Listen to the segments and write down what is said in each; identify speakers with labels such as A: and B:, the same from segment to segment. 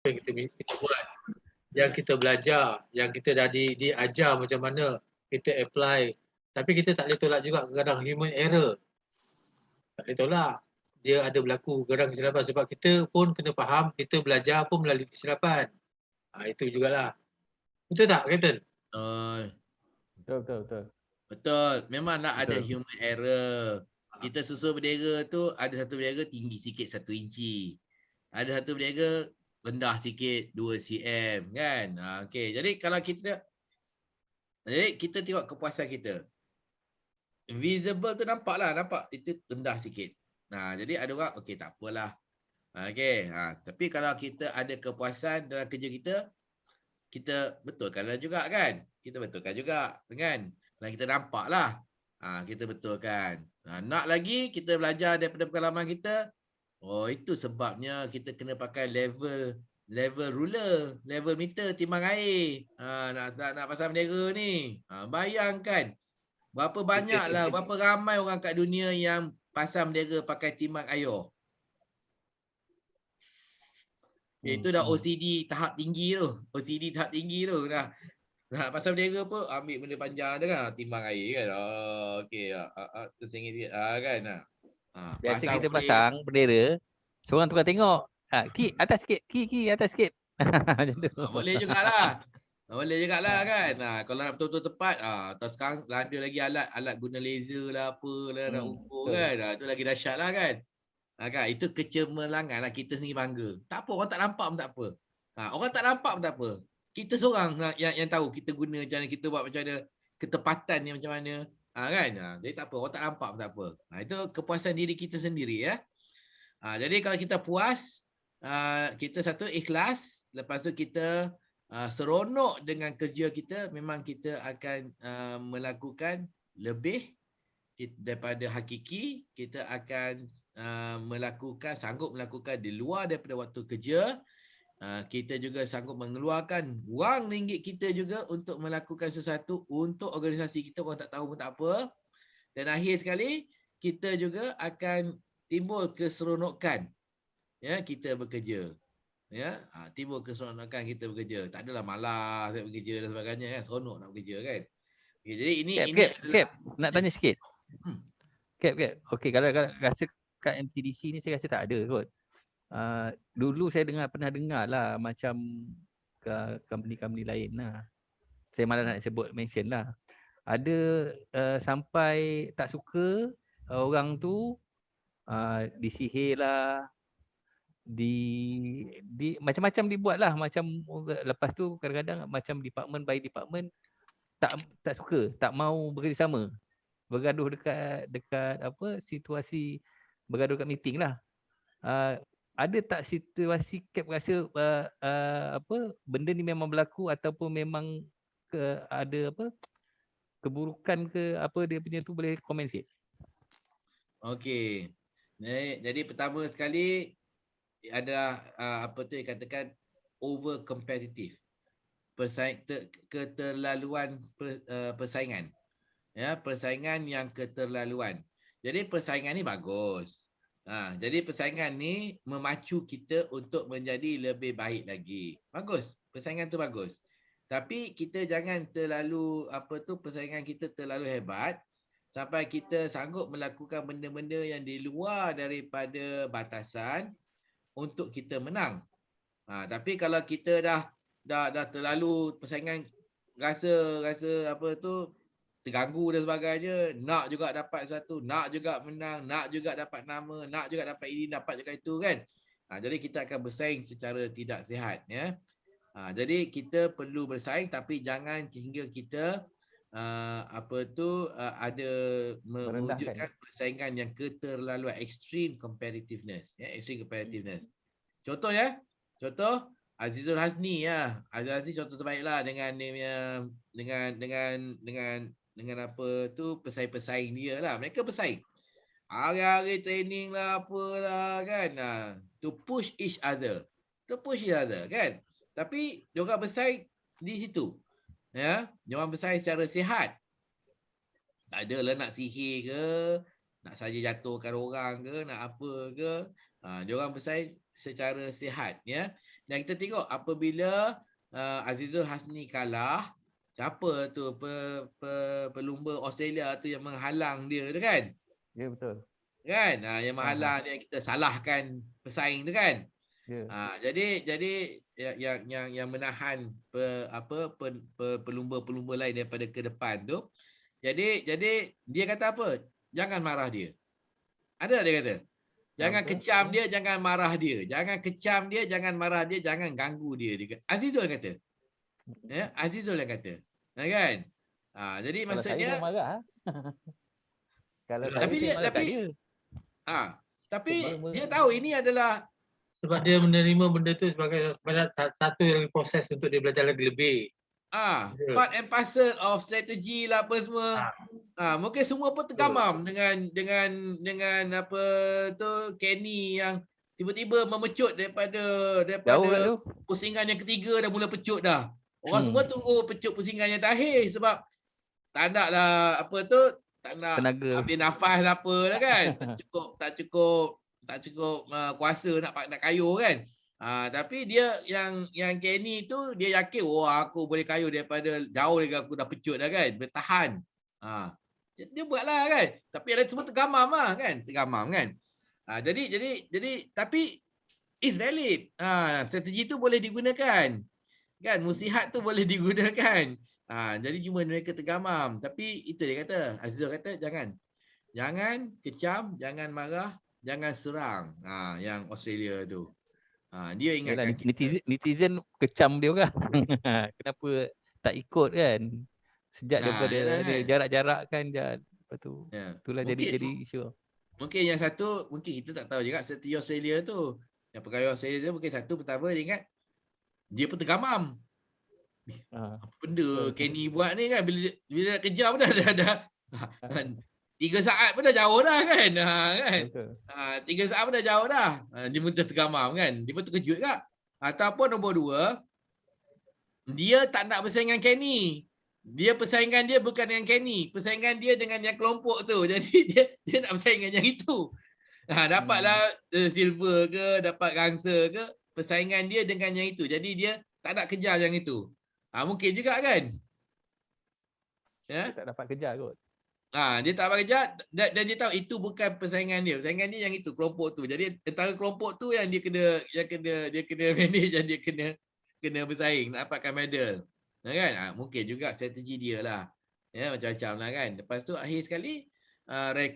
A: yang kita buat, yang kita belajar, yang kita dah diajar macam mana kita apply. Tapi kita tak boleh tolak juga kadang human error. Tak boleh tolak. Dia ada berlaku kadang kesilapan sebab kita pun kena faham kita belajar pun melalui kesilapan. Itu jugalah. Betul tak, Captain?
B: Betul.
C: Betul. Memanglah ada
B: Betul.
C: human error. Kita susun bendera tu, ada satu bendera tinggi sikit 1 inci. Ada satu bendera rendah sikit 2 cm kan. Okey. Jadi kalau kita tengok kepuasan kita. Visible tu nampak itu rendah sikit. Jadi ada orang okey tak apalah. Okey. Tapi kalau kita ada kepuasan dalam kerja kita, kita betulkan juga kan. Kita betulkan juga kan. Dan kita nampaklah. Kita betulkan. Nak lagi kita belajar daripada pengalaman kita. Itu sebabnya kita kena pakai level ruler, level meter timbang air. Nak pasang bendera ni. Bayangkan berapa banyaklah, berapa ramai orang kat dunia yang pasang bendera pakai timbang air. Itu dah OCD tahap tinggi tu. Nak pasang bendera pun ambil benda panjang tu kan, timbang air kan. Okey. Tersengit sikit kan.
B: Biasa kita pasang bendera, seorang tukar tengok. Ki atas sikit, ki atas sikit. Macam tu.
C: Boleh jugalah. Kan. Kalau nak betul-betul tepat, atau sekarang ada lagi alat guna laser lah apalah nak ukur kan. Itu lagi dahsyat lah kan. Kan. Itu kecemerlangan lah, kita sendiri bangga. Tak apa, orang tak nampak pun tak apa. Orang tak nampak pun tak apa. Kita seorang yang tahu kita guna macam mana, kita buat macam mana, ketepatan ni macam mana. Kan. Jadi tak apa, orang tak nampak pun tak apa. Itu kepuasan diri kita sendiri ya. Jadi kalau kita puas, kita satu ikhlas, lepas tu kita seronok dengan kerja kita, memang kita akan melakukan lebih daripada hakiki. Kita akan sanggup melakukan di luar daripada waktu kerja. Kita juga sanggup mengeluarkan wang ringgit kita juga untuk melakukan sesuatu untuk organisasi kita, orang tak tahu pun tak apa. Dan akhir sekali, kita juga akan timbul keseronokan kita bekerja. Timbul keseronokan kita bekerja. Tak adalah malas nak bekerja dan sebagainya kan, seronok nak bekerja kan. Okay, jadi ini
B: Cap, nak tanya sikit. Cap. Okey, kalau rasa kat MTDC ni saya rasa tak ada kot. Dulu saya pernah dengar lah macam company-company lain lah. Saya malah nak mention lah. Ada sampai tak suka orang tu disihir lah, di macam-macam dibuat lah. Macam lepas tu kadang-kadang macam department by department tak suka, tak mau bekerjasama. Bergaduh dekat apa situasi, bergaduh kat meeting lah. Ada tak situasi Cap rasa benda ni memang berlaku ataupun memang ada keburukan ke apa dia punya tu, boleh komen sikit?
C: Okey. Jadi pertama sekali ada dikatakan over competitive. Keterlaluan persaingan. Persaingan yang keterlaluan. Jadi persaingan ni bagus. Jadi persaingan ni memacu kita untuk menjadi lebih baik lagi. Bagus. Persaingan tu bagus. Tapi kita jangan terlalu persaingan kita terlalu hebat sampai kita sanggup melakukan benda-benda yang di luar daripada batasan untuk kita menang. Tapi kalau kita dah terlalu persaingan, rasa terganggu dan sebagainya, nak juga dapat satu, nak juga menang, nak juga dapat nama, nak juga dapat ini, dapat juga itu kan. Jadi kita akan bersaing secara tidak sihat ya. Jadi kita perlu bersaing tapi jangan hingga kita ada mewujudkan persaingan yang keterlaluan, extreme competitiveness ya, extreme competitiveness. Contoh Azizul Hasni ya. Azizul Hasni contoh terbaiklah dengan pesaing-pesaing dia lah. Mereka bersaing. Hari-hari training lah apalah kan. To push each other kan. Tapi diorang bersaing di situ. Ya, diorang bersaing secara sihat. Tak adalah nak sihir ke, nak saja jatuhkan orang ke, nak apa ke. Diorang bersaing secara sihat, ya. Dan kita tengok apabila Azizul Hasni kalah, siapa tu pelumba Australia tu yang menghalang dia tu kan?
B: Ya, betul.
C: Kan? Yang menghalang dia, kita salahkan pesaing tu kan?
B: Ya.
C: Jadi yang menahan pelumba-pelumba lain daripada ke depan tu. Jadi dia kata apa? Jangan marah dia. Ada tak dia kata? Jangan
B: Betul.
C: kecam dia, jangan marah dia. Jangan kecam dia, jangan marah dia, jangan ganggu dia. Azizul yang kata. Ya, Azizul yang kata. Kan? Jadi
B: Kalau saya
C: maksudnya
B: saya marah. Kalau saya
C: tapi dia
B: marah kat dia.
C: tapi
B: Semua-
C: dia tahu ini adalah
A: Sebab dia menerima benda tu sebagai satu yang proses untuk dia belajar lagi lebih. Betul.
C: part and parcel of strategi lah apa semua. Mungkin semua pun tergamam dengan apa tu Kenny yang tiba-tiba memecut daripada
B: Jauh kat tu.
C: pusingan yang ketiga dah mula pecut dah. Orang semua tunggu pecut pusingan yang terakhir sebab tak nak lah apa tu, tak nak
B: Tenaga.
C: ambil nafas lah apa lah kan. Tak cukup kuasa nak kayuh kan. Tapi dia yang Kenny tu dia yakin aku boleh kayuh daripada jauh lagi aku dah pecut dah kan. Bertahan. Dia buatlah kan. Tapi ada semua tergamam lah kan. Tergamam kan. Jadi tapi it's valid. Strategi tu boleh digunakan. Kan muslihat tu boleh digunakan. Jadi cuma mereka tergamam. Tapi itu dia kata. Azizul kata jangan kecam, jangan marah, jangan serang. Yang Australia tu. Dia ingatkan
B: Yalah, netizen kecam dia orang. Kenapa tak ikut kan? Sejak daripada
C: yalah,
B: dia
C: kan?
B: jarak-jarak kan lepas tu.
C: Ya.
B: Itulah jadi isu.
C: Mungkin yang satu, mungkin kita tak tahu juga strategi Australia tu. Yang pegawai Australia tu mungkin satu pertama dia ingat dia pun tergamam. Apa benda Kenny buat ni kan, bila nak kejar pun dah 3 saat pun dah jauh dah kan. Kan? 3 saat pun dah jauh dah. Dia pun tergamam kan. Dia pun terkejut tak? Ataupun nombor 2, dia tak nak bersaing dengan Kenny. Dia persaingan dia bukan dengan Kenny, persaingan dia dengan yang kelompok tu. Jadi dia nak bersaing dengan yang itu. Dapatlah silver ke, dapat gangsa ke, persaingan dia dengan yang itu. Jadi dia tak nak kejar yang itu. Mungkin juga kan? Ya?
B: Dia tak dapat kejar kot.
C: Dia tak dapat kejar dan dia tahu itu bukan persaingan dia. Persaingan dia yang itu, kelompok tu. Jadi antara kelompok tu yang dia kena manage dan dia kena bersaing nak dapatkan medal. Kan? Mungkin juga strategi dia lah. Ya, macam-macam lah kan. Lepas tu akhir sekali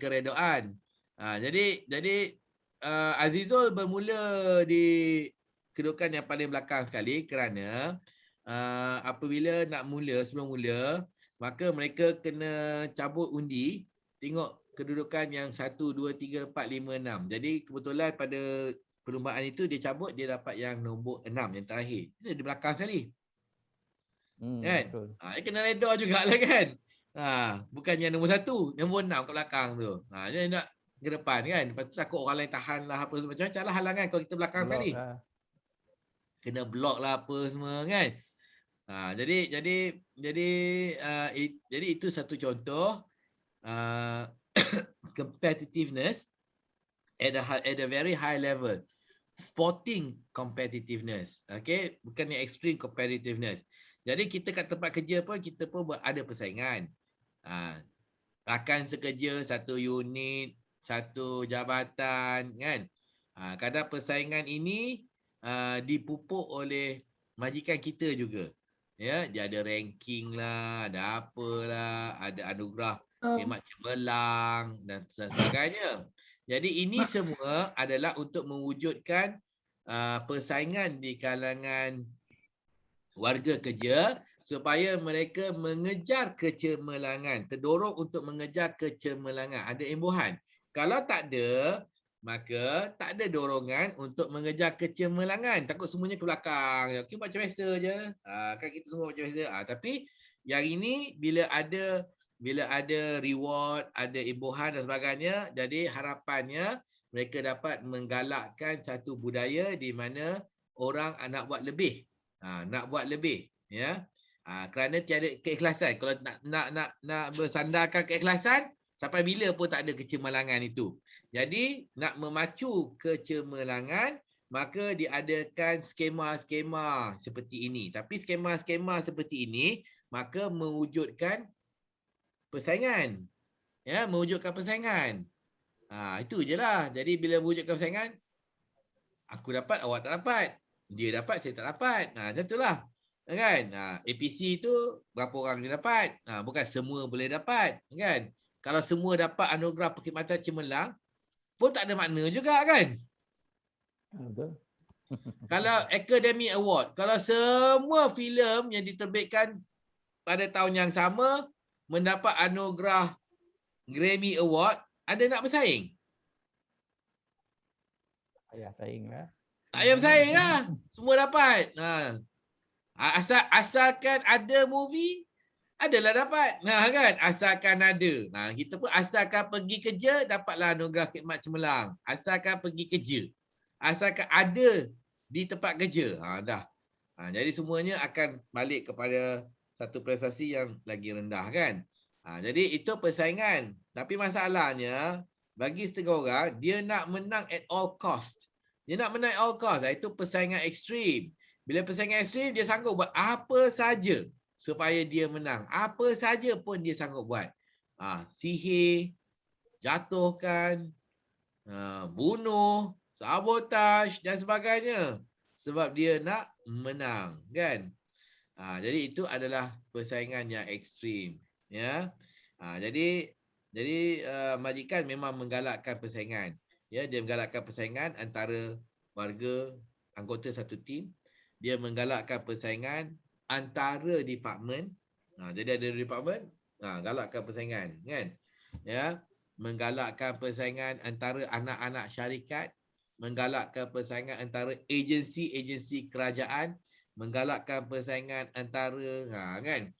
C: keredoan. Jadi Azizul bermula di kedudukan yang paling belakang sekali kerana apabila sebelum mula, maka mereka kena cabut undi, tengok kedudukan yang 1, 2, 3, 4, 5, 6. Jadi kebetulan pada perlumbaan itu dia cabut, dia dapat yang nombor 6 yang terakhir. Itu di belakang sekali. Kan? Dia kena reda jugalah kan. Bukan yang nombor 1, nombor 6 kat belakang tu. Dia nak ke depan kan. Lepas tu takut orang lain tahan lah apa macam-macam lah halangan kalau kita belakang sekali. Kena block lah apa semua kan. Jadi itu satu contoh competitiveness at a very high level. Sporting competitiveness. Okay, bukan yang extreme competitiveness. Jadi kita kat tempat kerja pun kita pun ada persaingan. Rakan sekerja, satu unit, satu jabatan kan. Kadang persaingan ini dipupuk oleh majikan kita juga. Ya, dia ada ranking lah, ada apalah, ada anugerah khidmat cemerlang dan sebagainya. Jadi ini semua adalah untuk mewujudkan persaingan di kalangan warga kerja supaya mereka mengejar kecemerlangan, terdorong untuk mengejar kecemerlangan. Ada imbuhan. Kalau tak ada, maka tak ada dorongan untuk mengejar kecemerlangan. Takut semuanya ke belakang. Okay, macam biasa je. Kan kita semua macam biasa. Tapi yang ini bila ada reward, ada imbuhan dan sebagainya, jadi harapannya mereka dapat menggalakkan satu budaya di mana orang nak buat lebih. Nak buat lebih, ya. Kerana tiada keikhlasan. Kalau nak bersandarkan keikhlasan, sampai bila pun tak ada kecemerlangan itu. Jadi nak memacu kecemerlangan, maka diadakan skema-skema seperti ini. Tapi skema-skema seperti ini maka mewujudkan persaingan. Ya, mewujudkan persaingan. Itu je lah. Jadi bila mewujudkan persaingan, aku dapat, awak tak dapat. Dia dapat, saya tak dapat. Macam itulah. Kan? APC tu berapa orang dia dapat? Bukan semua boleh dapat. Kan? Kalau semua dapat anugerah perkhidmatan cemerlang, pun tak ada makna juga kan?
B: Betul.
C: Kalau Academy Award, kalau semua filem yang diterbitkan pada tahun yang sama mendapat anugerah Grammy Award, ada nak bersaing?
B: Ayah saing lah.
C: Tak payah bersaing lah. Semua dapat. Asalkan ada movie, adalah dapat. Kan? Asalkan ada. Kita pun asalkan pergi kerja, dapatlah anugerah khidmat cemerlang. Asalkan pergi kerja. Asalkan ada di tempat kerja. Dah. Jadi semuanya akan balik kepada satu prestasi yang lagi rendah kan. Jadi itu persaingan. Tapi masalahnya, bagi setengah orang, dia nak menang at all cost. Dia nak menang at all cost. Itu persaingan ekstrim. Bila persaingan ekstrim, dia sanggup buat apa saja supaya dia menang. Apa saja pun dia sanggup buat. Sihir, jatuhkan, bunuh, sabotaj dan sebagainya. Sebab dia nak menang. Kan? Jadi itu adalah persaingan yang ekstrim. Ya. Jadi majikan memang menggalakkan persaingan. Ya, dia menggalakkan persaingan antara warga anggota satu tim. Dia menggalakkan persaingan antara departmen. Jadi ada departmen, galakkan persaingan, kan? Ya, menggalakkan persaingan antara anak-anak syarikat, menggalakkan persaingan antara agensi-agensi kerajaan, menggalakkan persaingan antara kan.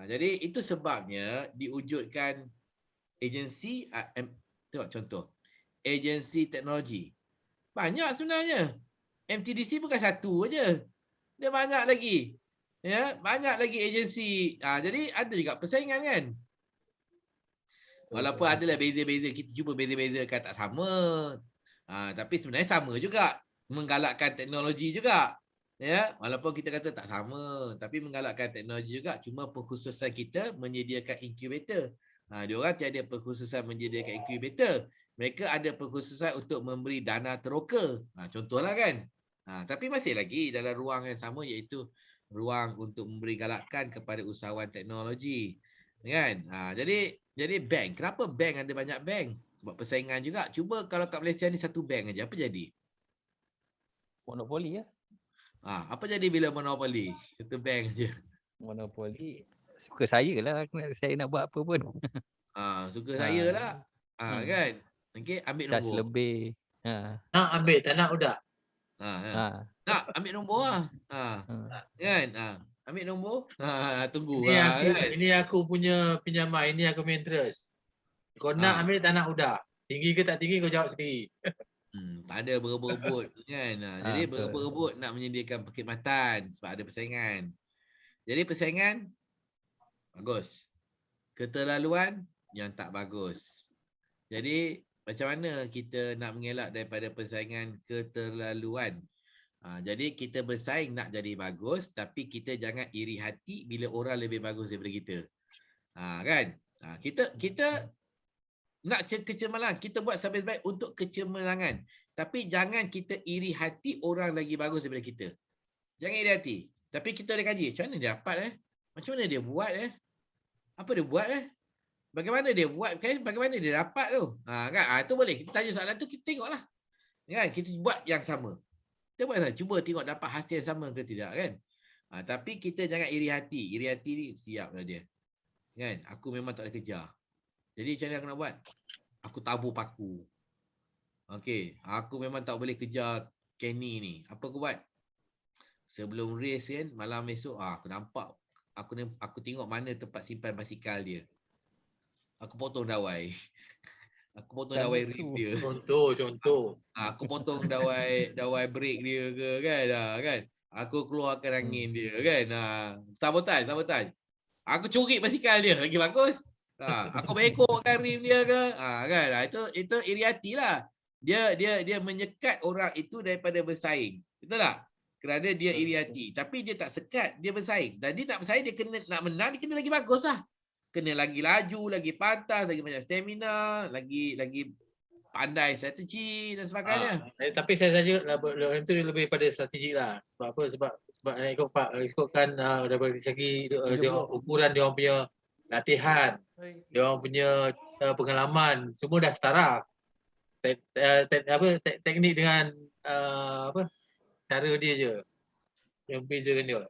C: Jadi itu sebabnya diwujudkan agensi, tengok contoh, agensi teknologi. Banyak sebenarnya. MTDC bukan satu aja. Dia banyak lagi. Ya, banyak lagi agensi. Jadi ada juga persaingan kan. Walaupun adalah beza-beza, kita cuba beza-bezakan tak sama. Tapi sebenarnya sama juga. Menggalakkan teknologi juga. Ya, walaupun kita kata tak sama, tapi menggalakkan teknologi juga. Cuma perkhususan kita menyediakan incubator. Diorang tiada perkhususan menyediakan incubator. Mereka ada perkhususan untuk memberi dana teroka. Contohlah kan. Tapi masih lagi dalam ruang yang sama, iaitu ruang untuk memberi galakan kepada usahawan teknologi. Kan? Jadi bank. Kenapa bank ada banyak bank? Sebab persaingan juga. Cuba kalau kat Malaysia ni satu bank aja, apa jadi?
B: Monopoli ya.
C: Apa jadi bila monopoli? Satu bank aja.
B: Monopoli. Suka saya lah. Saya nak buat apa pun.
C: Suka saya lah. Kan? Okey, ambil
B: Charge
C: nombor.
B: lebih.
A: Nak ambil, tak nak udah.
C: Nak ambil nombor lah. Kan? Ambil nombor. Tunggu
A: Ini
C: lah.
A: aku,
C: Kan?
A: ini aku punya pinjaman, ini aku main interest. Kau nak ambil, tak nak udah. Tinggi ke tak tinggi, kau jawab sendiri.
C: Tak ada berebut-rebut kan. Jadi berebut-rebut nak menyediakan perkhidmatan sebab ada persaingan. Jadi persaingan bagus. Keterlaluan yang tak bagus. Jadi macam mana kita nak mengelak daripada persaingan keterlaluan? Jadi kita bersaing nak jadi bagus, tapi kita jangan iri hati bila orang lebih bagus daripada kita. Kan? Kita nak kecemerlangan, kita buat sebaik-baik untuk kecemerlangan. Tapi jangan kita iri hati orang lagi bagus daripada kita. Jangan iri hati. Tapi kita ada kaji, macam mana dia dapat Macam mana dia buat Apa dia buat Bagaimana dia buat kan? Bagaimana dia dapat tu? Kan? Itu boleh. Kita tanya soalan tu, kita tengoklah. Kan? Kita buat yang sama. Kita buat sama. Cuba tengok dapat hasil yang sama ke tidak kan? Tapi kita jangan iri hati. Iri hati ni siaplah dia. Kan? Aku memang tak ada kejar. Jadi macam mana aku nak buat? Aku tabur paku. Okey, aku memang tak boleh kejar Kenny ni. Apa aku buat? Sebelum race kan, malam esok aku nampak, aku tengok mana tempat simpan basikal dia. Aku potong dawai. Aku potong dawai rim dia.
A: Contoh.
C: Aku potong dawai brake dia ke kan? Aku keluarkan angin dia kan. Sabotaj. Aku curi basikal dia, lagi bagus. Aku bekokkan rim dia ke? Kan? Itu iri hati lah. dia menyekat orang itu daripada bersaing. Betul tak? Kerana dia iri hati. Tapi dia tak sekat, dia bersaing. Jadi nak bersaing, dia kena nak menang, dia kena lagi bagus lah. Kena lagi laju, lagi pantas, lagi banyak stamina, lagi pandai strategi dan sebagainya.
A: Tapi saya saja itu lebih pada strategi lah. Sebab apa? Sebab ikutkan daripada segi dia ukuran dia orang punya latihan, dia orang punya pengalaman, semua dah setara. Teknik dengan cara dia je yang bezakan dia.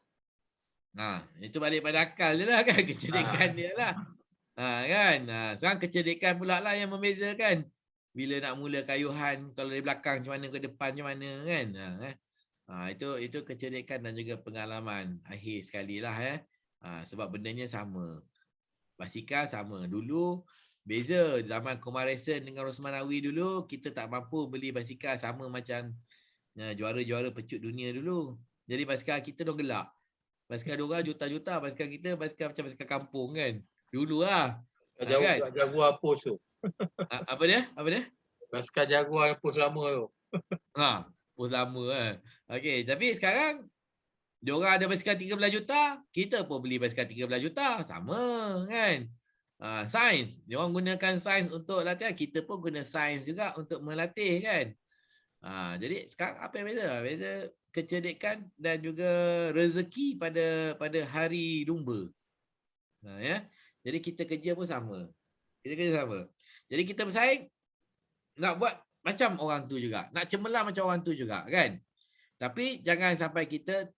C: Itu balik pada akal je lah kan, kecerdikan dia lah. Kan? Sekarang kecerdikan pula lah yang membezakan. Bila nak mula kayuhan, kalau dari belakang macam mana, ke depan macam mana kan. Itu kecerdikan dan juga pengalaman akhir sekali lah sebab bendanya sama. Basikal sama. Dulu beza zaman Komar Racing dengan Rosmanawi dulu, kita tak mampu beli basikal sama macam juara-juara pecut dunia dulu. Jadi basikal kita dah gelap. Basikal diorang juta-juta, basikal kita basikal macam basikal kampung kan. Dulu lah.
A: Kan? Jaguar Post tu.
C: Apa dia?
A: Basikal Jaguar Post lama tu.
C: Post lama kan. Okey, tapi sekarang diorang ada basikal 13 juta, kita pun beli basikal 13 juta. Sama kan. Sains. Diorang gunakan sains untuk latihan, kita pun guna sains juga untuk melatih kan. Jadi sekarang apa yang beza? Beza kecerdikan dan juga rezeki pada hari lumba. Ya. Jadi kita kerja pun sama. Jadi kita bersaing nak buat macam orang tu juga, nak cemerlang macam orang tu juga kan. Tapi jangan sampai kita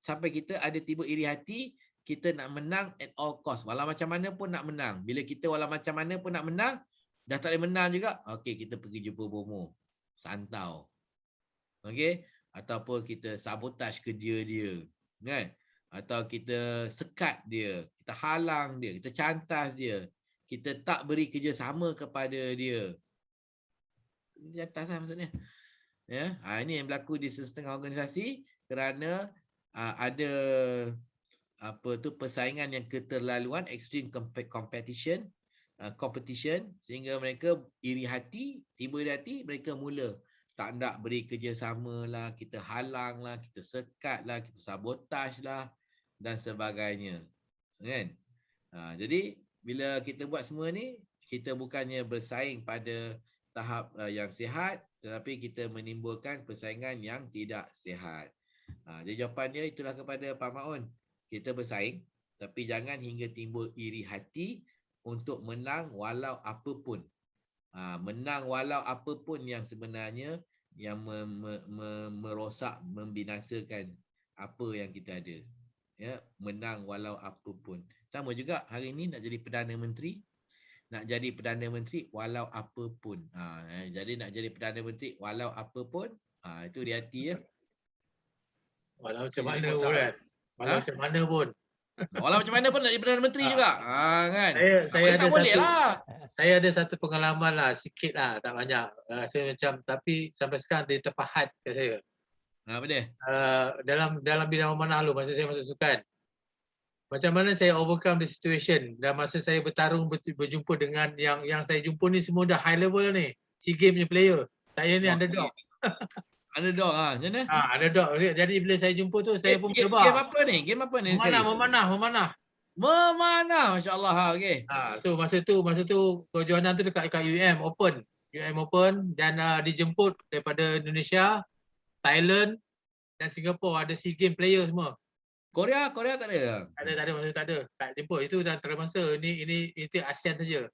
C: sampai kita ada tiba iri hati, kita nak menang at all cost. Walau macam mana pun nak menang. Bila kita walau macam mana pun nak menang, dah tak boleh menang juga, okey kita pergi jumpa bomo, santau. Okey, ataupun kita sabotaj kerja dia, kan? Atau kita sekat dia, kita halang dia, kita cantas dia, kita tak beri kerjasama kepada dia. Cantas lah maksudnya. Ya, ini yang berlaku di setengah organisasi kerana ada persaingan yang keterlaluan, extreme competition, sehingga mereka iri hati, tiba iri hati, mereka mula tak nak beri kerjasama lah, kita halang lah, kita sekat lah, kita sabotaj lah dan sebagainya. Kan? Jadi bila kita buat semua ni, kita bukannya bersaing pada tahap yang sihat, tetapi kita menimbulkan persaingan yang tidak sihat. Jadi jawapan dia itulah kepada Pak Maun. Kita bersaing, tapi jangan hingga timbul iri hati untuk menang walau apapun. Menang walau apapun yang sebenarnya yang merosak, membinasakan apa yang kita ada. Ya, menang walau apapun. Sama juga hari ini nak jadi Perdana Menteri. Nak jadi Perdana Menteri walau apapun. Jadi nak jadi Perdana Menteri walau apapun, itu di hati ya.
A: Walau macam mana pun kan. Walau macam mana pun.
C: Walau macam mana pun nak jadi Perdana Menteri juga. Kan.
A: Saya ada
C: boleh lah.
A: Saya ada satu pengalaman lah, sikit lah, tak banyak. Saya macam, tapi sampai sekarang dia terpahat kat saya.
C: Apa dia?
A: Dalam bidang memanah dulu, masa saya masuk sukan. Macam mana saya overcome the situation dan masa saya bertarung berjumpa dengan yang saya jumpa ni semua dah high level ni. SEA Games punya player. Saya ni underdog.
C: Underdog macam mana?
A: Underdog. Jadi bila saya jumpa tu saya pun mencoba.
C: Game apa ni?
A: Memanah.
C: Masya-Allah. Okey.
A: Masa tu kejohanan tu dekat UM Open dan dijemput daripada Indonesia, Thailand dan Singapura, ada SEA Games player semua.
C: Korea tak ada.
A: Tak ada masa tak ada. Tak jemput. Itu dah termasa. Ini ASEAN saja.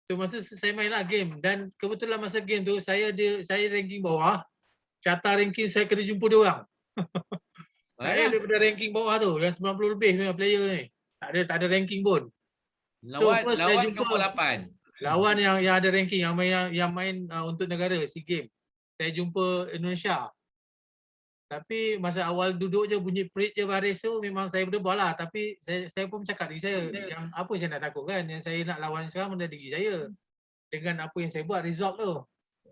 A: So masa saya main lah game dan kebetulan masa game tu saya ranking bawah. Carta ranking saya kena jumpa dia orang. Saya daripada ranking bawah tu, yang 90 lebih memang player ni. Tak ada ranking pun.
C: Lawan nombor 8.
A: Lawan yang ada ranking, yang main untuk negara SEA Games. Saya jumpa Indonesia. Tapi masa awal duduk je bunyi perit je baris tu memang saya berdebar lah. Tapi saya pun cakap diri saya, yang apa saya nak takut kan. Yang saya nak lawan sekarang benda diri saya. Dengan apa yang saya buat, result tu.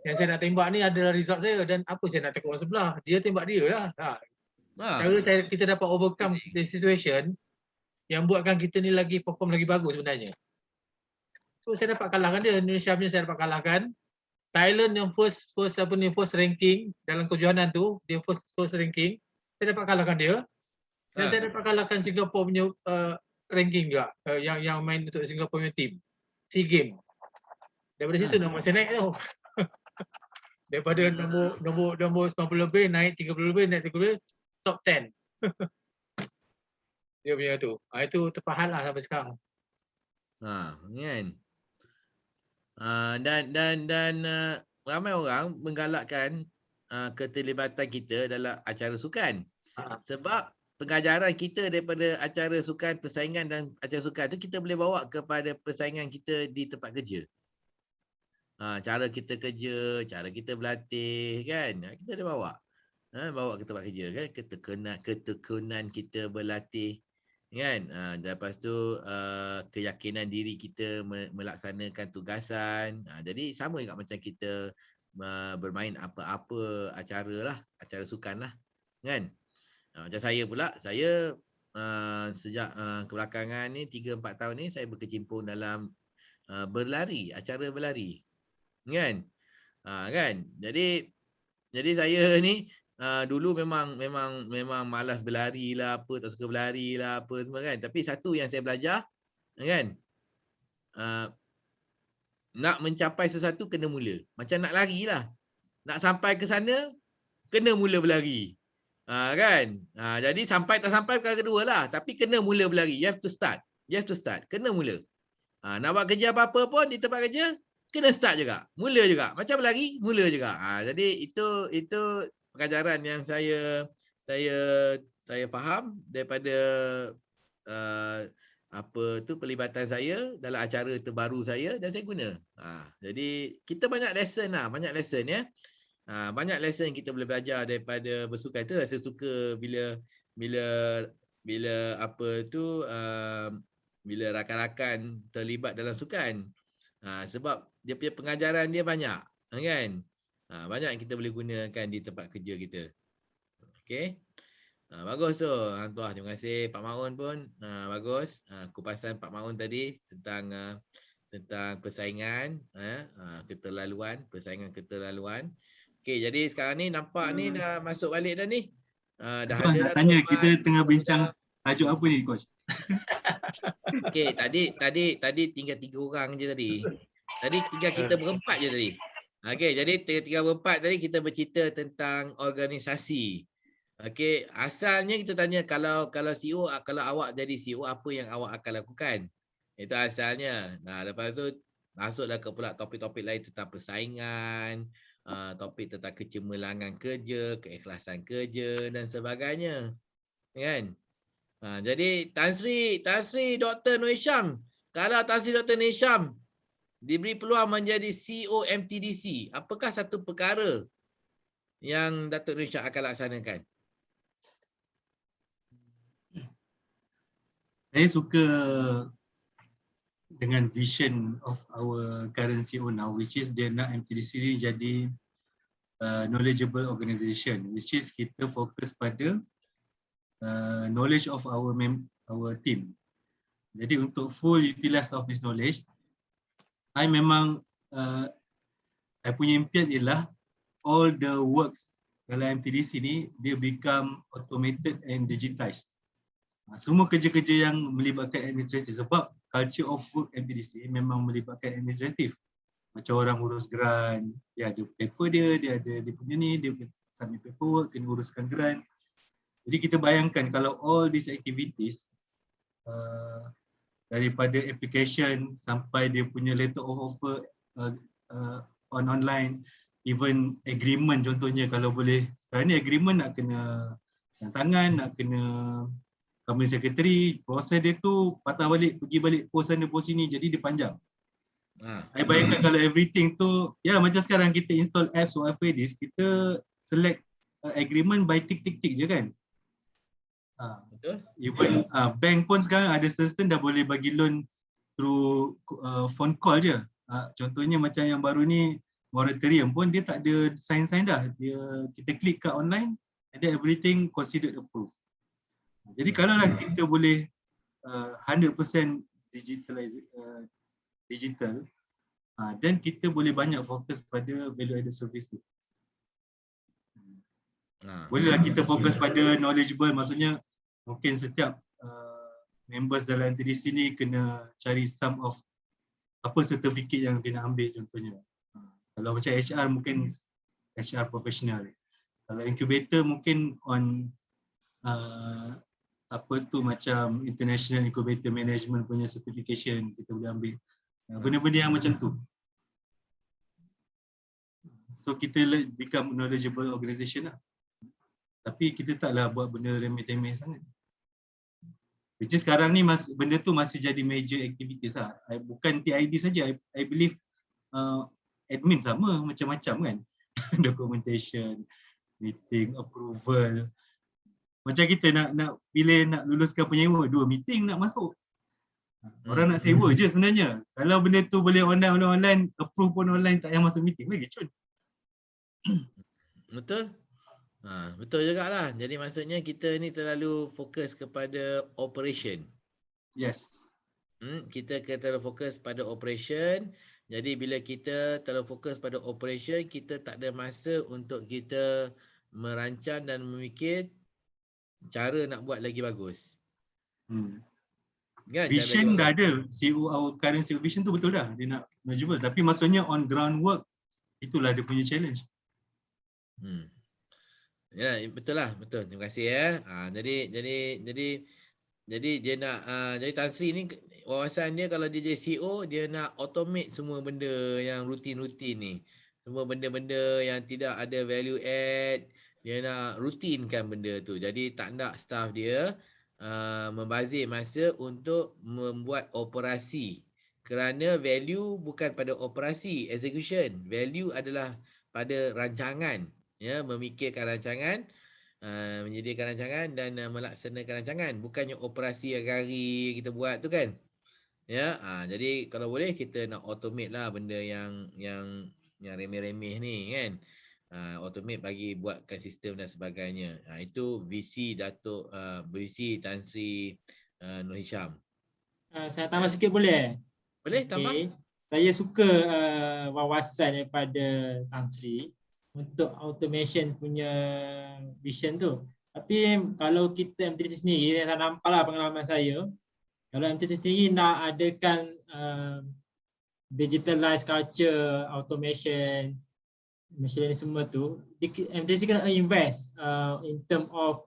A: Yang saya nak tembak ni adalah result saya. Dan apa saya nak takut orang sebelah. Dia tembak dia lah. Cara kita dapat overcome the situation yang buatkan kita ni lagi perform lagi bagus sebenarnya. So saya dapat kalahkan dia. Indonesia punya saya dapat kalahkan. Thailand yang first ranking dalam kejohanan tu, dia first ranking, saya dapat kalahkan dia. Dan saya dapat kalahkan Singapore punya ranking juga, yang main untuk Singapore punya team. SEA Games. Daripada situ nombor saya naik tu. Daripada nombor 90 lebih, naik 30 lebih, naik 30 lebih, top 10. Dia punya tu. Itu terpahat lah sampai sekarang.
C: Kan. Dan ramai orang menggalakkan keterlibatan kita dalam acara sukan. Sebab pengajaran kita daripada acara sukan, persaingan dan acara sukan tu kita boleh bawa kepada persaingan kita di tempat kerja. Cara kita kerja, cara kita berlatih kan, kita boleh bawa. Bawa ke tempat kerja kan, ketekunan kita berlatih kan. Dan lepas tu keyakinan diri kita melaksanakan tugasan. Jadi sama juga macam kita bermain apa-apa acara lah, acara sukan lah kan. Macam saya pula, saya sejak kebelakangan ni 3-4 tahun ni saya berkecimpung dalam berlari, acara berlari kan. Kan. Jadi saya ni dulu memang malas berlari lah, apa, tak suka berlari lah, apa semua kan. Tapi satu yang saya belajar kan, nak mencapai sesuatu kena mula. Macam nak lari lah. Nak sampai ke sana, kena mula berlari. Kan? Jadi sampai tak sampai perkara kedua lah. Tapi kena mula berlari. You have to start. Kena mula. Nak buat kerja apa-apa pun di tempat kerja, kena start juga. Mula juga. Macam berlari, mula juga. Jadi itu pengajaran yang saya faham daripada pelibatan saya dalam acara terbaru saya, dan saya guna. Jadi kita banyak lesson ya. Banyak lesson kita boleh belajar daripada bersukan. Itu saya suka bila bila rakan-rakan terlibat dalam sukan. Sebab dia punya pengajaran dia banyak kan. Banyak yang kita boleh gunakan di tempat kerja kita. Okey. Bagus tu Hang Tuah. Terima kasih Pak Maun pun. Bagus. Kupasan Pak Maun tadi tentang persaingan, persaingan keterlaluan. Okey, jadi sekarang ni nampak ni dah masuk balik dah ni. Dah ada
D: nak tanya kita tengah bincang tajuk apa ni coach?
C: Okey, tadi tinggal 3 orang je tadi. Tadi tinggal kita berempat je tadi. Okey, jadi tinggal berempat tadi kita bercerita tentang organisasi. Okey, asalnya kita tanya kalau CEO, kalau awak jadi CEO, apa yang awak akan lakukan? Itu asalnya. Lepas tu masuklah ke pula topik-topik lain tentang persaingan, topik tentang kecemerlangan kerja, keikhlasan kerja dan sebagainya. Kan? Jadi Tan Sri Dr. Noor Hisham, kalau Tan Sri Dr. Noor Hisham diberi peluang menjadi CEO MTDC, apakah satu perkara yang Dr. Noor Hisham akan laksanakan?
D: Saya suka dengan vision of our current CEO now, which is dia nak MTDC ni jadi knowledgeable organisation, which is kita fokus pada knowledge of our team. Jadi untuk full utilize of this knowledge, I memang I punya impian ialah all the works dalam MTDC ni dia become automated and digitized. Semua kerja-kerja yang melibatkan administratif, sebab culture of work MTDC memang melibatkan administratif. Macam orang urus grant, dia ada paper dia ada dia punya ni, dia submit paperwork, kena uruskan grant. Jadi kita bayangkan kalau all these activities daripada application sampai dia punya letter of offer online, even agreement contohnya, kalau boleh sekarang ni agreement nak kena tangan, nak kena company secretary, proses dia tu patah balik, pergi balik pos sana pos sini, jadi dia panjang. Saya bayangkan kalau everything tu, ya macam sekarang kita install apps or FADs, kita select agreement by tick je kan. Even bank pun sekarang ada sistem dah boleh bagi loan through phone call je. Contohnya macam yang baru ni moratorium pun dia tak ada sign dah. Kita klik kat online, and then everything considered approved. Jadi kalau lah kita boleh 100% digital, Dan kita boleh banyak fokus pada value added service tu. Bolehlah kita fokus pada knowledgeable, maksudnya mungkin setiap members dalam MTDC ni kena cari some of apa sertifikat yang dia nak ambil contohnya. Kalau macam HR mungkin HR professional. Kalau incubator mungkin on apa tu macam international incubator management punya certification kita boleh ambil. Benda-benda yang macam tu. So kita become knowledgeable organisation lah. Tapi kita taklah buat benda remeh-temeh sangat. Which is sekarang ni benda tu masih jadi major activities lah. Bukan TID saja. I believe admin sama macam-macam kan. Documentation, meeting, approval. Macam kita nak bila nak luluskan penyewa, 2 meeting nak masuk. Orang nak sewa je sebenarnya. Kalau benda tu boleh online, approve pun online, tak payah masuk meeting lagi cun.
C: Betul? Betul jugalah. Jadi maksudnya kita ni terlalu fokus kepada operation.
D: Yes.
C: Kita terlalu fokus pada operation. Jadi bila kita terlalu fokus pada operation, kita tak ada masa untuk kita merancang dan memikir cara nak buat lagi bagus. Kan?
D: Vision dah ada. CEO, our current CEO vision tu betul dah. Dia nak knowledgeable. Tapi maksudnya on ground work, itulah dia punya challenge.
C: Ya, betul lah, betul. Terima kasih ya. Jadi dia nak jadi Tan Sri ni wawasan dia kalau dia jadi CEO, dia nak automate semua benda yang rutin-rutin ni. Semua benda-benda yang tidak ada value add, dia nak rutinkan benda tu. Jadi tak nak staff dia membazir masa untuk membuat operasi. Kerana value bukan pada operasi, execution. Value adalah pada rancangan. Ya, memikirkan rancangan, menyediakan rancangan dan melaksanakan rancangan, bukannya operasi hari-hari kita buat tu kan. Ya, jadi kalau boleh kita nak automate lah benda yang remeh-remeh ni kan. Automate bagi buatkan sistem dan sebagainya. Itu visi Datuk visi Tan Sri Nur Hisham.
E: Saya tambah sikit boleh?
C: Boleh tambah?
E: Okay. Saya suka wawasan daripada Tan Sri untuk automation punya vision tu. Tapi kalau kita MTDC sendiri, saya nampaklah pengalaman saya, kalau MTDC sendiri nak adakan digitalized culture, automation, machine learning semua tu, MTDC kena invest in term of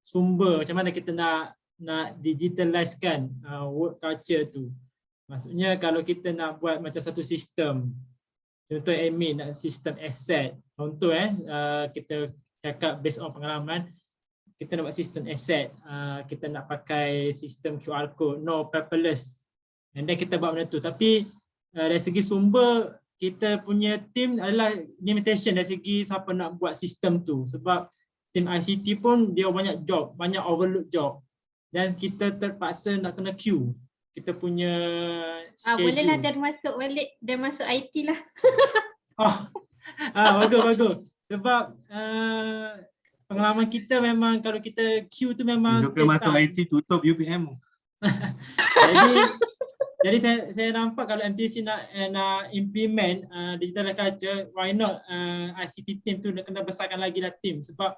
E: sumber, macam mana kita nak digitalizekan work culture tu. Maksudnya kalau kita nak buat macam satu sistem, contoh admin nak sistem asset. Contoh kita cakap based on pengalaman, kita nak buat sistem asset, kita nak pakai sistem QR code, no paperless. And then kita buat benda tu. Tapi dari segi sumber, kita punya team adalah limitation dari segi siapa nak buat sistem tu. Sebab team ICT pun dia banyak job, banyak overload job. Dan kita terpaksa nak kena queue. Kita punya schedule.
F: Bolehlah dia masuk IT lah.
E: Bagus. Sebab pengalaman kita memang kalau kita queue tu memang
D: Joker masuk IT tutup UPM.
E: Jadi saya nampak kalau MTDC nak implement digital culture, why not ICT team tu kena besarkan lagi lah team. Sebab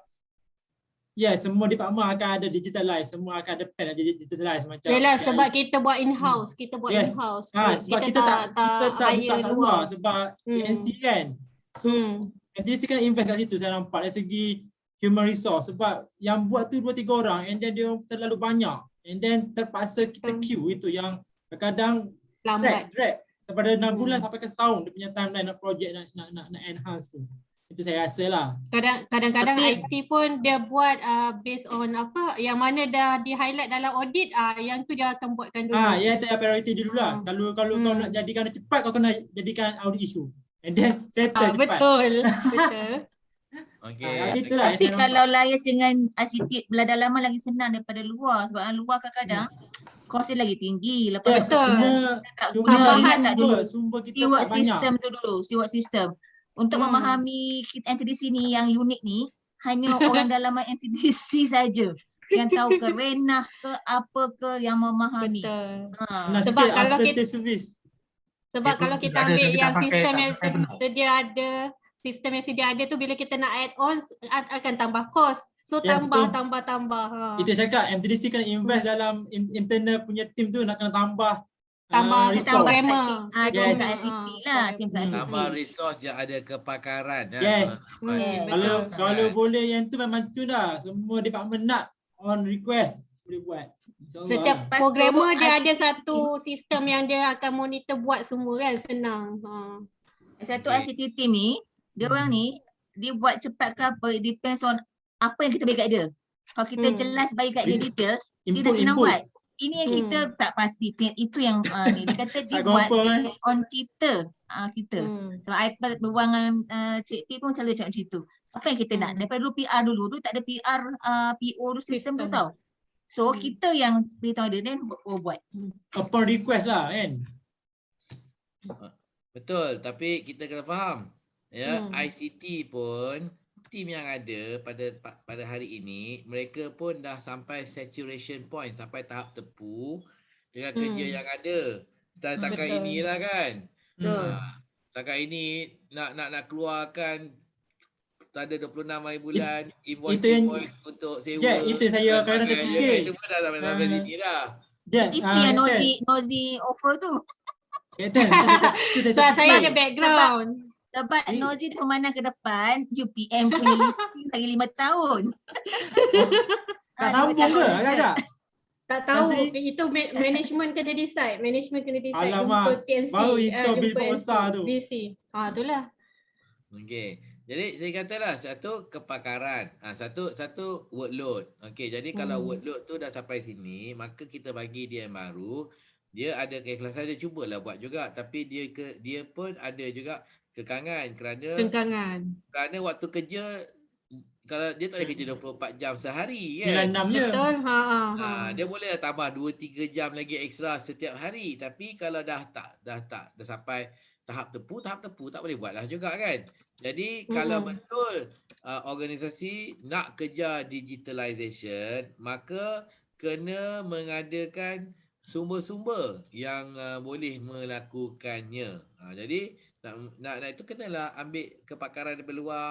E: semua department akan ada digitalize, semua akan ada plan digitalize macam.
F: Yalah, sebab kita buat in-house, in-house.
E: Sebab kita tak buka kat luar sebab ANC kan. So MTDC kena invest kat situ, saya nampak dari segi human resource. Sebab yang buat tu 2-3 orang and then dia terlalu banyak. And then terpaksa kita queue, itu yang kadang
F: lambat.
E: Daripada 6 bulan sampai ke setahun dia punya timeline nak project nak enhance tu. Itu saya rasa lah.
F: Kadang-kadang IT pun dia buat based on apa yang mana dah di highlight dalam audit, yang tu dia akan buatkan dulu.
E: Yang tu priority dulu lah. Kalau kau nak jadikan cepat, kau kena jadikan audit issue. And then settle cepat.
F: Betul.
C: Okay.
G: Tapi kalau liaise dengan ICT beladar lama lagi senang daripada luar. Sebab luar kadang-kadang kos dia lagi tinggi. Lepas tu tak guna, lihat tak dulu steward system tu dulu, steward system. Untuk memahami MTDC ni yang unik ni, hanya orang dalam MTDC saja yang tahu ke renah ke apa ke yang memahami.
F: Betul.
E: Sebab kalau kita
F: Sebab
A: Dia
F: kalau
A: pun
F: kita
A: ada,
F: ambil
A: tapi
F: yang
A: tak pakai-
F: sistem
A: tak
F: yang
A: pakai benar.
F: sedia ada, sistem yang sedia ada tu bila kita nak add on akan tambah kos. So
E: Ya,
F: tambah,
E: betul.
F: tambah.
E: Itu cakap MTDC kena invest dalam internal punya team tu, nak kena tambah
F: Tambah
E: resource.
F: programmer.
G: Tim
E: Yes.
G: kat ICT lah, tim kat ICT.
C: Tambah resource yang ada kepakaran kan.
E: Yes.
F: Betul.
E: Kalau boleh yang tu memang tu dah. Semua department nak on request boleh buat. InsyaAllah.
F: Setiap
G: Lepas tu,
F: programmer dia ada
G: ICT
F: satu sistem yang dia akan monitor buat semua kan, senang.
G: Satu
C: Okay.
G: ICT team ni, dia orang ni, dia buat cepat ke apa, it depends on apa yang kita bagi kat dia. Kalau kita jelas bagi kat dia details, dia dah senang
E: Input.
G: buat. Ini yang kita tak pasti, itu yang ni. Dia kata dia
E: Tak
G: buat
E: confirm,
G: based on kita. Kita. So, I berbual dengan Cik T pun selalu cakap macam tu. Apa yang kita nak? Daripada dulu PR dulu tak ada PR, PO tu sistem tu tau. So, kita yang beritahu dia, then buat.
E: Upon request lah kan.
C: Betul, tapi kita kena faham ya, ICT pun tim yang ada pada hari ini, mereka pun dah sampai saturation point, sampai tahap tepu dengan kerja yang ada. Setakat
F: Betul.
C: inilah kan.
F: Betul.
C: Setakat ini nak keluarkan ada 26 hari bulan
E: itu yang-
C: invoice untuk sewa.
E: Ya, itu saya
C: dan
E: kadang
C: sebagainya.
E: terfikir.
C: Itu pun dah sampai sini dah.
G: Itu yang nosy offer tu.
E: Captain,
F: So saya ada background.
G: Sebab nosy dah memandang ke depan, UPM punya listing lagi 5 tahun.
E: tak sambung ke agak-agak?
F: Tak tahu,
E: Masih-
F: itu management kena decide. Management kena decide.
E: Alamak,
F: Jumpa TNC.
E: baru install bil
F: jumpa
E: besar tu.
F: BC. Itulah.
C: Okey. Jadi saya katalah satu kepakaran, satu workload. Okey, jadi kalau workload tu dah sampai sini, maka kita bagi dia yang baru, dia ada keikhlasan, dia cubalah buat juga, tapi dia pun ada juga kekangan kerana waktu kerja, kalau dia tak boleh kerja 24 jam sehari kan.
E: 96 je.
F: Betul.
C: Dia boleh tambah 2-3 jam lagi ekstra setiap hari, tapi kalau dah sampai tahap tepu tak boleh buatlah juga kan. Jadi kalau betul organisasi nak kejar digitalization, maka kena mengadakan sumber-sumber yang boleh melakukannya. Jadi nak itu kenalah ambil kepakaran daripada luar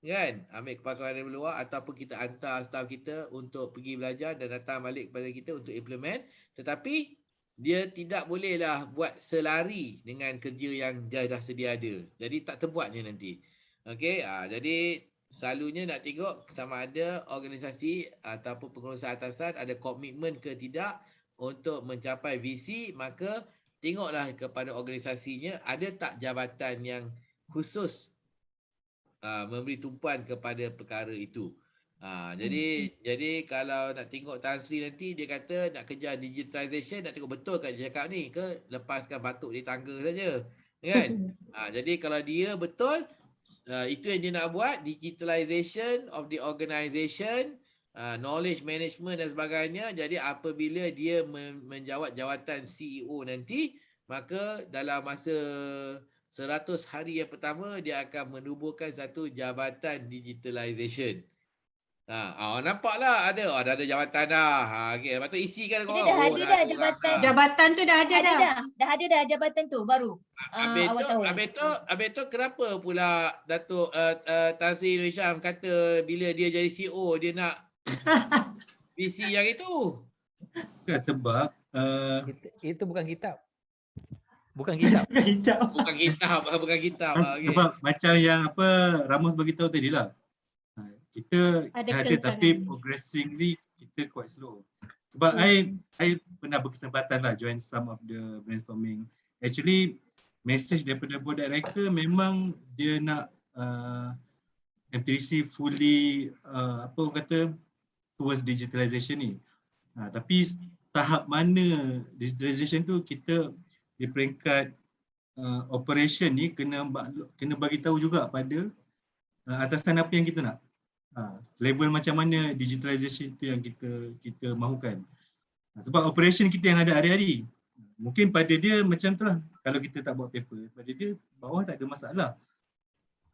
C: kan, ambil kepakaran daripada luar, ataupun kita hantar staff kita untuk pergi belajar dan datang balik kepada kita untuk implement, tetapi dia tidak bolehlah buat selari dengan kerja yang dia dah sedia ada. Jadi tak terbuatnya nanti. Okey, jadi selalunya nak tengok sama ada organisasi ataupun pengurusan atasan ada komitmen ke tidak untuk mencapai visi, maka tengoklah kepada organisasinya ada tak jabatan yang khusus memberi tumpuan kepada perkara itu. Jadi kalau nak tengok Tan Sri nanti, dia kata nak kejar digitalization, nak tengok betul kat dia cakap ni ke lepaskan batuk di tangga saja kan. Jadi kalau dia betul, itu yang dia nak buat, digitalization of the organisation, knowledge management dan sebagainya. Jadi apabila dia menjawat jawatan CEO nanti, maka dalam masa 100 hari yang pertama dia akan menubuhkan satu jabatan digitalization. Nampaklah dah ada jabatan dah. Okey, lepas tu isikan
G: Dia dah ada dah jabatan.
F: Jabatan tu dah ada dah.
G: Dah ada dah jabatan tu baru. Awal tahun.
C: Habis tu kenapa pula Datuk Tan Sri Nur Hisham kata bila dia jadi CEO dia nak visi yang itu?
D: Sebab
B: Itu bukan kitab. Bukan kitab.
C: Bukan kitab. Okay.
D: Sebab macam yang Ramos bagi tahu tadi lah. Kita ada tapi progressively kita quite slow. Sebab I pernah berkesempatan lah join some of the brainstorming. Actually message daripada board director memang dia nak MTDC fully towards digitalization ni. Tapi tahap mana digitalization tu kita di peringkat operation ni kena bagi tahu juga pada atasan apa yang kita nak. Level macam mana digitalization itu yang kita mahukan. Sebab operation kita yang ada hari-hari. Mungkin pada dia macam tu lah. Kalau kita tak buat paper, pada dia bawah tak ada masalah.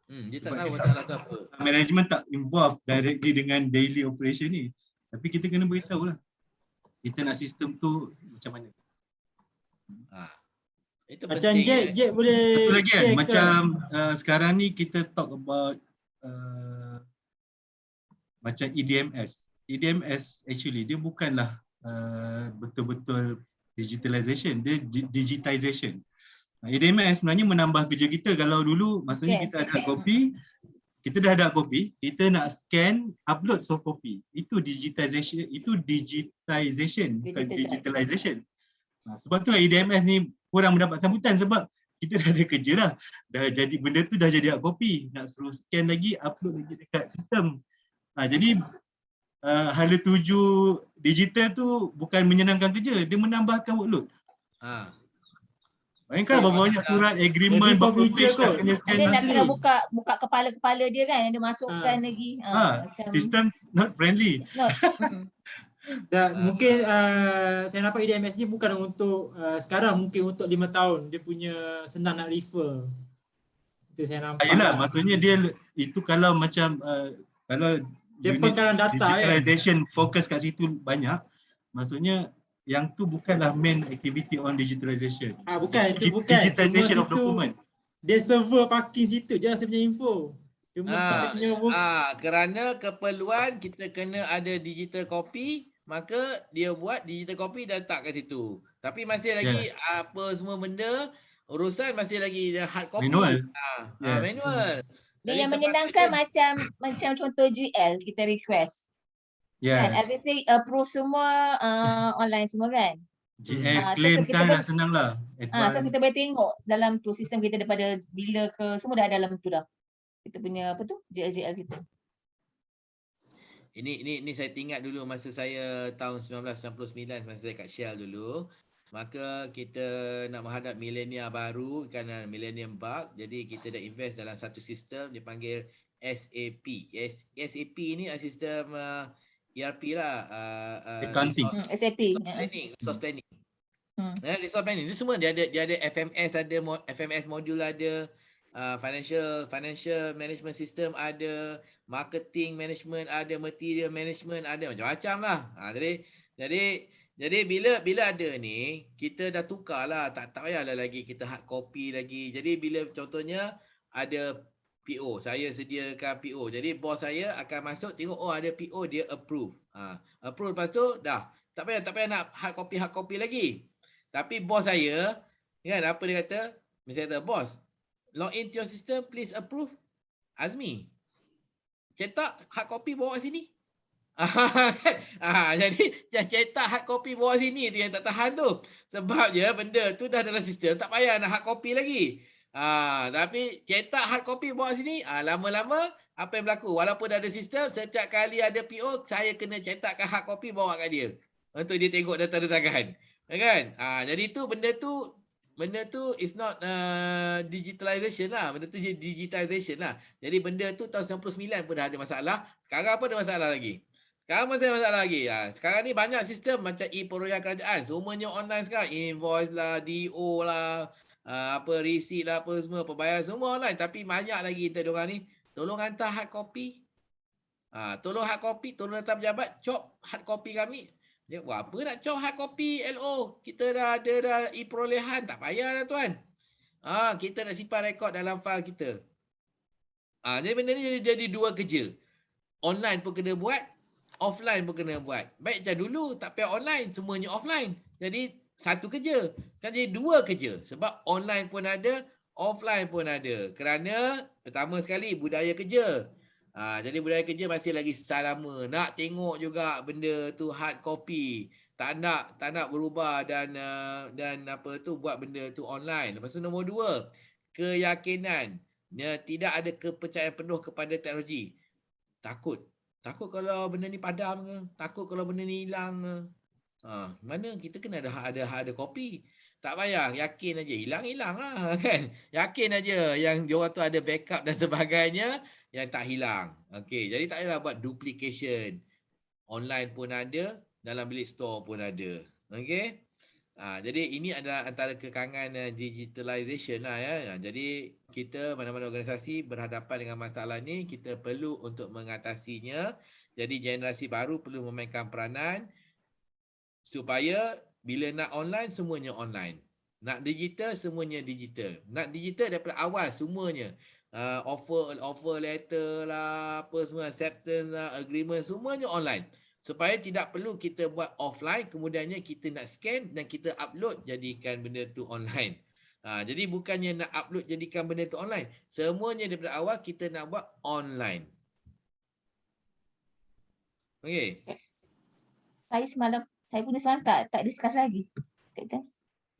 C: Dia tak tahu masalah tu apa.
D: Management tak involved directly dengan daily operation ni. Tapi kita kena beritahu lah. Kita nak sistem tu macam mana.
C: Itu
E: Macam
C: penting.
E: Jack boleh
D: Satu lagi kan,
E: share ke?
D: macam sekarang ni kita talk about macam EDMS. EDMS actually dia bukanlah betul-betul digitalization, dia digitization. EDMS sebenarnya menambah kerja kita. Kalau dulu maksudnya
G: Yes.
D: kita ada kopi, kita dah ada kopi, kita nak scan, upload soft copy. Itu digitization, bukan digitalization. Sebab itulah EDMS ni kurang mendapat sambutan sebab kita dah ada kerja dah. Dah jadi benda tu dah jadi hard copy, nak suruh scan lagi, upload lagi dekat sistem. Jadi hala tuju digital tu bukan menyenangkan kerja, dia menambahkan workload. Bayangkan berapa banyak surat agreement,
E: Maybe for
D: berapa
E: future
D: page nak
E: kot.
D: kena scan.
G: Dia nak
E: Nasri.
G: kena buka kepala-kepala dia kan, dia masukkan lagi. Macam
D: Sistem not friendly.
G: not.
E: Mungkin saya nampak EDMS ni bukan untuk sekarang, mungkin untuk 5 tahun dia punya senang nak refer. Itu saya nampak.
D: Yelah, maksudnya dia itu kalau macam kalau
E: Dia
D: unit
E: pengkalan data
D: digitalization fokus kat situ banyak, maksudnya yang tu bukanlah main activity on digitalization.
E: Bukan, itu bukan.
D: Digitization
E: Cuma
D: of document.
E: dia server parking situ je sebenarnya info. Dia buka dia punya
C: Kerana keperluan kita kena ada digital copy, maka dia buat digital copy dan letak kat situ. Tapi masih lagi apa semua benda, urusan masih lagi hard copy.
D: Manual.
C: Manual.
G: Dia yang menyenangkan macam contoh GL kita request. Kan, everything approve semua online semua kan.
D: GL claim sekarang dah senang lah.
G: So kita boleh tengok dalam tu sistem kita daripada bila ke semua dah dalam tu dah. Kita punya apa tu GL kita.
C: Ini saya ingat dulu masa saya tahun 1999 masa saya kat Shell dulu. Maka kita nak menghadap milenial baru, kan millennium bug. Jadi kita dah invest dalam satu sistem dipanggil SAP. SAP ni sistem ERP lah.
D: Accounting.
G: SAP.
C: Resource planning. Resource planning. Itu semua dia ada FMS ada, FMS modul ada, financial management system ada, marketing management ada, material management ada, macam-macam lah. Jadi bila ada ni, kita dah tukar lah. Tak payahlah lagi kita hard copy lagi. Jadi bila contohnya ada PO, saya sediakan PO. Jadi bos saya akan masuk tengok ada PO, dia approve. Approve lepas tu dah. Tak payah nak hard copy lagi. Tapi bos saya kan apa dia kata? Misalnya kata, bos, log in to your system, please approve. Azmi, cetak hard copy bawa sini. Jadi cetak hard copy bawa sini tu yang tak tahan tu. Sebab je benda tu dah dalam sistem, tak payah nak hard copy lagi. Tapi cetak hard copy bawa sini, lama-lama apa yang berlaku? Walaupun dah ada sistem, setiap kali ada PO, saya kena cetakkan hard copy bawa kat dia. Untuk dia tengok data-data kan? Jadi tu benda tu is not digitalization lah. Benda tu digitization lah. Jadi benda tu tahun 99 pun dah ada masalah. Sekarang pun ada masalah lagi. Sekarang ni banyak sistem macam e-perolehan kerajaan. Semuanya online sekarang. Invoice lah, DO lah, receipt lah, apa semua, pembayaran semua online. Tapi banyak lagi kita diorang ni. Tolong hantar hard copy. Tolong hantar pejabat, chop hard copy kami. Dia buat apa nak cop hard copy LO? Kita dah ada e-perolehan. Tak payah dah tuan. Kita nak simpan rekod dalam file kita. Jadi benda ni jadi dua kerja. Online pun kena buat, offline pun kena buat. Baik macam dulu tak payah online, semuanya offline. Jadi satu kerja. Sekarang jadi dua kerja. Sebab online pun ada, offline pun ada. Kerana pertama sekali budaya kerja. Jadi budaya kerja masih lagi sama. Nak tengok juga benda tu hard copy. Tak nak berubah dan buat benda tu online. Lepas tu nombor dua, keyakinan. Tidak ada kepercayaan penuh kepada teknologi. Takut kalau benda ni padam ke, takut kalau benda ni hilang ke. Mana kita kena ada kopi. Tak payah, yakin aja. Hilang lah kan. Yakin aja yang diorang tu ada backup dan sebagainya yang tak hilang. Okey, jadi tak payahlah buat duplication. Online pun ada, dalam bilik store pun ada. Okey. Jadi ini adalah antara kekangan digitalization lah ya. Jadi kita mana-mana organisasi berhadapan dengan masalah ni, kita perlu untuk mengatasinya. Jadi generasi baru perlu memainkan peranan supaya bila nak online semuanya online. Nak digital, semuanya digital. Nak digital daripada awal semuanya. Offer letter lah, apa semua, acceptance lah, agreement, semuanya online. Supaya tidak perlu kita buat offline, kemudiannya kita nak scan dan kita upload jadikan benda tu online. Jadi bukannya nak upload jadikan benda tu online. Semuanya daripada awal kita nak buat online. Okey.
G: Saya semalam, saya punya semalam tak discuss lagi. Kapten.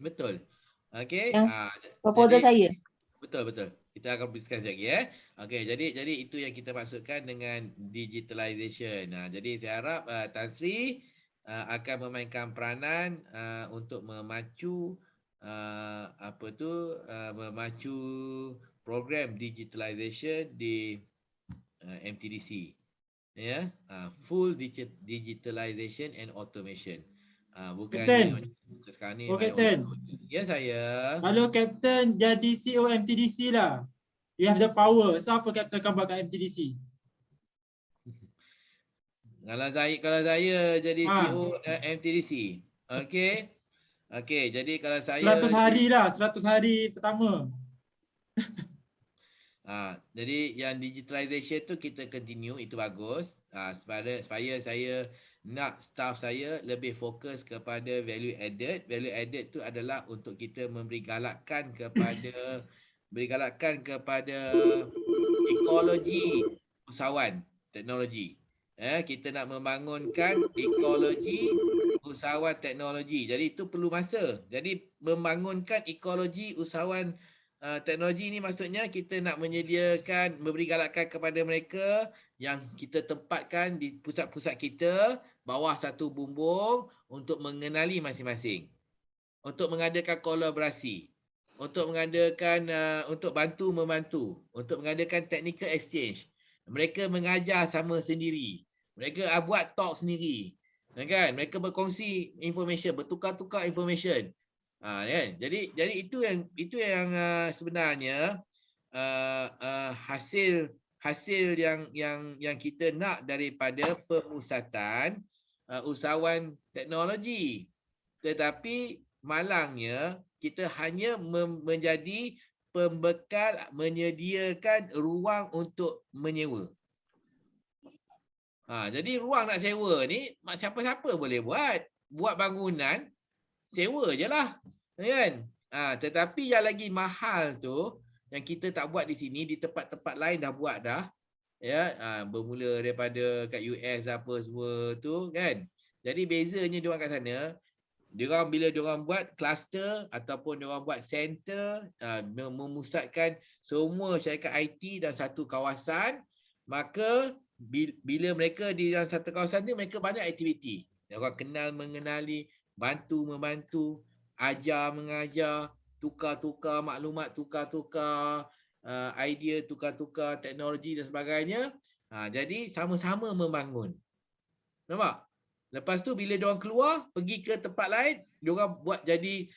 C: Betul. Okey.
G: Yang proposal saya.
C: Betul. Kita akan discuss lagi Okey, jadi itu yang kita maksudkan dengan digitalization. Jadi saya harap Tan Sri akan memainkan peranan untuk memacu memacu program digitalization di MTDC. Ya, full digitalization and automation. Bukannya sekarang ni.
E: Kapten.
C: Ya saya.
E: Kalau Kapten jadi CEO MTDC lah. You have the power. So apa Kapten akan buat kat MTDC?
C: Kalau saya jadi CEO MTDC. Okey, jadi kalau saya
E: 100 hari lah, 100 hari pertama.
C: Jadi yang digitalization tu kita continue, itu bagus. Supaya saya nak staff saya lebih fokus kepada value added. Value added tu adalah untuk kita memberi galakkan kepada ekologi usahawan teknologi. Kita nak membangunkan ekologi usahawan teknologi. Jadi itu perlu masa. Jadi membangunkan ekologi usahawan teknologi ni maksudnya kita nak menyediakan, memberi galakkan kepada mereka yang kita tempatkan di pusat-pusat kita bawah satu bumbung untuk mengenali masing-masing, untuk mengadakan kolaborasi, untuk mengadakan untuk bantu-membantu, untuk mengadakan technical exchange. Mereka mengajar sama sendiri, mereka buat talk sendiri, kan? Mereka berkongsi information, bertukar-tukar information. Kan? Jadi itu yang sebenarnya hasil yang kita nak daripada pemusatan usahawan teknologi. Tetapi malangnya kita hanya menjadi pembekal, menyediakan ruang untuk menyewa. Jadi ruang nak sewa ni siapa-siapa boleh buat bangunan, sewa je lah, kan? Tetapi yang lagi mahal tu yang kita tak buat di sini, di tempat-tempat lain dah buat dah, ya, bermula daripada kat US apa semua tu, kan? Jadi bezanya diorang kat sana, bila diorang buat cluster ataupun diorang buat center, memusatkan semua syarikat IT dalam satu kawasan, maka bila mereka di dalam satu kawasan ni, mereka banyak aktiviti. Diorang kenal mengenali, bantu-membantu, ajar mengajar, tukar-tukar maklumat, tukar-tukar idea, tukar-tukar teknologi dan sebagainya. Jadi sama-sama membangun. Nampak? Lepas tu bila diorang keluar, pergi ke tempat lain, diorang buat jadi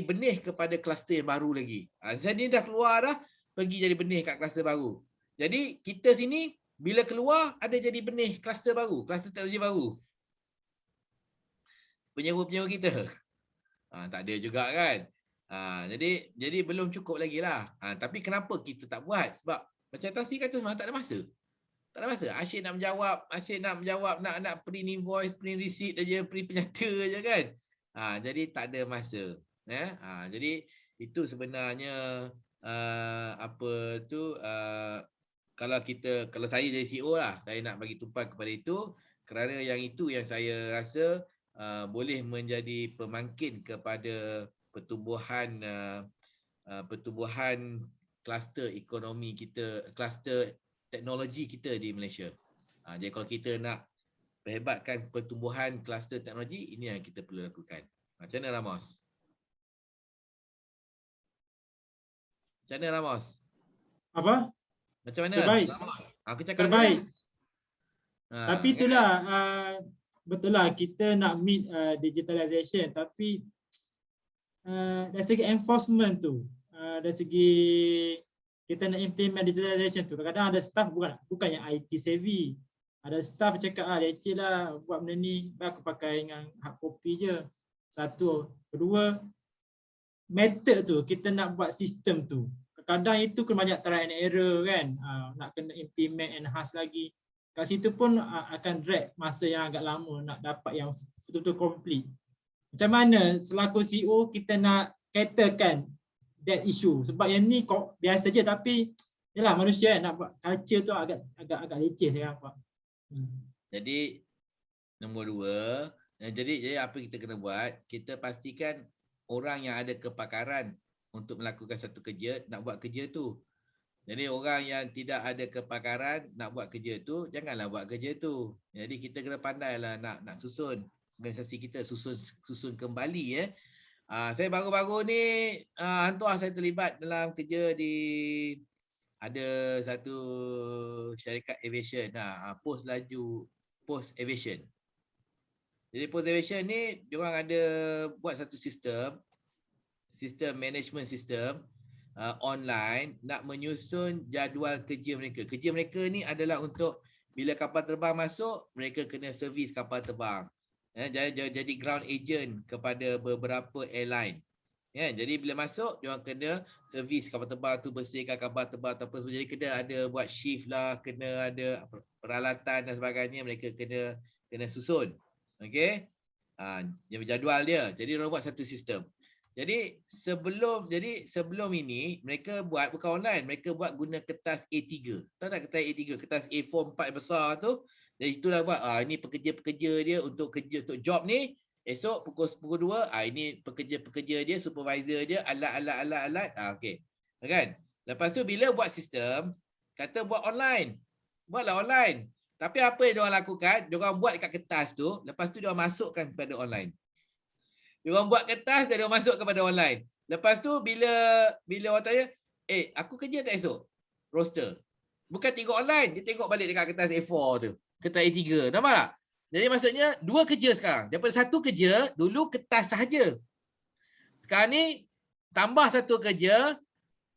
C: benih kepada kluster yang baru lagi. Ni dah keluar dah, pergi jadi benih kat kluster baru. Jadi kita sini bila keluar ada jadi benih kluster baru, kluster teknologi baru. Penyewa-penyewa kita. Tak ada juga kan. Jadi belum cukup lagi lah. Tapi kenapa kita tak buat? Sebab macam Tasri kata semalam, tak ada masa. Tak ada masa. Asyik nak menjawab, nak print invoice, print receipt aja, print penyata aja kan. Jadi tak ada masa. Jadi itu sebenarnya kalau saya jadi CEO lah, saya nak bagi tumpuan kepada itu, kerana yang itu yang saya rasa boleh menjadi pemangkin kepada pertumbuhan kluster ekonomi kita, kluster teknologi kita di Malaysia. Jadi kalau kita nak perhebatkan pertumbuhan kluster teknologi, ini yang kita perlu lakukan. Macam mana Ramos?
E: Apa?
C: Macam mana
E: Terbaik.
C: Ramos? Aku cakap
E: terbaik. Tapi
C: kan?
E: itulah betul lah kita nak meet digitalization, tapi dari segi enforcement tu, dari segi kita nak implement digitalization tu, kadang-kadang ada staff bukan yang IT savvy. Ada staff cakap leceh lah buat benda ni, aku pakai dengan hard copy je. Satu. Kedua, method tu, kita nak buat sistem tu. Kadang itu kena banyak try and error kan. Nak kena implement, enhance lagi. Kat situ pun akan drag masa yang agak lama nak dapat yang betul-betul complete. Macam mana selaku CEO kita nak caterkan that issue. Sebab yang ni kok biasa je tapi yalah manusia kan nak buat culture tu agak leceh saya nampak.
C: Jadi nombor 2, jadi apa kita kena buat, kita pastikan orang yang ada kepakaran untuk melakukan satu kerja nak buat kerja tu. Jadi orang yang tidak ada kepakaran nak buat kerja tu, janganlah buat kerja tu. Jadi kita kena pandailah nak susun organisasi kita, susun kembali saya baru-baru ni hantar saya terlibat dalam kerja di ada satu syarikat aviation, Post Aviation. Jadi Post Aviation ni diorang ada buat satu sistem management system online nak menyusun jadual kerja mereka. Kerja mereka ni adalah untuk bila kapal terbang masuk, mereka kena servis kapal terbang. Jadi ground agent kepada beberapa airline. Jadi bila masuk, diorang kena servis kapal terbang tu, bersihkan kapal terbang apa semua. Jadi kena ada buat shift lah, kena ada peralatan dan sebagainya, mereka kena susun. Okey. Jadual dia. Jadi diorang buat satu sistem. Jadi sebelum ini mereka buat bukan online, mereka buat guna kertas A3. Tahu tak kertas A3, kertas A4 4 besar tu. Jadi itulah buat ini pekerja-pekerja dia untuk job ni. Esok pukul 2 ini pekerja-pekerja dia, supervisor dia, alat. Okey. Kan? Lepas tu bila buat sistem, kata buat online. Buatlah online. Tapi apa yang diorang lakukan, diorang buat dekat kertas tu, lepas tu diorang masukkan kepada online. Diorang buat kertas dan diorang masuk kepada online. Lepas tu bila orang tanya, aku kerja tak esok? Roster. Bukan tengok online, dia tengok balik dekat kertas A4 tu. Kertas A3. Nampak tak? Jadi maksudnya 2 kerja sekarang. Daripada 1 kerja, dulu kertas sahaja. Sekarang ni tambah 1 kerja,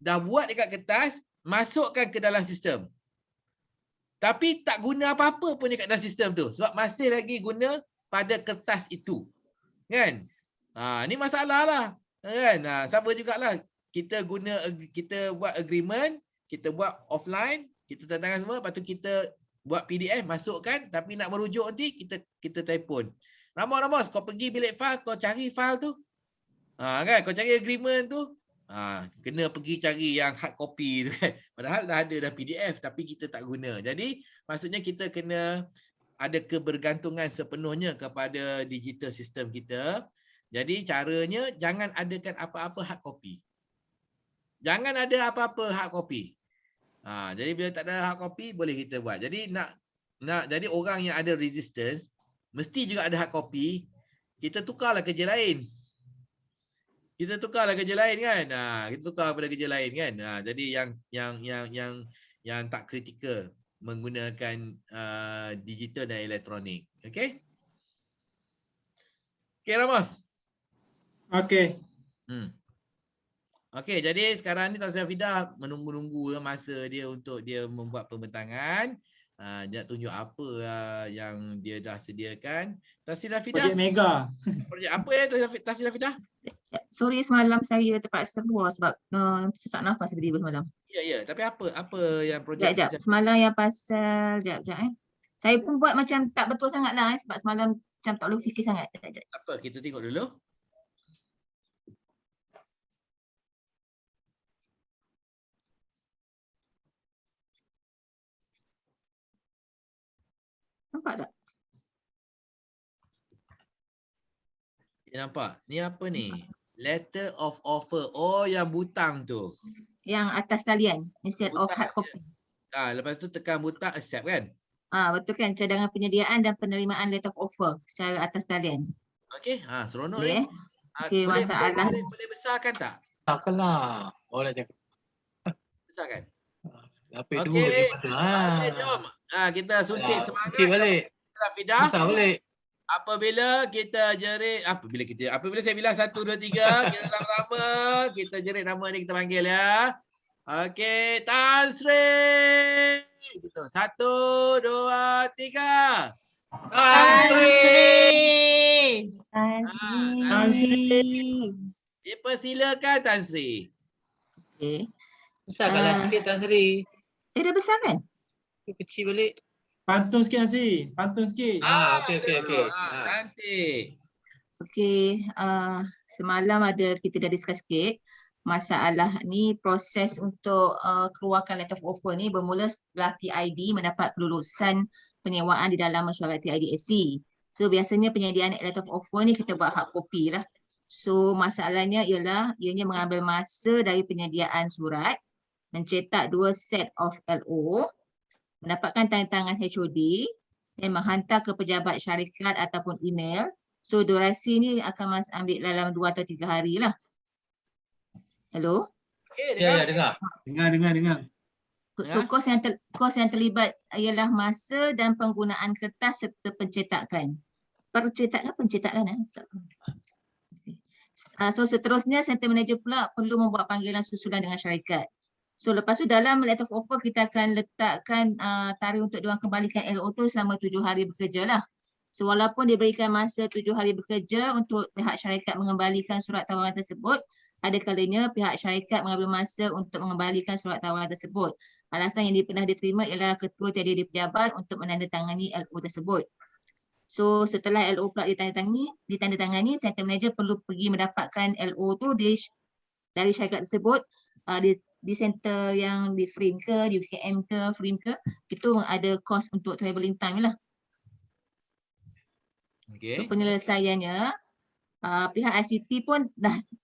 C: dah buat dekat kertas, masukkan ke dalam sistem. Tapi tak guna apa-apa pun dekat dalam sistem tu. Sebab masih lagi guna pada kertas itu. Kan? Ni masalah lah. Kan? Sama jugalah. Kita buat agreement, kita buat offline, kita tanda tangan semua, lepas tu kita buat PDF, masukkan, tapi nak merujuk nanti, kita telefon. Ramos, kau pergi bilik file, kau cari file tu. Kan? Kau cari agreement tu. Kena pergi cari yang hard copy tu kan. Padahal dah ada dah PDF, tapi kita tak guna. Jadi, maksudnya kita kena ada kebergantungan sepenuhnya kepada digital system kita. Jadi caranya jangan adakan apa-apa hard copy. Jangan ada apa-apa hard copy. Jadi bila tak ada hard copy boleh kita buat. Jadi nak jadi orang yang ada resistance mesti juga ada hard copy. Kita tukarlah kerja lain. Kita tukarlah kerja lain kan. Kita tukar pada kerja lain kan. Jadi yang tak kritikal menggunakan digital dan elektronik. Okey? Okey Ramos.
E: Okey.
C: Okey, jadi sekarang ni Tan Sri Hafidah menunggu-nunggu masa dia untuk dia membuat pembentangan. Dia tunjuk apa yang dia dah sediakan. Tan Sri Hafidah.
E: Projek Mega.
C: Projek apa ya Tan Sri Hafidah?
G: Sorry semalam saya terpaksa keluar sebab sesak nafas tiba-tiba semalam.
C: Ya, tapi apa yang projek?
G: Sekejap, semalam yang pasal, sekejap. Saya pun buat macam tak betul sangat lah sebab semalam macam tak boleh fikir sangat. Sekejap.
C: Apa, kita tengok dulu.
G: Nampak tak?
C: Nampak? Ni apa ni? Letter of offer. Oh, yang butang tu.
G: Yang atas talian instead
C: Butang
G: of hard copy.
C: Lepas tu tekan butang accept kan?
G: Betul kan, cadangan penyediaan dan penerimaan letter of offer secara atas talian.
C: Okey, seronok
G: Okey.
C: ni.
G: Okey, masalah.
C: Boleh besarkan tak?
A: Takkanlah. Orang cakap.
C: Besarkan.
A: Lapis
C: Okey.
A: dua daripada.
C: Okey, jom. Kita suntik semangat.
A: Kecil balik.
C: Hafidah.
A: Besar balik.
C: Apabila kita jerit, apabila saya bilang 1, 2, 3, kita sama-sama, kita jerit nama ni, kita panggil ya. Okey, Tan Sri. Gitu. 1, 2, 3. Tan Sri.
G: Tan Sri.
C: Dipersilakan Tan Sri.
G: Okey.
A: Besar kat last sikit Tan Sri.
G: Dah besar kan?
A: Kecil balik.
E: Pantun sikit Nancy. Pantun sikit.
A: Okey.
C: Cantik.
G: Okey, semalam kita dah discuss sikit. Masalah ni proses untuk keluarkan letter of offer ni bermula setelah TID mendapat kelulusan penyewaan di dalam mesyuarat TID-SC. So biasanya penyediaan letter of offer ni kita buat hard copy lah. So masalahnya ialah ianya mengambil masa dari penyediaan surat, mencetak 2 set of LO, mendapatkan tanda tangan HOD dan menghantar ke pejabat syarikat ataupun email. So durasi ni akan ambil dalam 2 atau 3 hari lah. Hello?
A: Ya, dengar.
D: Dengar.
G: So kos yang terlibat ialah masa dan penggunaan kertas serta pencetakan. Pencetakan. So seterusnya center manager pula perlu membuat panggilan susulan dengan syarikat. So lepas tu dalam letter of offer kita akan letakkan tarikh untuk diorang kembalikan LO tu selama 7 hari bekerja lah. So walaupun diberikan masa 7 hari bekerja untuk pihak syarikat mengembalikan surat tawaran tersebut, ada kalanya pihak syarikat mengambil masa untuk mengembalikan surat tawaran tersebut. Alasan yang pernah diterima ialah ketua tiada pejabat untuk menandatangani LO tersebut. So setelah LO pula ditandatangani, center manager perlu pergi mendapatkan LO tu dari syarikat tersebut di center yang di frame ke, di UKM ke, frame ke, itu ada cost untuk travelling time lah. So penyelesaiannya, pihak ICT pun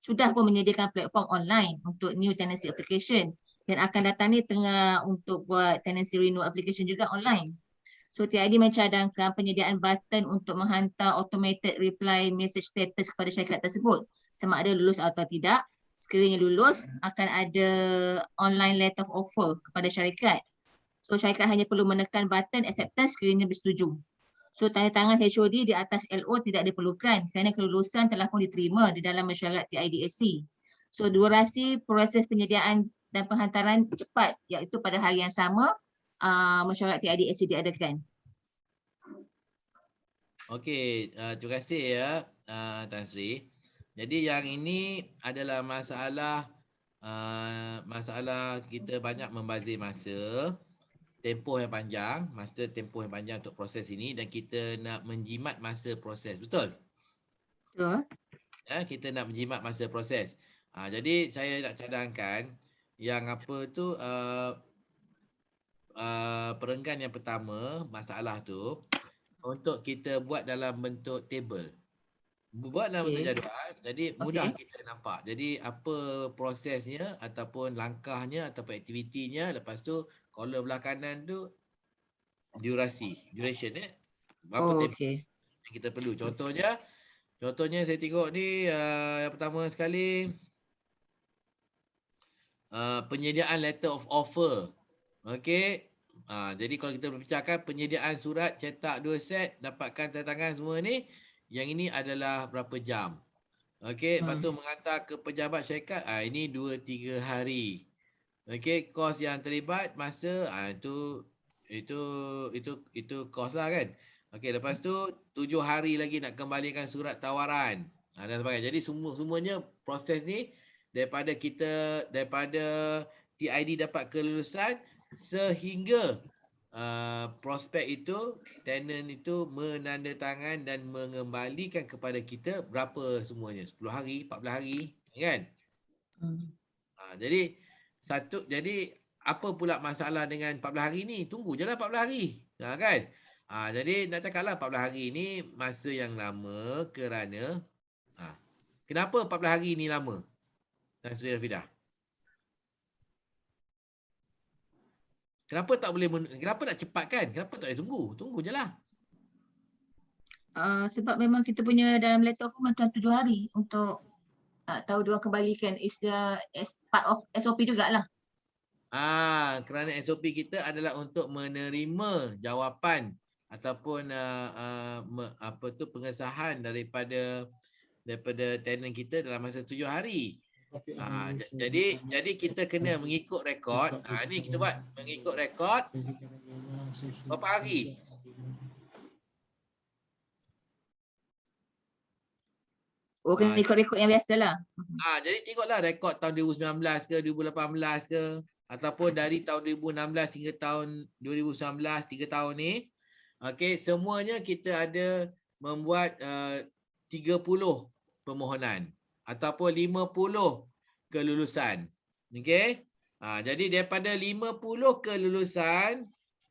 G: sudah menyediakan platform online untuk new tenancy application dan akan datang ni tengah untuk buat tenancy renew application juga online. So TID mencadangkan penyediaan button untuk menghantar automated reply message status kepada syarikat tersebut sama ada lulus atau tidak. Sekiranya lulus, akan ada online letter of offer kepada syarikat. So syarikat hanya perlu menekan button acceptance sekiranya bersetuju. So tanda tangan HOD di atas LO tidak diperlukan kerana kelulusan telah pun diterima di dalam mesyuarat TID-SC. So durasi proses penyediaan dan penghantaran cepat iaitu pada hari yang sama mesyuarat TID-SC diadakan.
C: Okey, terima kasih ya Tan Sri. Jadi yang ini adalah masalah kita banyak membazir masa, tempoh yang panjang untuk proses ini dan kita nak menjimat masa proses, betul?
G: Betul.
C: Ya, kita nak menjimat masa proses. Jadi saya nak cadangkan yang apa tu perenggan yang pertama masalah tu untuk kita buat dalam bentuk table. Buat dalam bentuk jadual, jadi mudah kita nampak. Jadi apa prosesnya ataupun langkahnya ataupun aktivitinya, lepas tu kolom belah kanan tu duration apa tempoh yang kita perlu. Contohnya saya tengok ni yang pertama sekali penyediaan letter of offer. Okey. Jadi kalau kita berbincangkan penyediaan surat cetak 2 set, dapatkan tanda tangan semua ni, yang ini adalah berapa jam. Okey, lepas tu menghantar ke pejabat syarikat, ini 2-3 hari. Okey, kos yang terlibat masa itu kos lah kan. Okey, lepas tu 7 hari lagi nak kembalikan surat tawaran. Dan sebagainya. Jadi semuanya proses ni daripada TID dapat kelulusan sehingga prospek itu, tenant itu menandatangan dan mengembalikan kepada kita berapa semuanya, 10 hari, 14 hari kan. Jadi apa pula masalah dengan 14 hari ni? Tunggu je lah 14 hari kan. Jadi nak cakaplah 14 hari ni masa yang lama kerana kenapa 14 hari ni lama? Tan Sri Rafidah, kenapa nak cepatkan? Kenapa tak boleh tunggu? Tunggu je lah.
G: Sebab memang kita punya dalam letter of macam 7 hari untuk tahu dia kembalikan is part of SOP jugalah.
C: Kerana SOP kita adalah untuk menerima jawapan ataupun pengesahan daripada tenant kita dalam masa 7 hari. Jadi kita kena mengikut rekod. Ni kita buat mengikut rekod berapa hari.
G: Oh, kena rekod-rekod yang biasa lah.
C: Jadi tengoklah rekod tahun 2019 ke 2018 ke ataupun dari tahun 2016 hingga tahun 2019 3 tahun ni. Okey, semuanya kita ada membuat 30 permohonan ataupun 50 kelulusan. Okey. Jadi daripada 50 kelulusan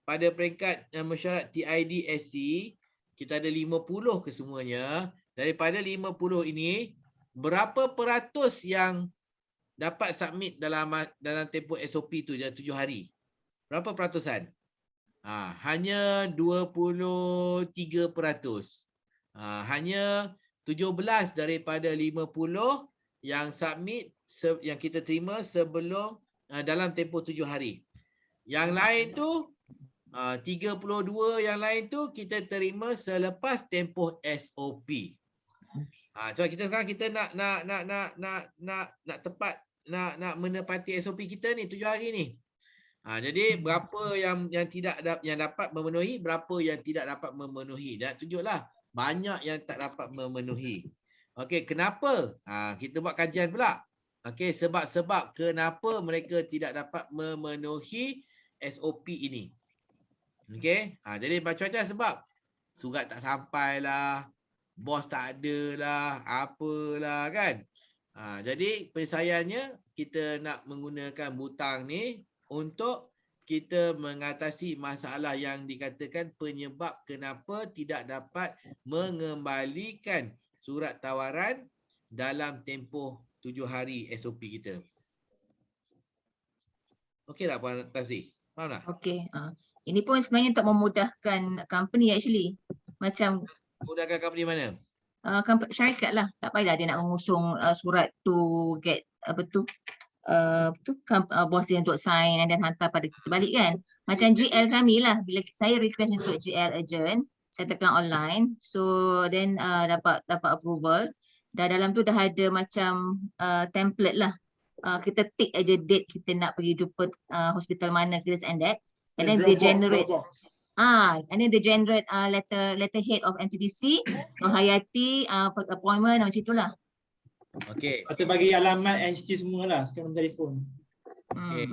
C: pada peringkat mesyuarat TID SC, kita ada 50 kesemuanya. Daripada 50 ini, berapa peratus yang dapat submit dalam tempoh SOP tu 7 hari? Berapa peratusan? Hanya 23%. Hanya 17 daripada 50 yang submit yang kita terima sebelum dalam tempoh 7 hari. Yang lain tu 32 yang lain tu kita terima selepas tempoh SOP. So kita sekarang kita nak tepat nak menepati SOP kita ni 7 hari ni. Jadi berapa yang dapat memenuhi, berapa yang tidak dapat memenuhi. Dan tunjuklah banyak yang tak dapat memenuhi. Okey, kenapa? Kita buat kajian pula. Okey, sebab-sebab kenapa mereka tidak dapat memenuhi SOP ini. Okey, jadi macam-macam sebab. Surat tak sampai lah, bos tak ada lah, apalah kan. Jadi penyelesaiannya kita nak menggunakan butang ni untuk kita mengatasi masalah yang dikatakan penyebab kenapa tidak dapat mengembalikan surat tawaran dalam tempoh 7 hari SOP kita. Okey tak Puan Tasri? Faham tak?
G: Okey. Ini pun sebenarnya untuk memudahkan company actually. Macam
C: Mudahkan company mana?
G: syarikat lah. Tak payah dia nak mengusung surat to get bos dia untuk sign and then hantar pada kita balik kan. Macam GL kami lah. Bila saya request untuk GL agent, saya tekan online. So then dapat approval. Dan dalam tu dah ada macam template lah. Kita tick aja date kita nak pergi jumpa hospital mana, this and that. And then they generate letterhead of MTDC, Hayati, appointment macam itulah.
C: Okey.
E: Atau bagi alamat SC semua lah, sekarang telefon.
C: Okey.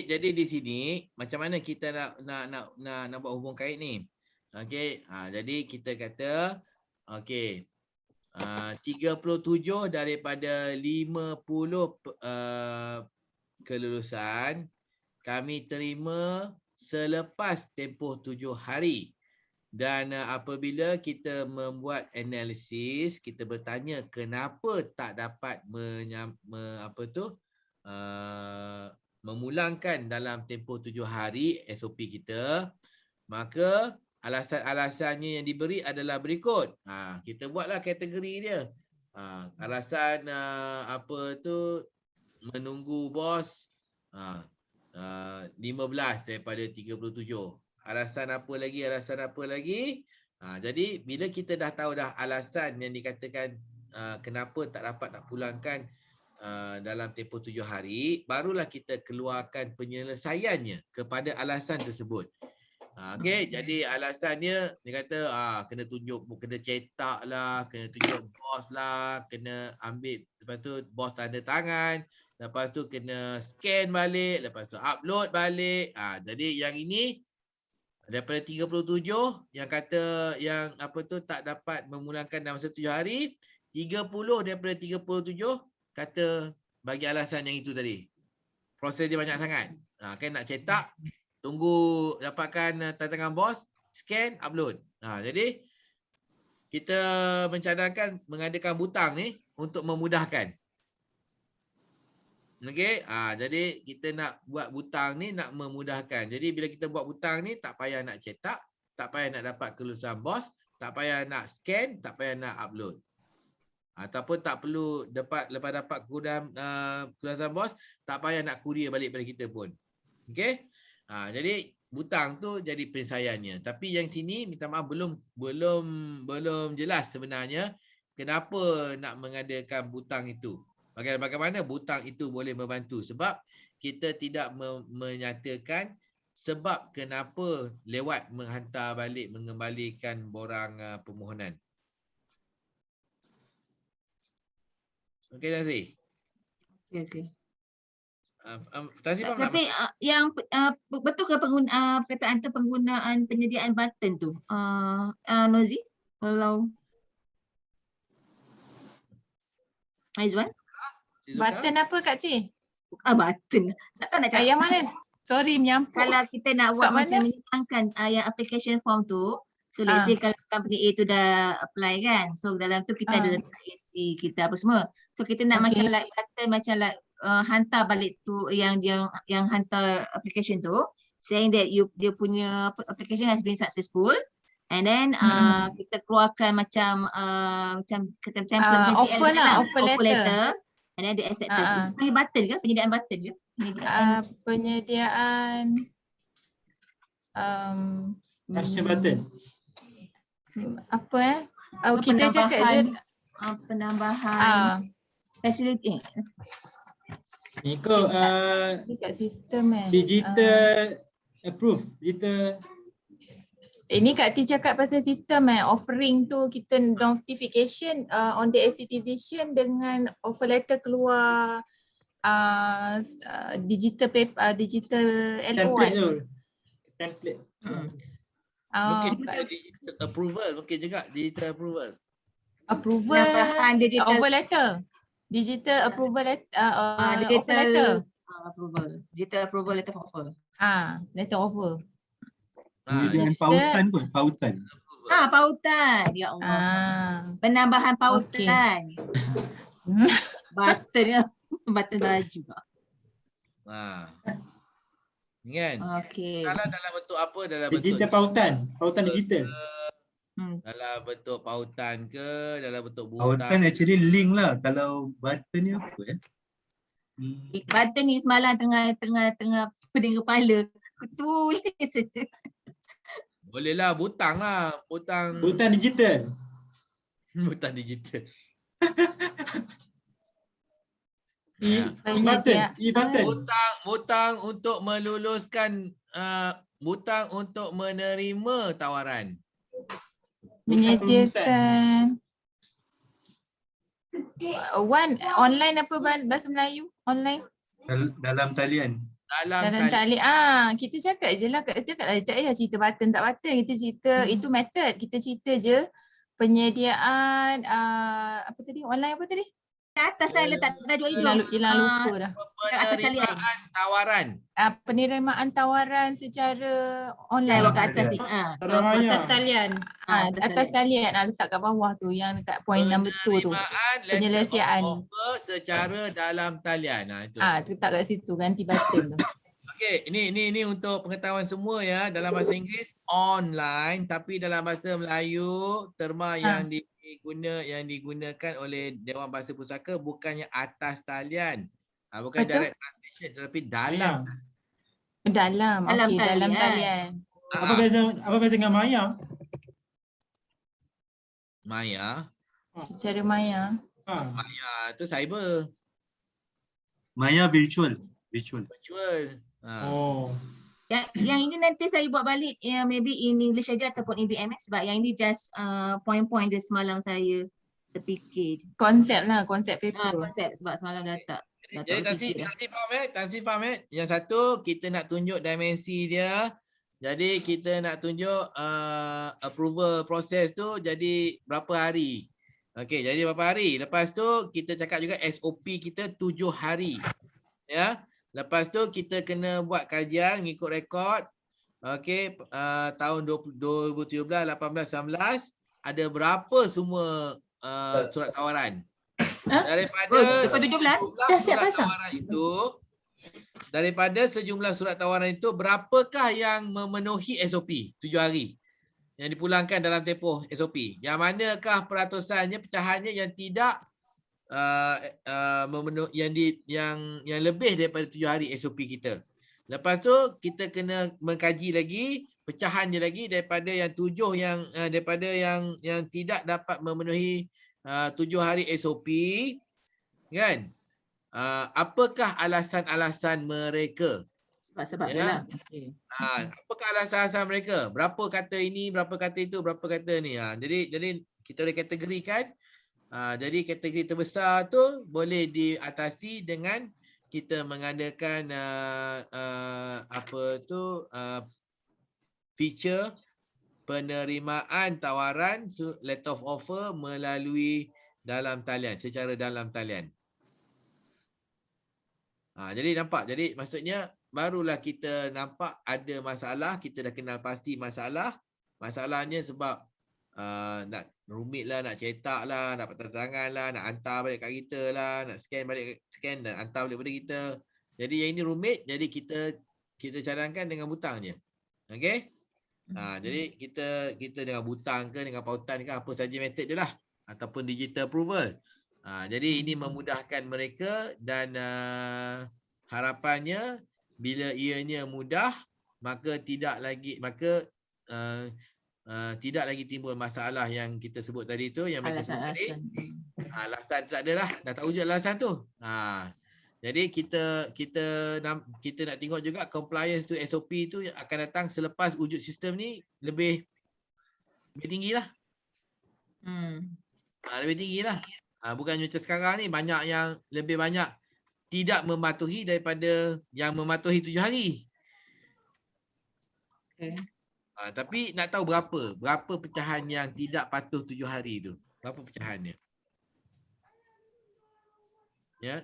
C: Jadi di sini macam mana kita nak buat hubung kait ni? Okey. Jadi kita kata okey. 37 daripada 50 kelulusan kami terima selepas tempoh 7 hari. Dan apabila kita membuat analisis, kita bertanya kenapa tak dapat memulangkan dalam tempoh 7 hari SOP kita, maka alasan-alasannya yang diberi adalah berikut. Kita buatlah kategori dia. Alasan menunggu bos 15 daripada 37. Alasan apa lagi? Jadi bila kita dah tahu dah alasan yang dikatakan kenapa tak dapat nak pulangkan dalam tempoh 7 hari, barulah kita keluarkan penyelesaiannya kepada alasan tersebut. Okey, jadi alasannya dia kata kena tunjuk, kena cetak lah, kena tunjuk bos lah, kena ambil, lepas tu bos tanda tangan, lepas tu kena scan balik, lepas tu upload balik. Jadi yang ini daripada 37 yang kata tak dapat memulangkan dalam masa 7 hari, 30 daripada 37 kata bagi alasan yang itu tadi. Proses dia banyak sangat. Kan nak cetak, tunggu dapatkan tanda tangan bos, scan, upload. Jadi kita mencadangkan mengadakan butang ni untuk memudahkan. Okey, jadi kita nak buat butang ni nak memudahkan. Jadi bila kita buat butang ni tak payah nak cetak, tak payah nak dapat kelulusan bos, tak payah nak scan, tak payah nak upload. Ataupun tak perlu lepas dapat kelulusan bos, tak payah nak courier balik pada kita pun. Okey? Jadi butang tu jadi penyelesaiannya. Tapi yang sini minta maaf belum jelas sebenarnya kenapa nak mengadakan butang itu. Bagaimana butang itu boleh membantu, sebab kita tidak menyatakan sebab kenapa lewat menghantar balik, mengembalikan borang permohonan. Okey Tansi.
G: Okey.
C: Tansi faham tak?
G: Tapi yang betul ke perkataan tu penggunaan penyediaan button tu? Nozi, kalau Aizwan?
H: Button apa Kak T?
G: Button. Tak tahu nak cakap.
H: Yang mana? Sorry menyampuk.
G: Kalau kita nak buat
H: Kat
G: macam
H: mana?
G: menyenangkan yang application form tu, so let's say kalau company A tu dah apply kan, so dalam tu kita ada letak AC kita apa semua. So kita nak macam like button macam like hantar balik tu yang hantar application tu saying that dia punya application has been successful, and then kita keluarkan macam template
H: offer lah, offer letter.
G: And then dia accepted. Panggil button ke? Penyediaan button ke?
H: Penyediaan
E: Action button.
H: apa kita cakap je
G: penambahan facility.
E: Ikut
H: dekat sistem
E: digital approve, digital.
H: Ini Kak T cakap pasal sistem offering tu kita notification on the citizen dengan offer letter keluar digital paper, digital LO
E: template tu. Template.
C: Mungkin digital approval, mungkin juga digital approval.
H: Approval
G: Penambahan digital
H: offer letter. Digital approval letter, offer letter.
G: Approval. Digital approval letter of offer.
H: Letter offer.
D: Penyediaan pautan pun, pautan.
G: Pautan. Ya Allah. Penambahan pautan. Button button baju.
C: Ni kan?
G: Okey.
C: Kalau dalam bentuk apa? Dalam
E: Digital
C: bentuk
E: pautan digital.
C: dalam bentuk pautan ke, dalam bentuk
D: Pautan
C: butan.
D: actually link lah. Kalau button ni apa
G: Button ni semalam tengah pening kepala. Aku tulis saja.
C: Boleh lah, butang lah. Butang
E: digital.
C: butang digital.
E: E-button.
C: Butang untuk meluluskan butang untuk menerima tawaran.
H: Menyediakan online apa bahasa Melayu? Online?
D: Dalam talian.
H: Dalam talian. Kita cakap je lah. Kita tak payah cerita button tak button. Kita cerita itu method. Kita cerita je penyediaan apa tadi? Online apa tadi?
G: Atas saya letak tajuk itu.
H: Hilang lupa dah.
C: Penerimaan tawaran.
H: Penerimaan tawaran secara online.
G: Kat atas ni.
F: Atas talian.
H: Atas talian. Letak kat bawah tu yang dekat point number 2 tu. Penyelesaian.
C: Offer secara dalam talian. Itu.
H: Letak kat situ ganti button tu.
C: Okey, ini untuk pengetahuan semua ya. Dalam bahasa Inggeris online, tapi dalam bahasa Melayu terma yang digunakan oleh Dewan Bahasa Pusaka bukannya atas talian. Bukan direct translation tetapi dalam.
H: Dalam talian.
E: Apa beza dengan Maya?
C: Maya.
H: Secara Maya.
C: Maya tu cyber.
D: Maya virtual.
C: Virtual.
G: Yang ini nanti saya buat balik maybe in English saja ataupun in BMS sebab yang ini just point-point dia semalam saya terfikir.
H: Konsep paper.
G: Konsep sebab semalam dah tak.
C: Jadi Tansi faham Yang satu kita nak tunjuk dimensi dia. Jadi kita nak tunjuk approval proses tu jadi berapa hari. Okey, jadi berapa hari. Lepas tu kita cakap juga SOP kita 7 hari. Ya. Lepas tu kita kena buat kajian mengikut rekod. Okey, tahun 2017, 18, 19 ada berapa semua surat tawaran? Daripada sejumlah surat tawaran itu berapakah yang memenuhi SOP 7 hari yang dipulangkan dalam tempoh SOP? Yang manakah peratusannya, pecahannya yang tidak yang lebih daripada 7 hari SOP kita. Lepas tu kita kena mengkaji lagi pecahan dia lagi daripada yang 7 daripada yang tidak dapat memenuhi 7 hari SOP kan. Apakah alasan-alasan mereka?
G: Sebab dia lah.
C: Apakah alasan-alasan mereka? Berapa kata ini, berapa kata itu, berapa kata ni. Jadi kita boleh kategorikan Jadi kategori terbesar tu boleh diatasi dengan kita mengadakan feature penerimaan tawaran letter of offer melalui dalam talian, secara dalam talian. Jadi nampak, jadi maksudnya barulah kita nampak ada masalah, kita dah kenal pasti masalah. Masalahnya sebab nak rumit lah, nak cetak lah, nak patah tangan lah, nak hantar balik kat kita lah, nak scan dan hantar balik pada kita. Jadi yang ini rumit, jadi kita cadangkan dengan butang je. Okey? Jadi kita dengan butang ke, dengan pautan ke, apa saja method je lah. Ataupun digital approval. Jadi ini memudahkan mereka dan harapannya bila ianya mudah, maka tidak lagi timbul masalah yang kita sebut tadi tu, yang mereka sebut tadi. Alasan tak ada lah, dah tak wujud alasan tu. Jadi kita nak tengok juga compliance to SOP tu yang akan datang selepas wujud sistem ni lebih tinggi lah. Lebih tinggi lah. Bukan macam sekarang ni banyak yang lebih banyak tidak mematuhi daripada yang mematuhi 7 hari. Tapi nak tahu berapa pecahan yang tidak patuh 7 hari tu? Berapa pecahannya? Ya.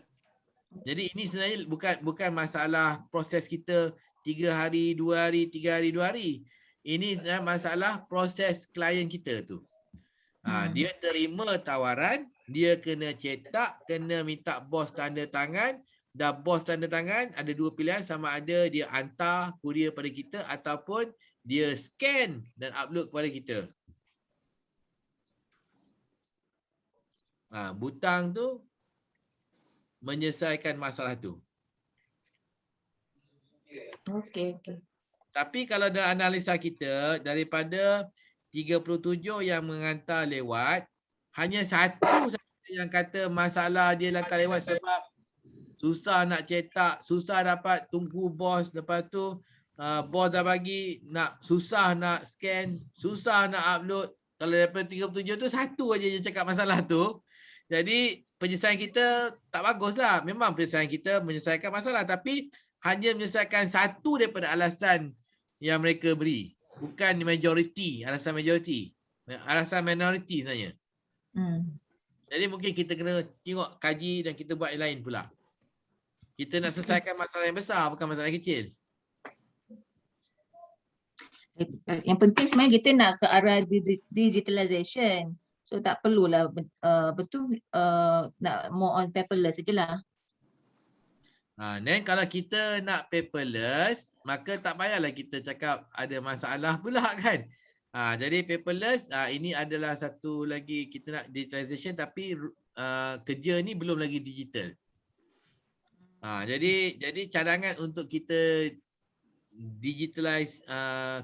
C: Jadi ini sebenarnya bukan masalah proses kita 3 hari, 2 hari, 3 hari, 2 hari. Ini sebenarnya masalah proses klien kita tu. Dia terima tawaran, dia kena cetak, kena minta bos tanda tangan. Dah bos tanda tangan, ada 2 pilihan, sama ada dia hantar kurier pada kita ataupun dia scan dan upload kepada kita. Butang tu menyelesaikan masalah tu.
G: Okey.
C: Tapi kalau dalam analisa kita, daripada 37 yang menghantar lewat, hanya satu saja yang kata masalah dia hantar lewat sebab susah nak cetak, susah dapat tunggu bos, lepas tu bos dah bagi, susah nak scan, susah nak upload. Kalau daripada 37 tu satu aja yang cakap masalah tu. Jadi penyelesaian kita tak bagus lah. Memang penyelesaian kita menyelesaikan masalah, tapi hanya menyelesaikan satu daripada alasan yang mereka beri. Bukan majoriti, alasan majoriti. Alasan minoriti sebenarnya. Jadi mungkin kita kena tengok, kaji dan kita buat yang lain pula. Kita nak selesaikan masalah yang besar, bukan masalah yang kecil.
G: Yang penting sebenarnya kita nak ke arah digitalization. So tak perlulah nak more on paperless sajalah.
C: Dan kalau kita nak paperless, maka tak payahlah kita cakap ada masalah pula kan. Jadi paperless, ini adalah satu lagi, kita nak digitalization tapi kerja ni belum lagi digital. Jadi cadangan untuk kita digitalize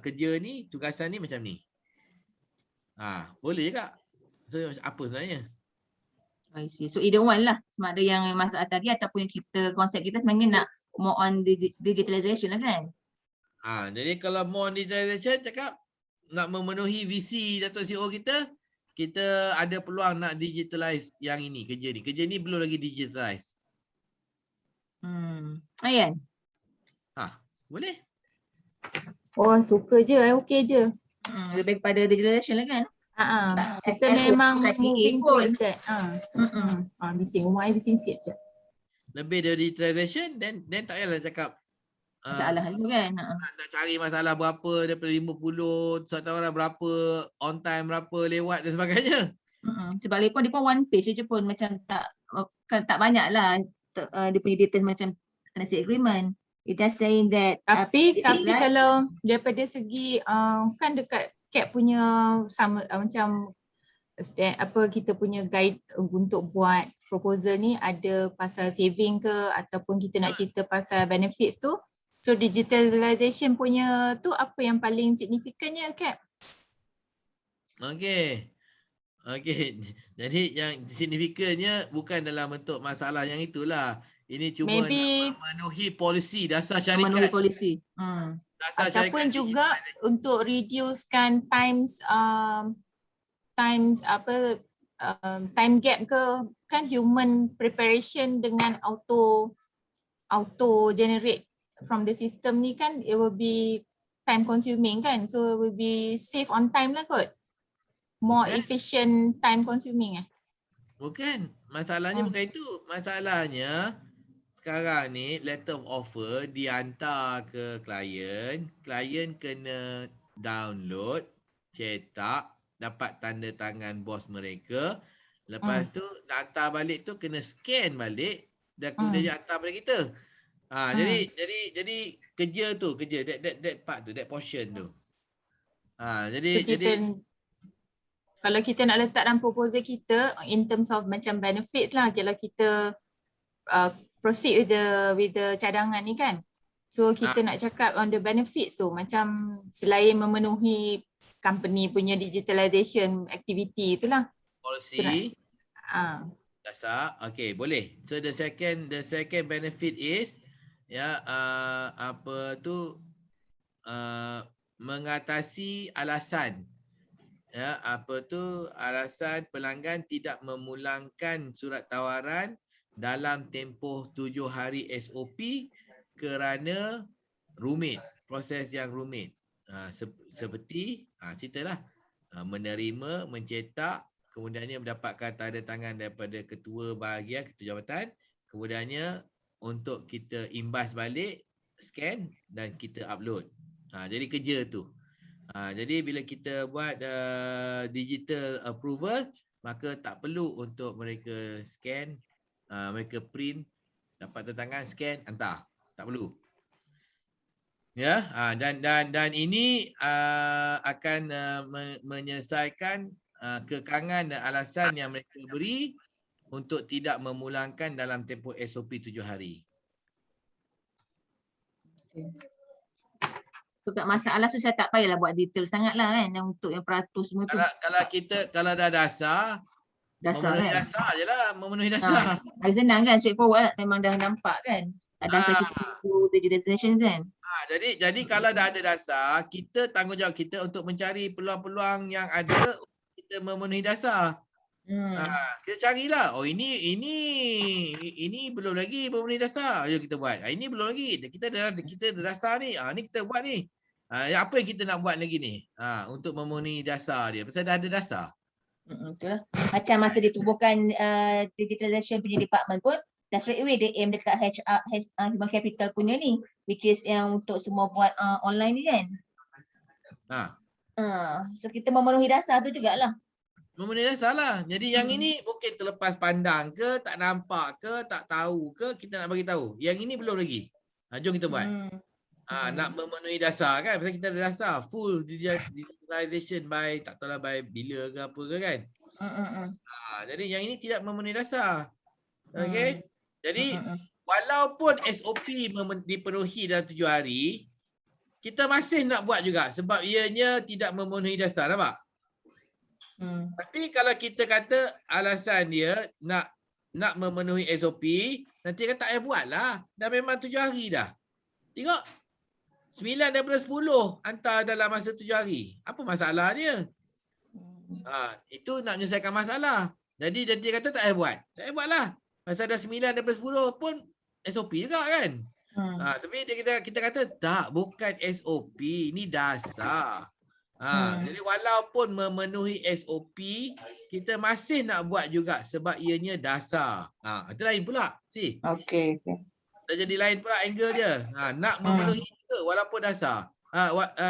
C: kerja ni, tugasan ni macam ni. Boleh ke? So, apa sebenarnya?
G: I see. So either one lah. Sama ada yang masalah tadi ataupun yang konsep kita sebenarnya nak more on digitalization lah kan?
C: Jadi kalau more on digitalization, cakap nak memenuhi visi Datuk CEO kita ada peluang nak digitalize yang ini, kerja ni. Kerja ni belum lagi digitalize.
G: Ayan?
C: Boleh?
H: Oh, suka je, okey je.
G: Lebih kepada digitalization lah kan?
H: Kita memang moving towards that. Bising, rumah saya bising sikit je.
C: Lebih dari digitalization, then tak payahlah cakap
G: masalah tu kan.
C: Nak cari masalah berapa daripada 50, satu orang berapa, on time berapa, lewat dan sebagainya.
G: Sebab dia pun one page je pun, macam tak banyak lah dia punya details macam tenancy agreement. It just saying that
H: tapi kalau daripada segi kan dekat CAP punya sama macam kita punya guide untuk buat proposal ni ada pasal saving ke ataupun kita nak cerita pasal benefits tu. So digitalization punya tu apa yang paling signifikannya CAP?
C: Okey. Jadi yang signifikannya bukan dalam bentuk masalah yang itulah. Ini cuma nak memenuhi polisi dasar syarikat.
G: Memenuhi polisi.
H: Ataupun juga untuk reducekan times time gap ke, kan human preparation dengan auto generate from the system ni kan, it will be time consuming kan, so it will be save on time lah kot, more
C: Bukan.
H: efficient time consuming
C: Bukan. Masalahnya bukan itu. Masalahnya sekarang ni letter of offer dihantar ke klien. Klien kena download, cetak, dapat tanda tangan bos mereka. Lepas tu nak hantar balik tu kena scan balik dan kemudian dia hantar pada kita. Jadi kerja that part tu, that portion tu.
H: so kita kalau kita nak letak dalam proposal kita in terms of macam benefits lah, kalau kita proceed with the cadangan ni kan. So kita nak cakap on the benefits tu, macam selain memenuhi company punya digitalization activity itulah.
C: Policy. Dasar. Okay, boleh. So the second benefit is mengatasi alasan. Alasan pelanggan tidak memulangkan surat tawaran dalam tempoh 7 hari SOP kerana rumit, proses yang rumit. Seperti ceritalah menerima, mencetak, kemudiannya mendapatkan tanda tangan daripada ketua bahagian, ketua jabatan, kemudiannya untuk kita imbas balik, scan dan kita upload. Jadi kerja tu. Jadi bila kita buat digital approval, maka tak perlu untuk mereka scan, mereka print, dapat tanda tangan, scan, hantar. Tak perlu. Ya, dan ini akan menyelesaikan kekangan dan alasan yang mereka beri untuk tidak memulangkan dalam tempoh SOP 7 hari.
G: So kat masalah tu saya tak payahlah buat detail sangatlah kan, yang untuk yang peratus semua tu.
C: Kalau dah dasar memenuhi
G: kan?
C: dasar je lah, memenuhi dasar.
G: Senang kan, straightforward lah. Memang dah nampak kan. Ada digitalization kan.
C: Jadi kalau dah ada dasar, kita tanggungjawab kita untuk mencari peluang-peluang yang ada, kita memenuhi dasar. Kita carilah. Oh ini belum lagi memenuhi dasar. Ayo kita buat. Ini belum lagi. Kita ada dasar ni. Ni kita buat ni. Apa yang kita nak buat lagi ni? Untuk memenuhi dasar dia. Pasal dah ada dasar.
G: Betul lah. Macam masa ditubuhkan digitalization punya department pun, dah straight away dia aim dekat HR, human capital punya ni, which is yang untuk semua buat online ni kan. So kita memenuhi dasar tu jugalah.
C: Memenuhi dasar lah. Jadi yang ini mungkin terlepas pandang ke, tak nampak ke, tak tahu ke, kita nak bagi tahu. Yang ini belum lagi. Jom kita buat. Nak memenuhi dasar kan, pasal kita ada dasar full digitalization by tak tahulah by bila ke apa ke kan. Jadi yang ini tidak memenuhi dasar. Okey. Jadi walaupun SOP dipenuhi dalam 7 hari, kita masih nak buat juga sebab ianya tidak memenuhi dasar, nampak? Tapi kalau kita kata alasan dia nak memenuhi SOP, nanti kan tak payah buat lah. Dah memang 7 hari dah. Tengok 9 daripada 10 hantar dalam masa 7 hari. Apa masalah dia? Itu nak menyelesaikan masalah. Jadi dia kata tak payah buat. Tak payah buat lah. Pasal dah 9 daripada 10 pun SOP juga kan. Tapi kita kata tak, bukan SOP. Ini dasar. Jadi walaupun memenuhi SOP, kita masih nak buat juga sebab ianya dasar. Itu lain pula. See?
G: Okay.
C: Dah jadi lain pula angle dia. Nak memenuhi juga walaupun dasar.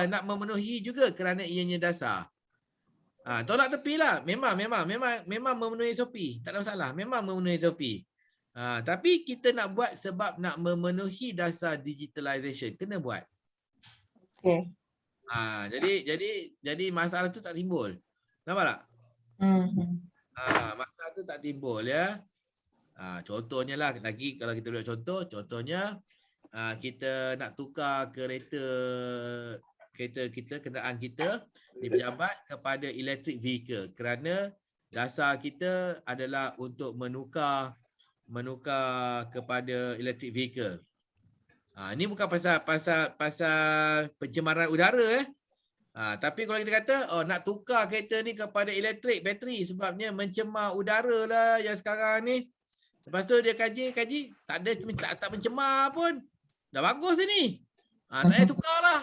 C: Nak memenuhi juga kerana ianya dasar. Tolak tepi lah. Memang memenuhi SOP. Tak ada masalah. Memang memenuhi SOP. Tapi kita nak buat sebab nak memenuhi dasar digitalization. Kena buat.
G: Okay.
C: Jadi masalah tu tak timbul. Nampak tak? Masalah tu tak timbul ya. Contohnya lah lagi kalau kita buat contohnya kita nak tukar kereta kita, kenderaan kita di pejabat kepada electric vehicle kerana dasar kita adalah untuk menukar kepada electric vehicle. Ini bukan pasal pencemaran udara Tapi kalau kita kata nak tukar kereta ni kepada elektrik bateri sebabnya mencemar udara lah yang sekarang ni. Lepas tu dia kaji tak mencemar pun. Dah bagus ni. Tak payah tukar lah.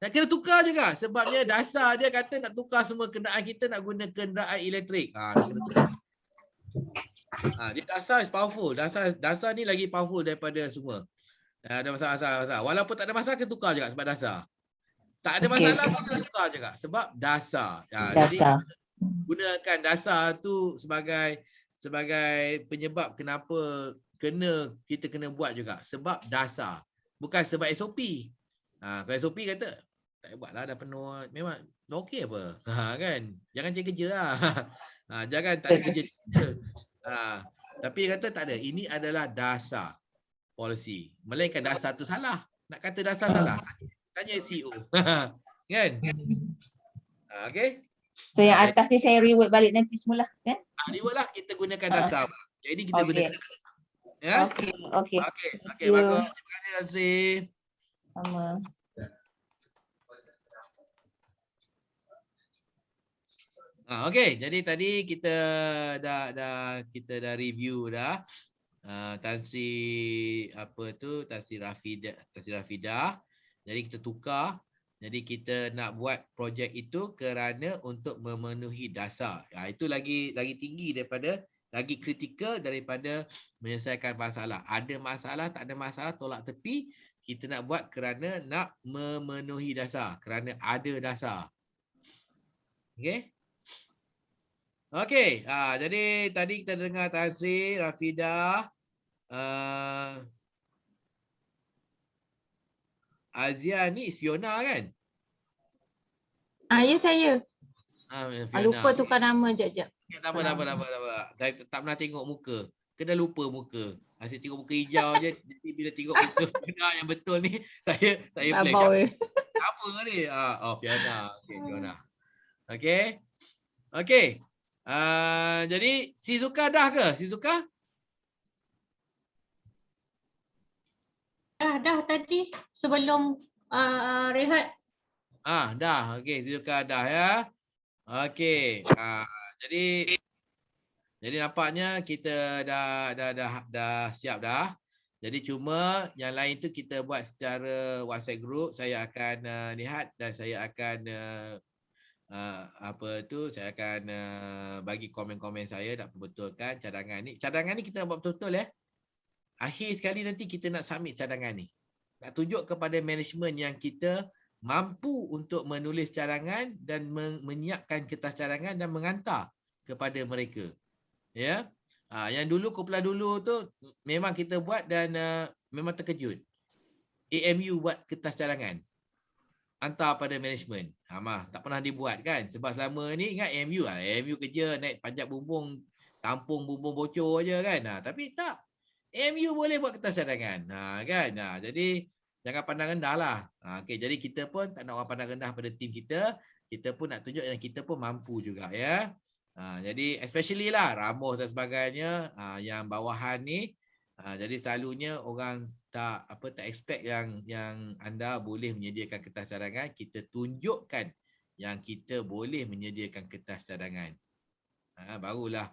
C: Nak kena tukar juga sebabnya dasar dia kata nak tukar semua kenderaan kita nak guna kenderaan elektrik. Nak kena tukar. Dia dasar is powerful. Dasar ni lagi powerful daripada semua. Ada masalah. Walaupun tak ada masalah kena tukar juga sebab dasar. Tak ada masalah pun kena tukar juga sebab dasar. Jadi gunakan dasar tu sebagai penyebab kenapa kita kena buat juga sebab dasar. Bukan sebab SOP. Kalau SOP kata tak buatlah dah penuh. Memang okey apa? Kan? Jangan cari kerja lah. Jangan tak ada kerja. Tapi dia kata tak ada. Ini adalah dasar policy. Melainkan dasar tu salah. Nak kata dasar salah. Tanya CEO. Kan? Okey.
G: So yang atas ni saya reword balik nanti semula kan?
C: Reword lah kita gunakan dasar. Jadi kita gunakan. Ya?
G: Okey.
C: Okey, bagus. Terima kasih Nasri.
G: Sama.
C: Okey, jadi tadi kita dah review dah. Tan Sri Rafidah. Jadi kita tukar. Jadi kita nak buat projek itu kerana untuk memenuhi dasar. Itu lagi tinggi daripada, lagi kritikal daripada menyelesaikan masalah. Ada masalah, tak ada masalah, tolak tepi. Kita nak buat kerana nak memenuhi dasar. Kerana ada dasar. Okey? Okey. Jadi tadi kita dengar Tan Sri Rafidah. Azia ni Fiona kan?
H: Ya saya.
C: Fiona.
H: Lupa tukar nama jap.
C: Tak apa. Saya tak pernah tengok muka. Kena lupa muka. Asyik tengok muka hijau je. Jadi bila tengok muka Fiona yang betul ni, saya flash. Apa ni? Fiona. Okey, Fiona. Okey. Jadi Shizuka dah ke? Shizuka?
F: Dah tadi sebelum rehat.
C: Dah. Okey, Shizuka dah ya. Okey. Jadi nampaknya kita dah siap dah. Jadi cuma yang lain tu kita buat secara WhatsApp group. Saya akan lihat dan saya akan saya akan bagi komen-komen saya nak perbetulkan cadangan ni. Cadangan ni kita buat betul-betul ya. Akhir sekali nanti kita nak submit cadangan ni. Nak tunjuk kepada management yang kita mampu untuk menulis cadangan dan menyiapkan kertas cadangan dan mengantar kepada mereka. Ya. Yang dulu kumpulan dulu tu memang kita buat dan memang terkejut. AMU buat kertas cadangan. Hantar pada management. Tak pernah dibuat kan. Sebab selama ni ingat AMU lah. AMU kerja naik panjat bumbung, tampung bumbung bocor je kan. Tapi tak. AMU boleh buat kertas cadangan. Kan. Jadi jangan pandang rendah lah. Okay, jadi kita pun tak nak orang pandang rendah pada tim kita. Kita pun nak tunjuk yang kita pun mampu juga ya. Jadi especially lah Ramos dan sebagainya yang bawahan ni. Jadi selalunya orang tak expect yang anda boleh menyediakan kertas cadangan. Kita tunjukkan yang kita boleh menyediakan kertas cadangan. Barulah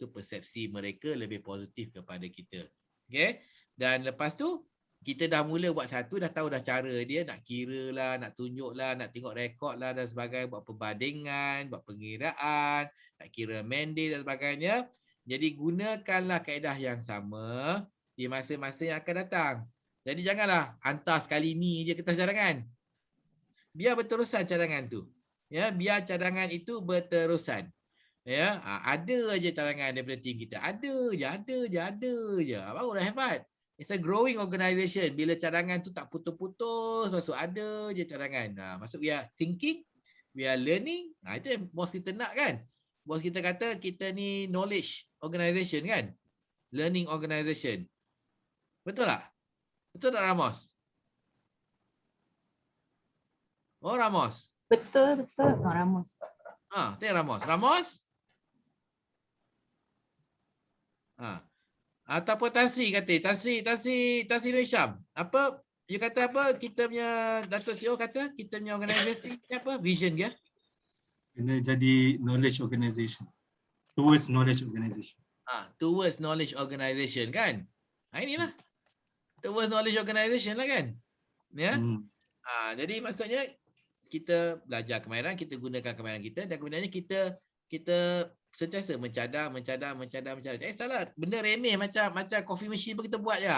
C: persepsi mereka lebih positif kepada kita. Okay? Dan lepas tu kita dah mula buat satu, dah tahu dah cara dia, nak kira lah, nak tunjuk lah, nak tengok rekod lah dan sebagainya, buat perbandingan, buat pengiraan, nak kira mandate dan sebagainya. Jadi gunakanlah kaedah yang sama di masa-masa yang akan datang. Jadi janganlah hantar sekali ni je kertas cadangan. Biar berterusan cadangan tu. Ya, biar cadangan itu berterusan. Ya, ada aja cadangan daripada tim kita. Ada je. Barulah hebat. It's a growing organisation. Bila cadangan tu tak putus-putus, masuk ada je cadangan. Masuk we are thinking, we are learning. Itu yang bos kita nak kan. Bos kita kata kita ni knowledge organisation kan. Learning organisation. Betul tak? Betul tak Ramos? Oh Ramos.
H: Betul. Ramos.
C: Tengok Ramos. Ataupun Tan Sri kata, Tan Sri Syam. Apa You kata apa? Kita punya Datuk CEO kata kita punya organisasi ni apa? Vision ke?
D: Kena jadi knowledge organisation. Towards knowledge organization.
C: Towards knowledge organisation kan? Inilah. Towards knowledge organisation lah kan? Ya. Jadi maksudnya kita belajar kemahiran, kita gunakan kemahiran kita dan kemudiannya kita sentiasa mencadang. Salah. Benda remeh macam coffee machine pun kita buat je.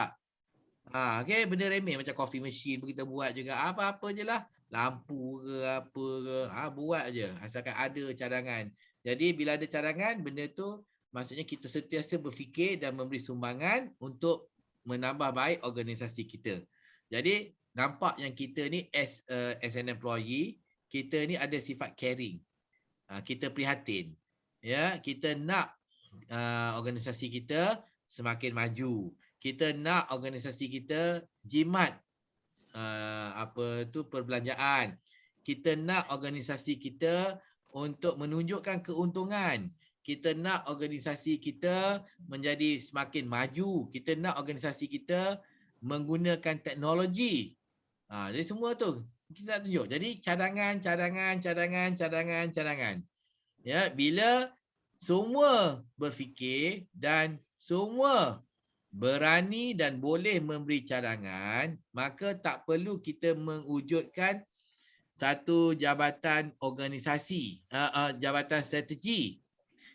C: Okay, benda remeh macam coffee machine pun kita buat juga. Apa-apa je lah. Lampu ke apa ke. Buat je. Asalkan ada cadangan. Jadi bila ada cadangan, benda tu maksudnya kita sentiasa berfikir dan memberi sumbangan untuk menambah baik organisasi kita. Jadi nampak yang kita ni as an employee, kita ni ada sifat caring. Kita prihatin. Ya, kita nak organisasi kita semakin maju. Kita nak organisasi kita jimat perbelanjaan. Kita nak organisasi kita untuk menunjukkan keuntungan. Kita nak organisasi kita menjadi semakin maju. Kita nak organisasi kita menggunakan teknologi. Jadi semua tu kita nak tunjuk. Jadi cadangan. Ya, bila semua berfikir dan semua berani dan boleh memberi cadangan, maka tak perlu kita mewujudkan satu jabatan organisasi, jabatan strategi.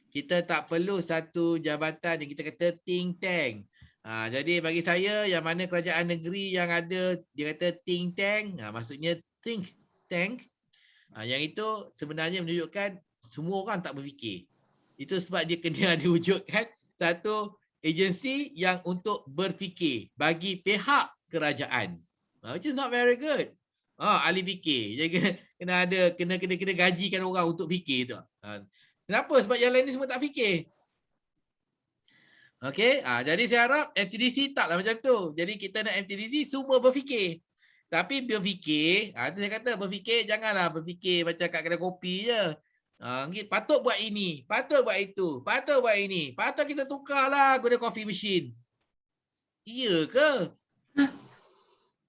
C: Kita tak perlu satu jabatan yang kita kata think tank. Jadi bagi saya, yang mana kerajaan negeri yang ada, dia kata think tank, maksudnya think tank. Yang itu sebenarnya menunjukkan semua orang tak berfikir. Itu sebab dia kena diwujudkan satu agensi yang untuk berfikir bagi pihak kerajaan. Which is not very good. Ahli fikir. Jadi kena gajikan orang untuk fikir tu. Kenapa? Sebab yang lain ni semua tak fikir. Okey, jadi saya harap MTDC taklah macam tu. Jadi kita nak MTDC semua berfikir. Tapi berfikir, tu saya kata berfikir, janganlah berfikir macam kat kedai kopi je. Patut buat ini, patut buat itu, patut buat ini. Patut kita tukarlah guna coffee machine. Iya ke?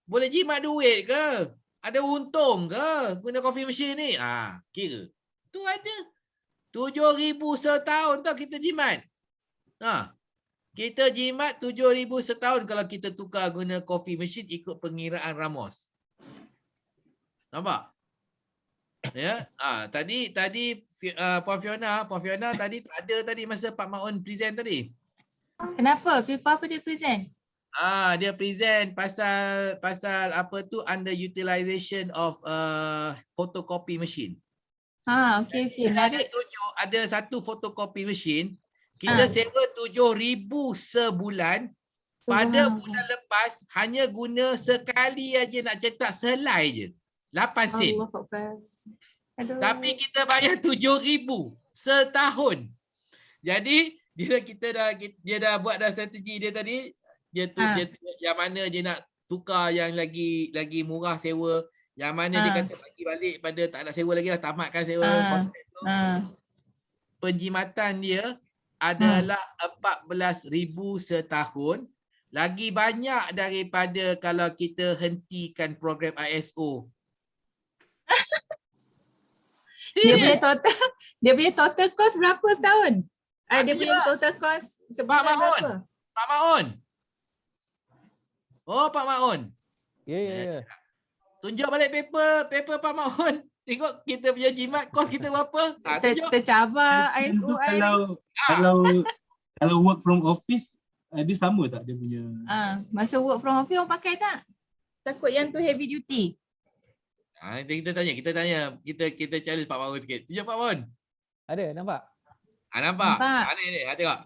C: Boleh jimat duit ke? Ada untung ke guna coffee machine ni? Kira. Tu ada. 7,000 setahun tau kita jimat. Kita jimat 7,000 setahun kalau kita tukar guna coffee machine ikut pengiraan Ramos. Nampak? Ya. Tadi Puan Fiona tadi tak ada tadi masa Pak Maun present tadi.
H: Kenapa? Apa dia present?
C: Dia present pasal apa tu underutilization of photocopy machine.
H: Okey.
C: Dia tunjuk ada satu photocopy machine. Kita sewa 7,000 sebulan. Pada bulan lepas hanya guna sekali aja nak cetak selai je. 8 sen. Tapi kita bayar 7,000 setahun. Jadi dia dah buat dah strategi dia tadi. Dia yang mana dia nak tukar yang lagi murah sewa. Yang mana dia kata bagi balik pada tak nak sewa lagi lah, tamatkan sewa kontrak tu. Penjimatan dia adalah 14,000 setahun. Lagi banyak daripada kalau kita hentikan program ISO.
H: Dia punya total cost berapa setahun? Dia punya total cost sebulan berapa?
C: Pak Maun. Pak Maun.
B: Ya.
C: Tunjuk balik paper Pak Maun. Tengok kita punya jimat kos kita berapa.
H: Tercabar ISO.
D: Kalau work from office, dia sama tak dia punya?
H: Masa work from office orang pakai tak? Takut yang tu heavy duty.
C: Kita tanya. Kita challenge Pak Maun sikit. Tunjuk Pak Maun.
B: Ada, nampak?
C: Nampak. Ni, tengok.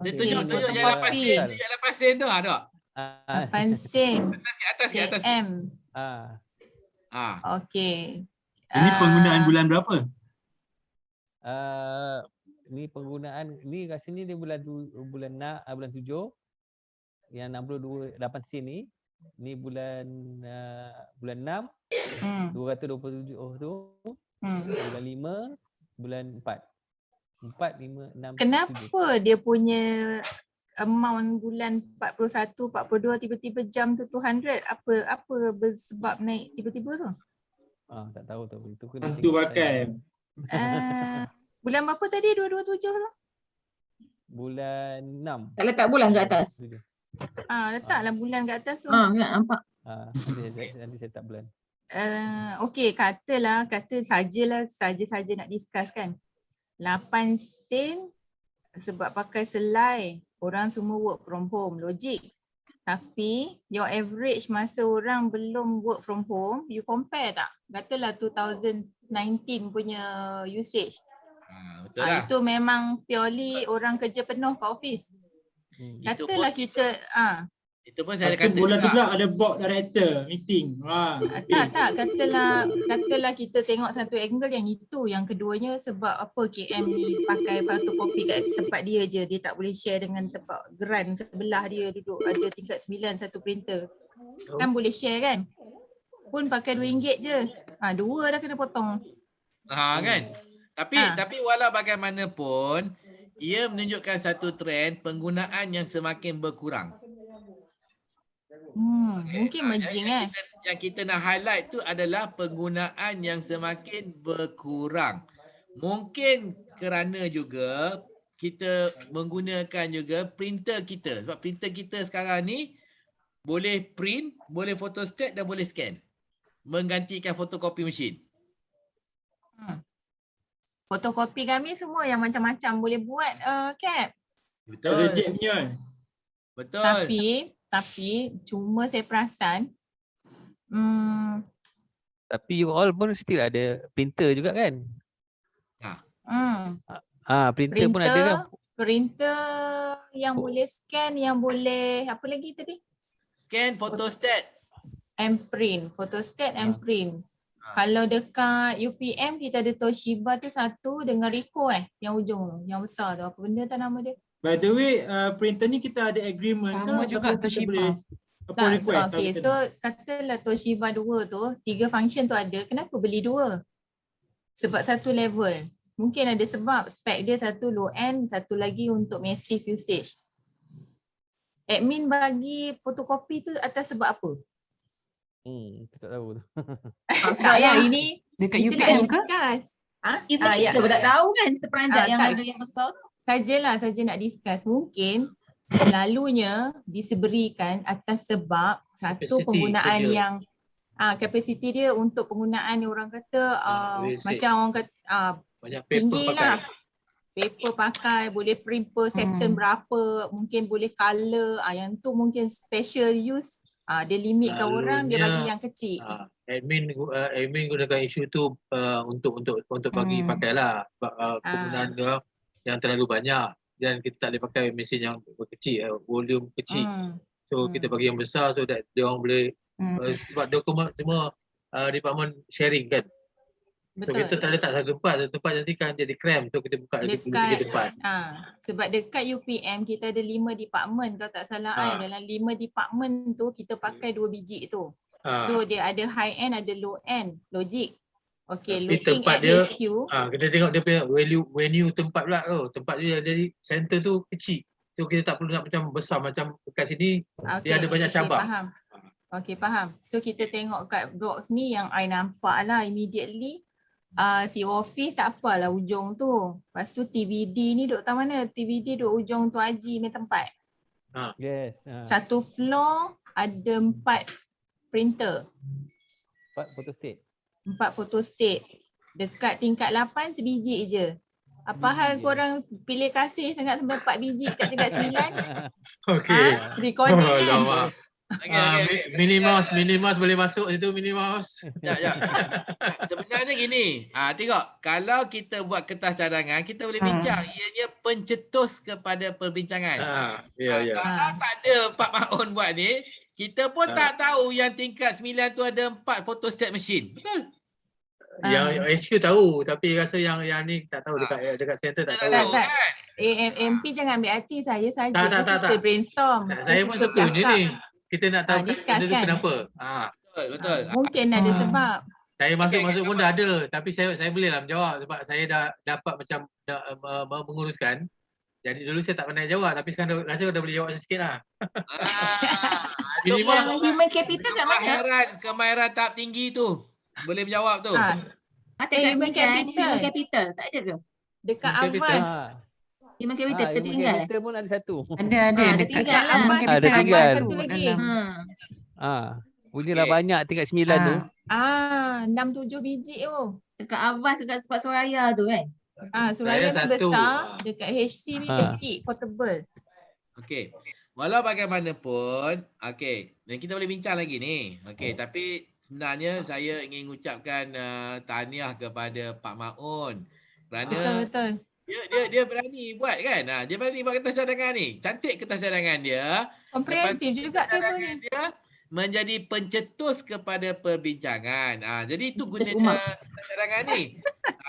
C: Tunjuk yang 8 sen. Tunjuk yang 8 sen tu, tengok.
H: 8 sen.
C: Atas.
H: Okey.
D: Ini penggunaan bulan berapa?
B: Ni penggunaan ni rasanya dia bulan 7 yang 62 8 sen ni. Ni bulan 6 227 tu. Bulan 5, bulan 4. 4, 5, 6.
H: Kenapa 7. Dia punya amount bulan 41, 42 tiba-tiba jam tu 200, apa sebab naik tiba-tiba tu?
B: Tak tahu tu. Itu kena
E: Hantu
B: tengok
E: pakai.
H: Bulan berapa tadi 227 tu?
B: Bulan 6.
G: Tak letak bulan kat atas.
H: Letaklah bulan kat atas tu.
G: Nampak.
B: Nanti saya tak bulan.
H: Okey, kata saja nak discuss kan. 8 sen sebab pakai selai, orang semua work from home, logik. Tapi your average masa orang belum work from home, you compare tak? Katalah 2019 punya usage.
C: Betul lah.
H: Itu memang purely orang kerja penuh kat office. Katalah kita
C: itu pun saya
E: Lepas tu
C: kata
E: bulan tu
C: juga.
E: pula ada board director meeting.
H: Tak, katalah kita tengok satu angle yang itu, yang keduanya sebab apa KM ni pakai fotokopi kat tempat dia je, dia tak boleh share dengan tempat geran sebelah dia duduk ada tingkat 9 satu printer. Kan boleh share kan? Pun pakai RM2 je. 2 dah kena potong.
C: Kan? Tapi walau bagaimanapun, ia menunjukkan satu trend penggunaan yang semakin berkurang.
H: Mungkin merging
C: Yang kita nak highlight tu adalah penggunaan yang semakin berkurang. Mungkin kerana juga kita menggunakan juga printer kita. Sebab printer kita sekarang ni boleh print, boleh photostat dan boleh scan. Menggantikan fotokopi mesin.
H: Fotokopi kami semua yang macam-macam boleh buat Cap.
C: Betul.
H: Betul. Tapi cuma saya perasan
B: tapi you all pun still ada printer juga kan? Printer pun ada kan?
H: Printer yang boleh scan, yang boleh apa lagi tadi?
C: Scan, photostat.
H: And print, photostat and print. Kalau dekat UPM kita ada Toshiba tu satu dengan Ricoh yang ujung yang besar tu. Apa benda tak nama dia?
E: By the way, printer ni kita ada agreement
F: sama
E: ke?
F: juga
E: Kita
F: Toshiba.
E: boleh request.
H: Okay, so katalah Toshiba 2 tu, 3 function tu ada, kenapa beli 2? Sebab satu level. Mungkin ada sebab spek dia satu low end, satu lagi untuk massive usage. Admin bagi fotokopi tu atas sebab apa?
B: Kita tak tahu tu.
H: Sebab ini
F: dekat
H: kita
F: UPM
H: nak
F: ke?
H: discuss.
G: Kita pun tak tahu kan, kita peranjat yang ada yang besar tu.
H: Saja nak discuss. Mungkin selalunya diseberikan atas sebab satu
A: Capacity
H: penggunaan
A: kerja.
H: yang kapasiti dia untuk penggunaan yang orang kata macam orang kata
A: banyak paper
H: tinggi
A: pakai.
H: lah. Paper pakai, boleh print per second berapa, mungkin boleh colour, yang tu mungkin special use. Dia limitkan orang, dia bagi yang kecil.
A: Admin gunakan isu tu untuk bagi pakailah sebab penggunaan dia yang terlalu banyak dan kita tak boleh pakai mesin yang kecil, volume kecil. So kita bagi yang besar so that dia orang boleh sebab dokumen semua department sharing kan. So
H: Betul.
A: kita tak letak satu tempat nanti kan jadi cram, so kita buka lagi depan.
H: Sebab dekat UPM kita ada 5 department kalau tak salah dalam 5 department tu kita pakai 2 biji tu. So dia ada high end, ada low end, logik. Okay,
A: Tapi
H: looking
A: tempat
H: at
A: dia,
H: HQ.
A: Kita tengok dia punya venue tempat pula tu. Tempat dia jadi center tu kecil. So kita tak perlu nak macam besar macam dekat sini dia ada banyak cabang.
H: Faham. Okay, faham. So kita tengok kat box ni yang I nampak lah immediately. Si office tak apalah ujung tu. Lepas tu TVD ni duduk tahu mana? TVD duduk ujung tu Haji punya tempat.
B: Yes.
H: Satu floor ada 4 printer.
B: 4 photostat.
H: 4 photostat. Dekat tingkat 8 sebiji je. Apa hal korang pilih kasih sangat sampai 4 biji kat tingkat 9?
A: Okey.
H: Recording kan?
A: Minnie Mouse boleh masuk situ Minnie Mouse.
C: Sebenarnya gini, tengok kalau kita buat kertas cadangan kita boleh bincang, ianya pencetus kepada perbincangan. Kalau tak ada Pak Maun buat ni, kita pun tak tahu yang tingkat 9 tu ada 4 photostat machine. Betul?
A: Yang HQ tahu tapi rasa yang ni tak tahu dekat center tak tahu.
H: Tak. MP jangan ambil hati saya saja.
A: Tak.
H: Kita brainstorm.
A: Saya pun setuju ni. Kita nak tahu benda tu kenapa.
C: Betul.
H: Mungkin ada sebab.
A: Saya masuk pun dah ada tapi saya bolehlah menjawab sebab saya dah dapat macam menguruskan. Jadi dulu saya tak pernah jawab tapi sekarang rasa dah boleh jawab sikit lah.
C: Itu
A: Minimal
G: Yang human capital kat mana?
C: kemahiran tahap tinggi tu. Boleh menjawab tu.
G: Ada kat
H: human
G: sini kan?
H: capital.
G: Human capital. Tak ada ke?
H: Dekat
A: Human capital.
H: Avas.
G: Human capital
B: Human
G: tertinggal.
B: capital pun ada satu.
I: Ada
G: Ada
I: dekat
G: tinggal lah.
I: Human
H: Ada
I: Capital
B: tinggal.
I: ada
H: Satu
I: satu
H: lagi.
I: dalam.
B: Punyalah
C: Okey.
B: banyak tingkat 9 tu.
H: 6-7 biji tu.
G: Dekat Avas, dekat Sport Soraya tu kan?
H: Suraya ni
A: satu.
H: besar, dekat HC ni kecil, portable.
C: Okey. Walau bagaimanapun, okey, dan kita boleh bincang lagi ni. Okey, tapi sebenarnya saya ingin ucapkan tahniah kepada Pak Maun kerana
H: Betul.
C: dia berani buat kan. Dia berani buat kertas cadangan ni. Cantik kertas cadangan dia.
H: Komprehensif juga table
C: Cadangan
H: ni.
C: dia menjadi pencetus kepada perbincangan. Jadi itu gunanya
G: Umat.
C: kertas cadangan ni.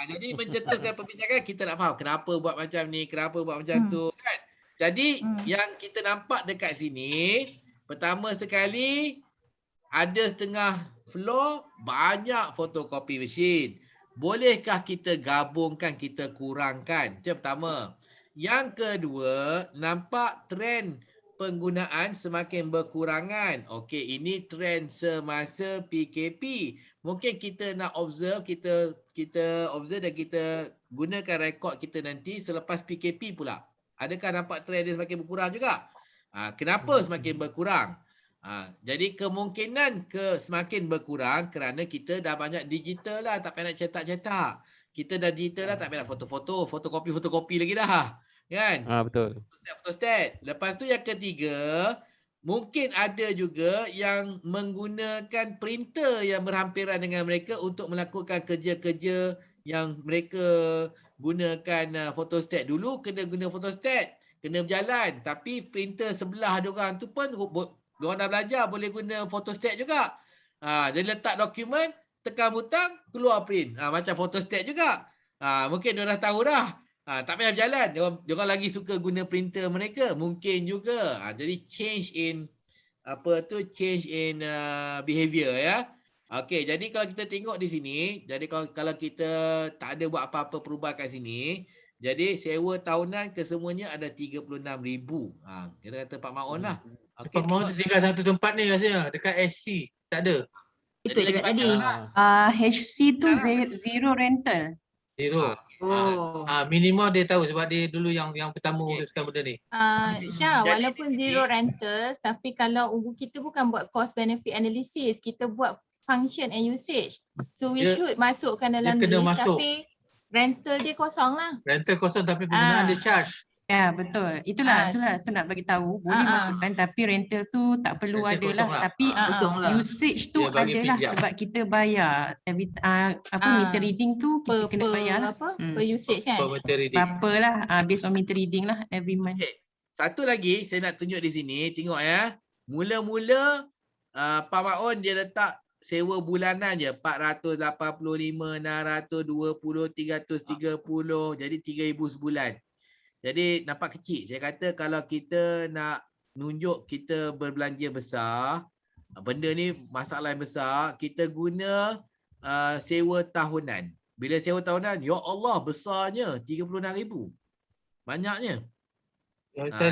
C: Jadi mencetuskan perbincangan, kita nak faham kenapa buat macam ni, kenapa buat macam tu kan. Jadi yang kita nampak dekat sini, pertama sekali ada setengah floor banyak photocopy machine. Bolehkah kita gabungkan, kita kurangkan? Itu yang pertama. Yang kedua, nampak trend penggunaan semakin berkurangan. Okey, ini trend semasa PKP. Mungkin kita nak observe, kita observe dan kita gunakan rekod kita nanti selepas PKP pula. Adakah nampak trend dia semakin berkurang juga? Kenapa semakin berkurang? Jadi kemungkinan semakin berkurang kerana kita dah banyak digital lah, tak payah nak cetak-cetak. Kita dah digital lah, tak payah nak foto-foto, fotokopi lagi dah. Kan?
B: Betul.
C: Photostat. Lepas tu yang ketiga, mungkin ada juga yang menggunakan printer yang berhampiran dengan mereka untuk melakukan kerja-kerja yang mereka gunakan photostat. Dulu kena guna photostat, kena berjalan. Tapi printer sebelah diorang tu pun diorang dah belajar boleh guna photostat juga. Jadi letak dokumen, tekan butang, keluar print. Macam photostat juga. Mungkin diorang dah tahu dah. Tak payah berjalan. Diorang lagi suka guna printer mereka. Mungkin juga. Jadi change in behavior ya. Okey, jadi kalau kita tengok di sini, jadi kalau kita tak ada buat apa-apa perubahan kat sini, jadi sewa tahunan kesemuanya ada 36,000. Kita kata Pak Maun lah. Okay,
A: Pak Maun tinggal satu tempat ni rasanya dekat SC. Tak ada.
G: Itu dekat tadi.
I: HC tu zero rental.
A: Zero. Minimal dia tahu sebab dia dulu yang pertama uruskan benda ni.
H: Syah, walaupun zero rental, tapi kalau kita bukan buat cost benefit analysis, kita buat function and usage. So we should masukkan dalam list, tapi rental dia kosong lah.
A: Rental kosong tapi penggunaan dia charge.
I: Ya, betul. Itulah tu nak bagi tahu, boleh masukkan tapi rental tu tak perlu
A: Rental
I: ada lah.
A: kosong lah.
I: Tapi
G: Kosong lah.
I: usage tu
A: Dia bagi
I: adalah
A: pinjam.
I: sebab kita bayar meter reading tu kita kena bayar lah.
H: Per usage kan?
A: Per meter reading.
I: Berapa lah based on meter reading lah every month.
C: Okay. Satu lagi saya nak tunjuk di sini, tengok ya. Mula-mula Pak Maun dia letak sewa bulanan je 485, 620, 330, jadi 3,000 sebulan. Jadi nampak kecil. Saya kata kalau kita nak nunjuk kita berbelanja besar, benda ni masalah yang besar, kita guna sewa tahunan. Bila sewa tahunan, ya Allah besarnya 36,000. Banyaknya.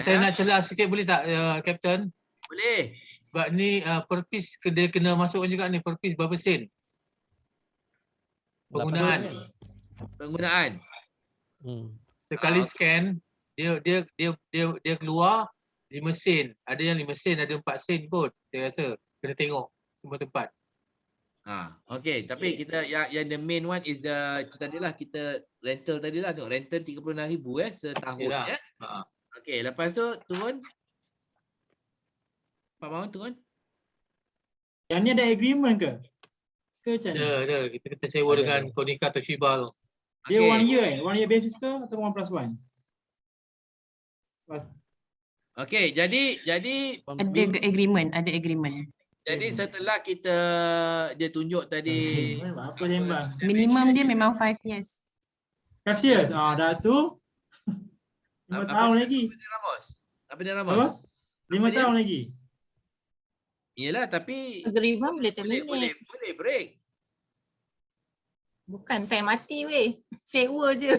A: Saya nak celah sikit boleh tak Captain?
C: Boleh.
A: Sebab ni per piece dia kena masukkan juga ni per piece berapa sen? Penggunaan. Sekali scan dia keluar 5 sen. Ada yang 5 sen, ada 4 sen pun. Saya rasa kena tengok semua tempat.
C: Okey, tapi kita yang the main one is itu tadilah kita rental tadilah, tengok rental 36,000 setahun ya. Okey, lepas tu turun. Pak Maun turun.
E: Yang ni ada agreement ke? Ke macam mana?
A: Ada. Kita sewa dengan Konica Toshiba tu.
E: Dia 1 year 1 year basis ke atau 1+1?
C: Okey, jadi
I: Ada agreement.
C: jadi setelah dia tunjuk tadi
E: Apa sembang?
I: Minimum dia memang 5 years.
E: 5 years? Dah tu 5 tahun lagi.
C: Apa dia Ramos?
E: 5 tahun lagi.
C: Yelah, tapi
H: Agreement boleh terminate.
C: boleh break.
H: Bukan saya mati weh. Sewa je.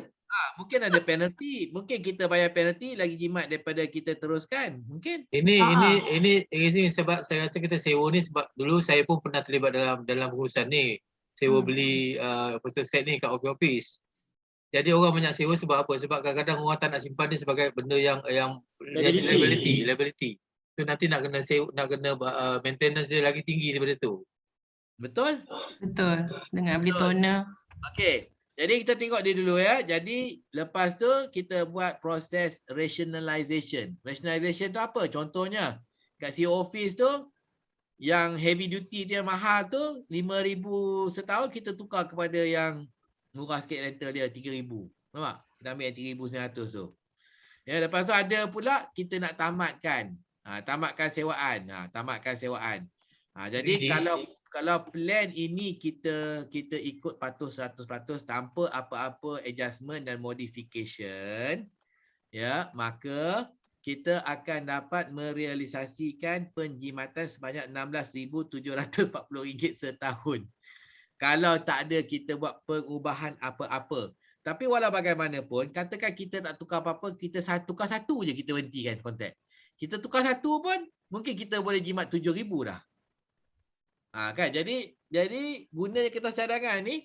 C: Mungkin ada penalty. Mungkin kita bayar penalty lagi jimat daripada kita teruskan. Mungkin.
A: Ini sebab saya rasa kita sewa ni sebab dulu saya pun pernah terlibat dalam urusan ni. Sewa beli set ni kat office. Jadi orang banyak sewa sebab apa? Sebab kadang-kadang orang tak nak simpan dia sebagai benda yang liability. Tu nanti nak kena maintenance dia lagi tinggi daripada tu.
C: Betul?
I: Betul. Dengan beli toner.
C: Okey. Jadi kita tengok dia dulu ya. Jadi lepas tu kita buat proses rationalization. Rationalization tu apa? Contohnya kat CEO office tu yang heavy duty tu yang mahal tu 5,000 setahun kita tukar kepada yang murah sikit rental dia 3,000. Nampak? Kita ambil yang 3,900 tu. Ya, lepas tu ada pula kita nak tamatkan. Tamatkan sewaan. Tamatkan sewaan. Jadi kalau plan ini kita ikut patuh 100% tanpa apa-apa adjustment dan modification, ya, maka kita akan dapat merealisasikan penjimatan sebanyak RM16,740 setahun. Kalau tak ada kita buat perubahan apa-apa. Tapi walau bagaimanapun, katakan kita tak tukar apa-apa, kita tukar satu je kita berhentikan kontrak. Kita tukar satu pun mungkin kita boleh jimat 7,000 dah. Kan? Jadi gunanya kertas cadangan ni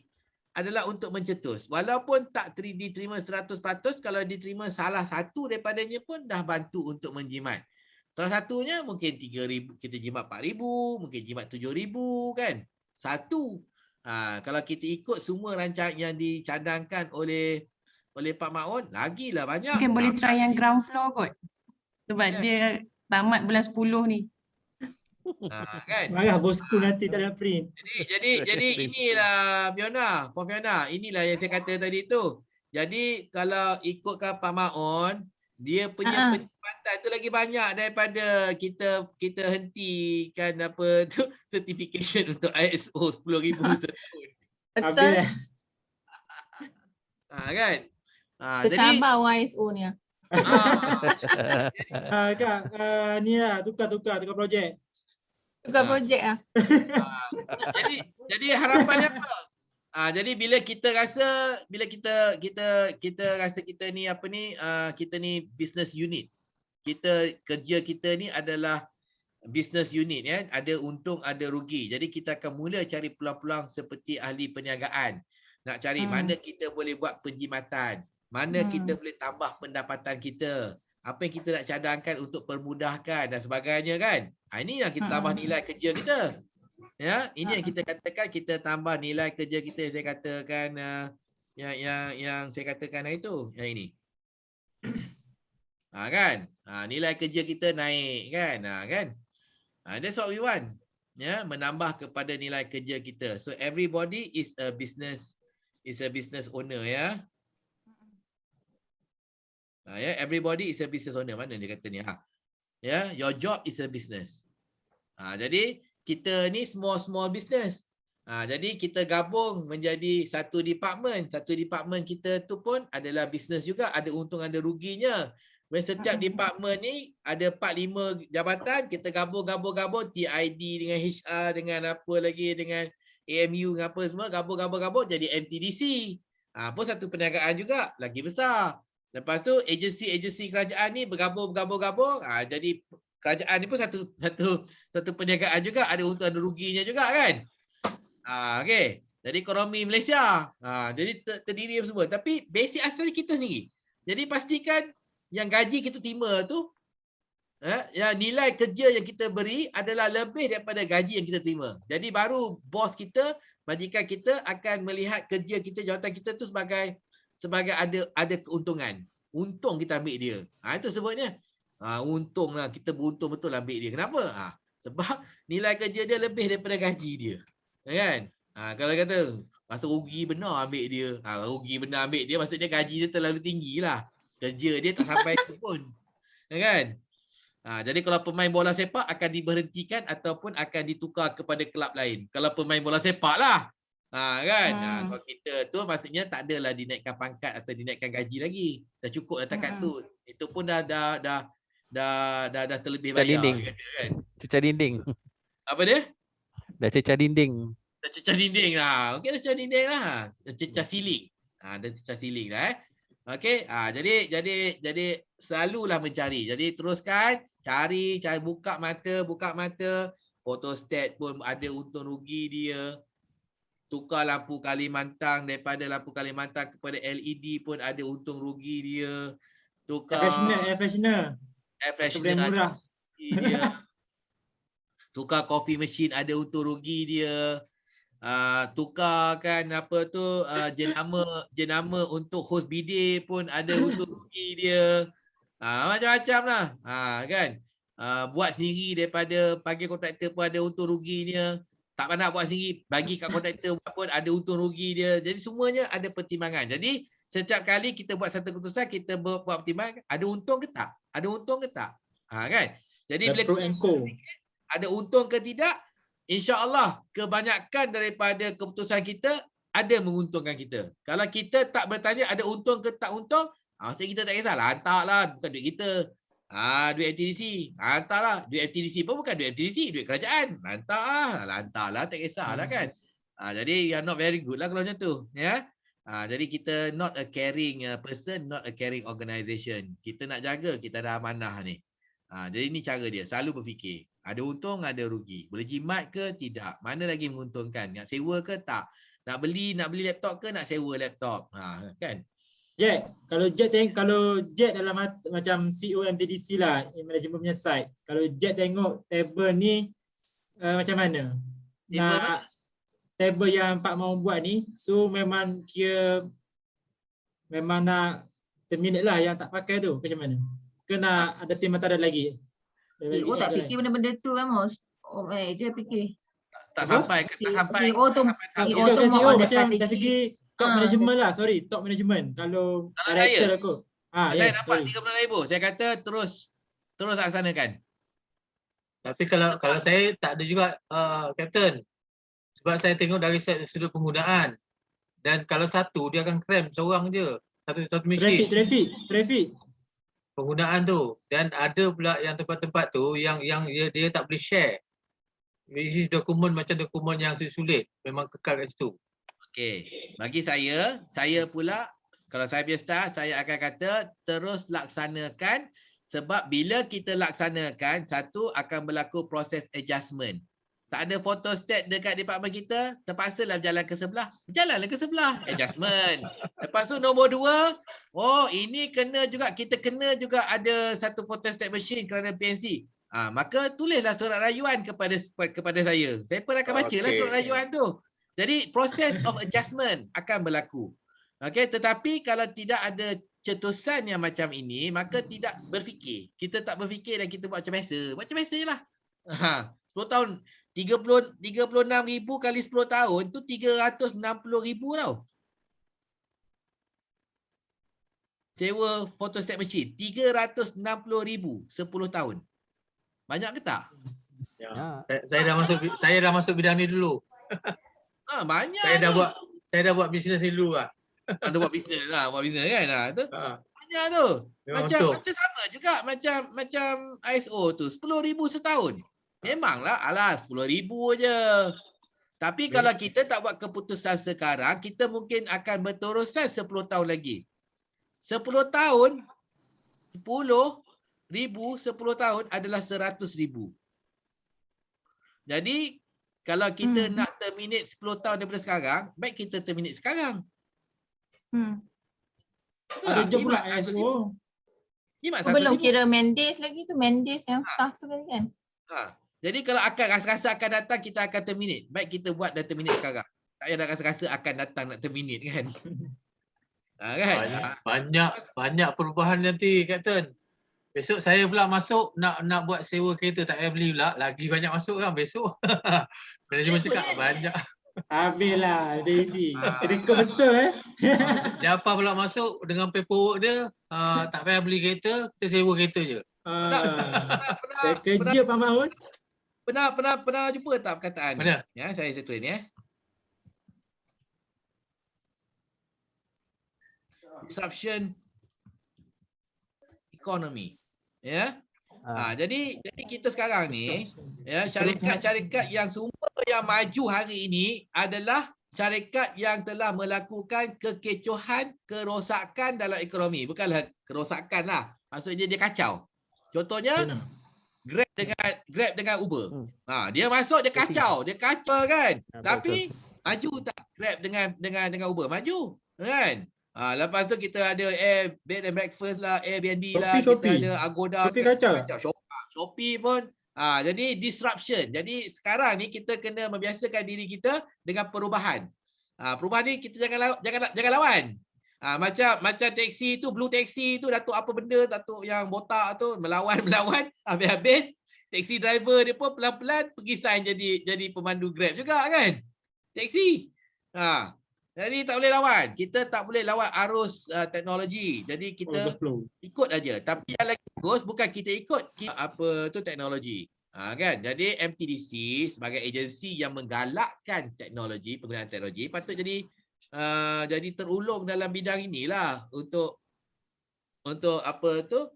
C: adalah untuk mencetus. Walaupun tak diterima 100%, kalau diterima salah satu daripadanya pun dah bantu untuk menjimat. Salah satunya mungkin 3,000, kita jimat 4,000, mungkin jimat 7,000 kan. Satu. Kalau kita ikut semua rancangan yang dicadangkan oleh Pak Maun, lagilah banyak.
I: Mungkin boleh try yang ground floor kot. Sebab dia tamat bulan 10 ni.
C: Kan?
E: Marah bosku nanti tak ada print.
C: Jadi inilah Fiona, inilah yang saya kata tadi tu. Jadi kalau ikutkan Pak Maun, dia punya penjimatan tu lagi banyak daripada kita hentikan apa tu certification untuk ISO 10,000 setahun.
H: Betul.
C: Kan?
H: Tercabar orang ISO ni.
E: Kak, ni lah tukar projek.
H: Tukar projek lah.
C: Jadi harapannya apa? Jadi bila kita rasa kita ni apa ni, kita ni business unit. Kerja kita ni adalah business unit ya, ada untung ada rugi. Jadi kita akan mula cari peluang-peluang seperti ahli perniagaan. Nak cari mana kita boleh buat penjimatan, mana kita boleh tambah pendapatan kita. Apa yang kita nak cadangkan untuk permudahkan dan sebagainya kan. Ini yang kita tambah nilai kerja kita. Ya, ini yang kita katakan kita tambah nilai kerja kita yang saya katakan yang saya katakan itu, yang ini. Kan? Nilai kerja kita naik kan? Kan? That's what we want. Ya, menambah kepada nilai kerja kita. So everybody is a business owner ya. Everybody is a business owner. Mana dia kata ni? Ya, your job is a business. Jadi kita ni small business. Jadi kita gabung menjadi satu department. Satu department kita tu pun adalah business juga, ada untung ada ruginya. Setiap department ni ada 4-5 jabatan, kita gabung TID dengan HR dengan apa lagi dengan AMU dengan apa semua gabung jadi MTDC. Pun satu perniagaan juga lagi besar. Lepas tu agensi kerajaan ni bergabung. Jadi kerajaan ni pun satu perniagaan juga, ada untung ada ruginya juga kan. Okey. Jadi ekonomi Malaysia. Jadi terdiri semua. Tapi basic asal kita sendiri. Jadi pastikan yang gaji kita terima tu, yang nilai kerja yang kita beri adalah lebih daripada gaji yang kita terima. Jadi baru bos kita, majikan kita akan melihat kerja kita, jawatan kita tu sebagai ada keuntungan. Untung kita ambil dia. Itu sebabnya untung lah, kita beruntung betul ambil dia. Kenapa? Sebab nilai kerja dia lebih daripada gaji dia. Kan? Kalau kata masa rugi benar ambil dia. Rugi benar ambil dia maksudnya gaji dia terlalu tinggi lah. Kerja dia tak sampai itu pun. Kan? Jadi kalau pemain bola sepak akan diberhentikan ataupun akan ditukar kepada kelab lain. Kalau pemain bola sepak lah. Kan? Kalau kita tu maksudnya tak adalah dinaikkan pangkat atau dinaikkan gaji lagi. Dah cukup dah takat tu. Itu pun dah terlebih bayar. Kan?
B: Cecah dinding.
C: Apa dia?
B: Dah cecah dinding.
C: Dah cecah dinding lah. Okey, dah cecah dinding lah. Cecah siling. Dah cecah siling dah Okey, jadi selalulah mencari. Jadi teruskan cari buka mata. Photostat pun ada untung rugi dia. Tukar lampu Kalimantan daripada lampu Kalimantan kepada LED pun ada untung rugi dia. Tukar
E: Air freshener.
C: air
E: Itu
C: freshener
E: brand
C: ada
E: murah.
C: rugi dia. Tukar coffee machine ada untung rugi dia. Tukar kan apa tu jenama untuk hos bidet pun ada untung rugi dia. Macam-macam lah. Kan. Buat sendiri daripada panggil kontraktor pun ada untung rugi dia. Tak nak buat sendiri, bagi kat kontraktor pun ada untung rugi dia. Jadi semuanya ada pertimbangan. Jadi setiap kali kita buat satu keputusan, kita buat pertimbangan, ada untung ke tak? Ada untung ke tak? Kan? Jadi bila kita ada untung ke tidak, insya-Allah kebanyakan daripada keputusan kita ada menguntungkan kita. Kalau kita tak bertanya ada untung ke tak untung, maksudnya kita tak kisahlah, hantarlah, bukan duit kita. Duit MTDC, hantarlah. Duit MTDC pun bukan duit MTDC, duit kerajaan. Hantarlah, tak kisahlah kan. Jadi you are not very good lah kalau macam tu, ya. Jadi kita not a caring person, not a caring organisation. Kita nak jaga, kita ada amanah ni. Jadi ni cara dia, selalu berfikir. Ada untung, ada rugi. Boleh jimat ke tidak? Mana lagi menguntungkan? Nak sewa ke tak? Nak beli laptop ke nak sewa laptop? Kan?
E: Jack, kalau Jack dalam macam CEO MTDC lah, management punya side. Kalau Jack tengok table ni macam mana? Table yang Pak mau buat ni, so memang memang nak terminate lah yang tak pakai tu, macam mana? Kena ada tim atau ada lagi?
G: CEO tak fikir benda-benda tu kan, Mos? Dia fikir.
C: Tak sampai.
G: CEO tu
E: macam dari segi top management lah, top management. Kalau director aku.
C: Saya dapat 30,000. Saya kata terus laksanakan.
A: Tapi kalau saya tak ada juga Captain. Sebab saya tengok dari sudut penggunaan. Dan kalau satu dia akan cram seorang je. Satu mesin.
E: Traffic.
A: Penggunaan tu. Dan ada pula yang tempat-tempat tu yang dia tak boleh share. Which is dokumen macam dokumen yang sulit. Memang kekal kat situ.
C: Okey, bagi saya pula kalau saya punya staff, saya akan kata terus laksanakan sebab bila kita laksanakan, satu akan berlaku proses adjustment. Tak ada photostat dekat department kita, terpaksalah berjalan ke sebelah. Berjalanlah ke sebelah, adjustment. Lepas tu nombor 2, ini kita kena juga ada satu photostat machine kerana PNC. Maka tulislah surat rayuan kepada saya. Saya pun akan bacalah surat rayuan tu. Jadi proses of adjustment akan berlaku. Okey, tetapi kalau tidak ada cetusan yang macam ini, maka tidak berfikir. Kita tak berfikir dan kita buat macam biasa. Buat macam biasa je lah. 10 tahun, 36,000 kali 10 tahun tu 360,000 tau. Sewa photostat machine, 360,000 10 tahun. Banyak ke tak?
A: Ya. Saya dah masuk bidang ni dulu.
C: Banyak.
A: Saya dah buat bisnes dulu lah.
C: Ada buat bisnes kan. Tu. Banyak tu. Macam sama juga macam ISO tu 10,000 setahun. Memanglah 10,000 je. Tapi kalau kita tak buat keputusan sekarang, kita mungkin akan berterusan 10 tahun lagi. 10 tahun 10,000 10 tahun adalah 100,000. Jadi kalau kita nak terminate 10 tahun daripada sekarang, baik kita terminate sekarang.
E: Ada job pula ISO.
H: Belum kira Mendes lagi tu, Mendes yang staff tu kan.
C: Jadi kalau akan rasa-rasa akan datang, kita akan terminate. Baik kita buat dan terminate sekarang. Tak payah nak rasa-rasa akan datang nak terminate kan.
A: Banyak perubahan nanti, Captain. Besok saya pula masuk nak buat sewa kereta, tak payah beli pula. Lagi banyak masuk kan besok. Manajemen cakap banyak.
E: Habislah DC. Rekod betul
A: Jafar pula masuk dengan paperwork dia, tak payah beli kereta, kita sewa kereta je.
E: Kerja Pak Mahmud.
C: Pernah jumpa tak perkataan?
A: Mana?
C: Ya, saya setuju ni disruption economy. Ya. Jadi kita sekarang ni, ya, syarikat-syarikat yang semua yang maju hari ini adalah syarikat yang telah melakukan kekecohan, kerosakan dalam ekonomi. Bukanlah kerosakan lah. Maksudnya dia kacau. Contohnya Grab dengan Uber. Dia masuk dia kacau kan. Tapi maju tak Grab dengan Uber? Maju kan. Lepas tu kita ada bed and breakfast lah, Airbnb lah, kita ada Agoda, kacau. Shopee pun. Jadi disruption. Jadi sekarang ni kita kena membiasakan diri kita dengan perubahan. Perubahan ni kita jangan lawan. Macam taksi tu, blue taxi tu, Datuk apa benda, Datuk yang botak tu melawan habis taxi driver dia pun pelan-pelan pergi sign jadi pemandu Grab juga kan. Taxi. Jadi tak boleh lawan. Kita tak boleh lawan arus teknologi. Jadi kita ikut aja. Tapi yang lagi bagus bukan kita ikut apa tu teknologi. Kan? Jadi MTDC sebagai agensi yang menggalakkan teknologi, penggunaan teknologi patut jadi terulung dalam bidang inilah untuk apa tu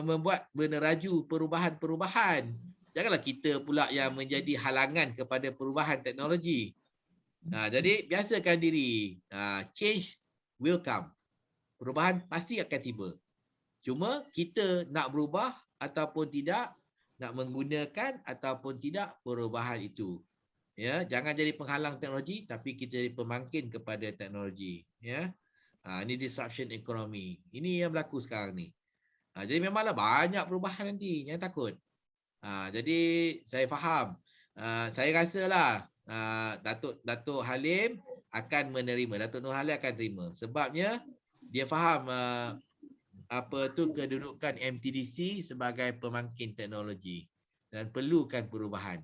C: membuat meneraju perubahan-perubahan. Janganlah kita pula yang menjadi halangan kepada perubahan teknologi. Jadi biasakan diri. Change will come. Perubahan pasti akan tiba. Cuma kita nak berubah ataupun tidak, nak menggunakan ataupun tidak perubahan itu. Ya, jangan jadi penghalang teknologi tapi kita jadi pemangkin kepada teknologi, ya. Ini disruption ekonomi. Ini yang berlaku sekarang ni. Jadi memanglah banyak perubahan nanti, jangan takut. Jadi saya faham. Saya rasalah Datuk Halim akan menerima. Datuk Nur Halim akan terima. Sebabnya dia faham apa tu kedudukan MTDC sebagai pemangkin teknologi dan perlukan perubahan.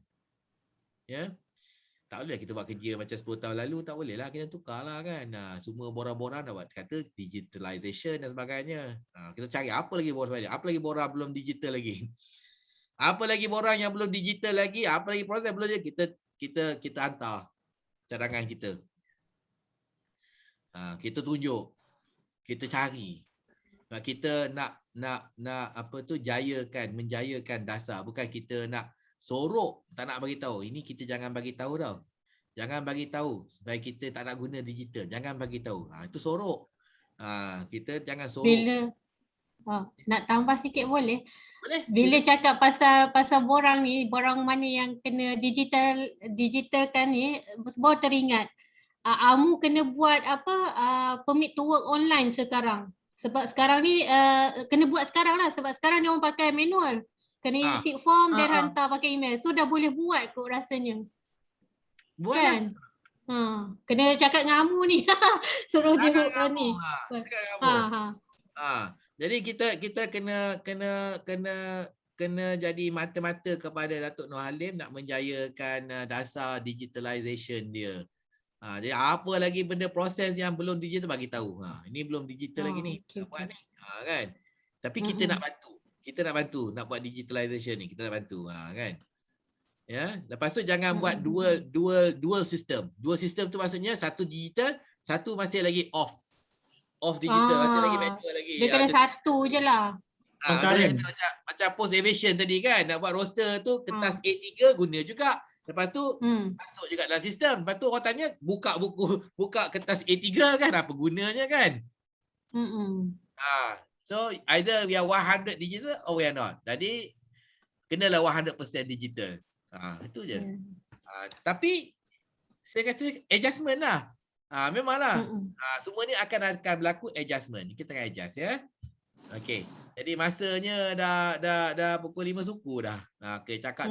C: Ya. Tak boleh kita buat kerja macam 10 tahun lalu, tak boleh lah, kita tukar lah kan. Semua borang-borang dah buat kata digitalization dan sebagainya. Kita cari apa lagi borang, belum digital lagi. Apa lagi borang yang belum digital lagi, apa lagi proses belum dia, kita hantar cadangan kita. Kita tunjuk, kita cari. Kita nak apa tu menjayakan dasar, bukan kita nak sorok, tak nak bagi tahu. Ini kita jangan bagi tahu tau. Jangan bagi tahu supaya kita tak nak guna digital. Jangan bagi tahu. Itu sorok. Kita jangan sorok.
F: Nak tambah sikit boleh?
C: Boleh.
F: Bila cakap pasal borang ni, borang mana yang kena digitalkan ni, baru teringat. Amu kena buat permit to work online sekarang. Sebab sekarang ni kena buat sekarang lah, sebab sekarang ni orang pakai manual. Kena isi form dan hantar pakai email. So dah boleh buat kot rasanya.
C: Buat
F: kan? Kena cakap dengan Amu ni. Suruh dia ni.
C: Jadi kita kena jadi mata-mata kepada Datuk Nur Halim nak menjayakan dasar digitalization dia. Jadi apa lagi benda proses yang belum digital bagi tahu. Ini belum digital lagi ni. Nak buat ni. Kan? Tapi kita nak bantu. Kita nak bantu nak buat digitalization ni. Kita nak bantu. Kan? Ya, lepas tu jangan buat dual system. Dual system tu maksudnya satu digital, satu masih lagi off digital, masih lagi manual lagi.
F: Dia kena satu je lah.
C: Macam post aviation tadi kan, nak buat roster tu kertas A3 guna juga. Lepas tu masuk juga dalam sistem. Lepas tu orang tanya buka kertas A3 kan, apa gunanya kan? So either we are 100 digital or we are not. Jadi kenalah 100% digital. Itu je. Tapi saya kata adjustment lah. Memanglah. Semua ni akan berlaku adjustment. Kita akan adjust ya. Okey. Jadi masanya dah pukul 5 suku dah. Okey, cakap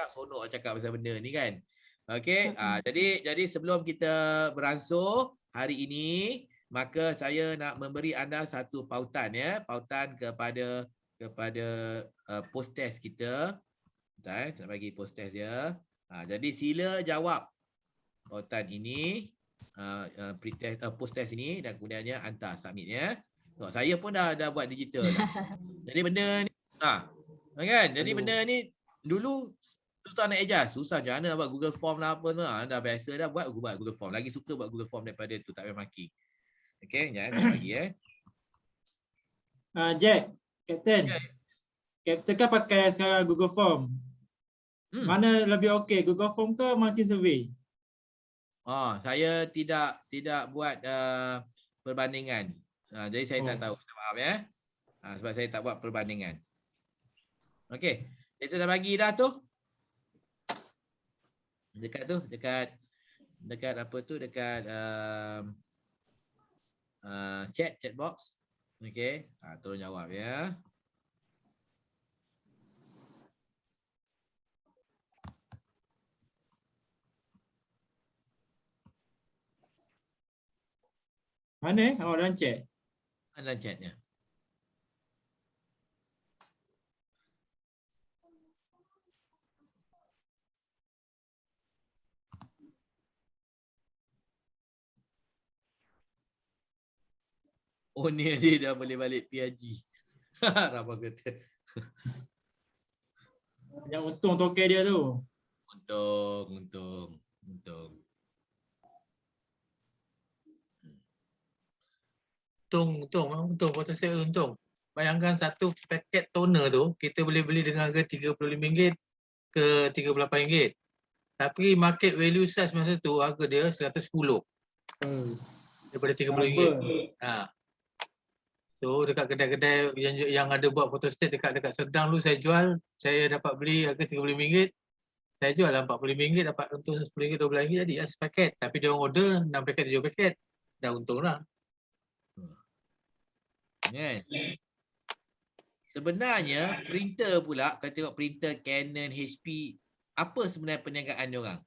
C: sonok cakap pasal benda ni kan. Okey. Jadi sebelum kita beransur hari ini, maka saya nak memberi anda satu pautan ya, pautan kepada post test kita. Saya nak bagi post test ya. Jadi sila jawab pautan ini, pre-test post test ini dan kemudiannya hantar submit ya. Saya pun dah buat digital dah. Jadi benda ni kan? Jadi benda ni dulu susah nak adjust, susah macam mana nak buat Google Form lah apa tu. Dah biasa dah buat Google Form. Lagi suka buat Google Form daripada tu, tak payah maki. Okey, jangan lagi
E: Jack, Captain. Captain kan pakai sekarang Google Form. Mana lebih okey, Google Form ke Multi Survey?
C: Saya tidak buat perbandingan. Jadi saya tak tahu. Maaf ya. Sebab saya tak buat perbandingan. Okey. Saya dah bagi dah tu. Dekat apa tu, dekat chat box. Okey. Tolong jawab ya.
E: Mana awak dalam chat?
C: Dalam chatnya. Oh ni dia dah boleh balik PRG. Ramas kata.
E: Yang untung token dia tu.
C: Untung.
A: Untung photostat untung. Bayangkan satu paket toner tu kita boleh beli dengan harga RM35 ke RM38. Tapi market value size masa tu harga dia RM110. Daripada RM30. So dekat kedai-kedai yang ada buat photostat dekat Sedang tu saya jual, saya dapat beli harga RM35. Saya jual lah RM45, dapat untung RM10, RM12 jadi sepaket. Tapi dia orang order 6 paket, 7 paket. Dah untung lah.
C: Kan? Sebenarnya printer pula, kalau tengok printer Canon, HP, apa sebenarnya perniagaan dia orang?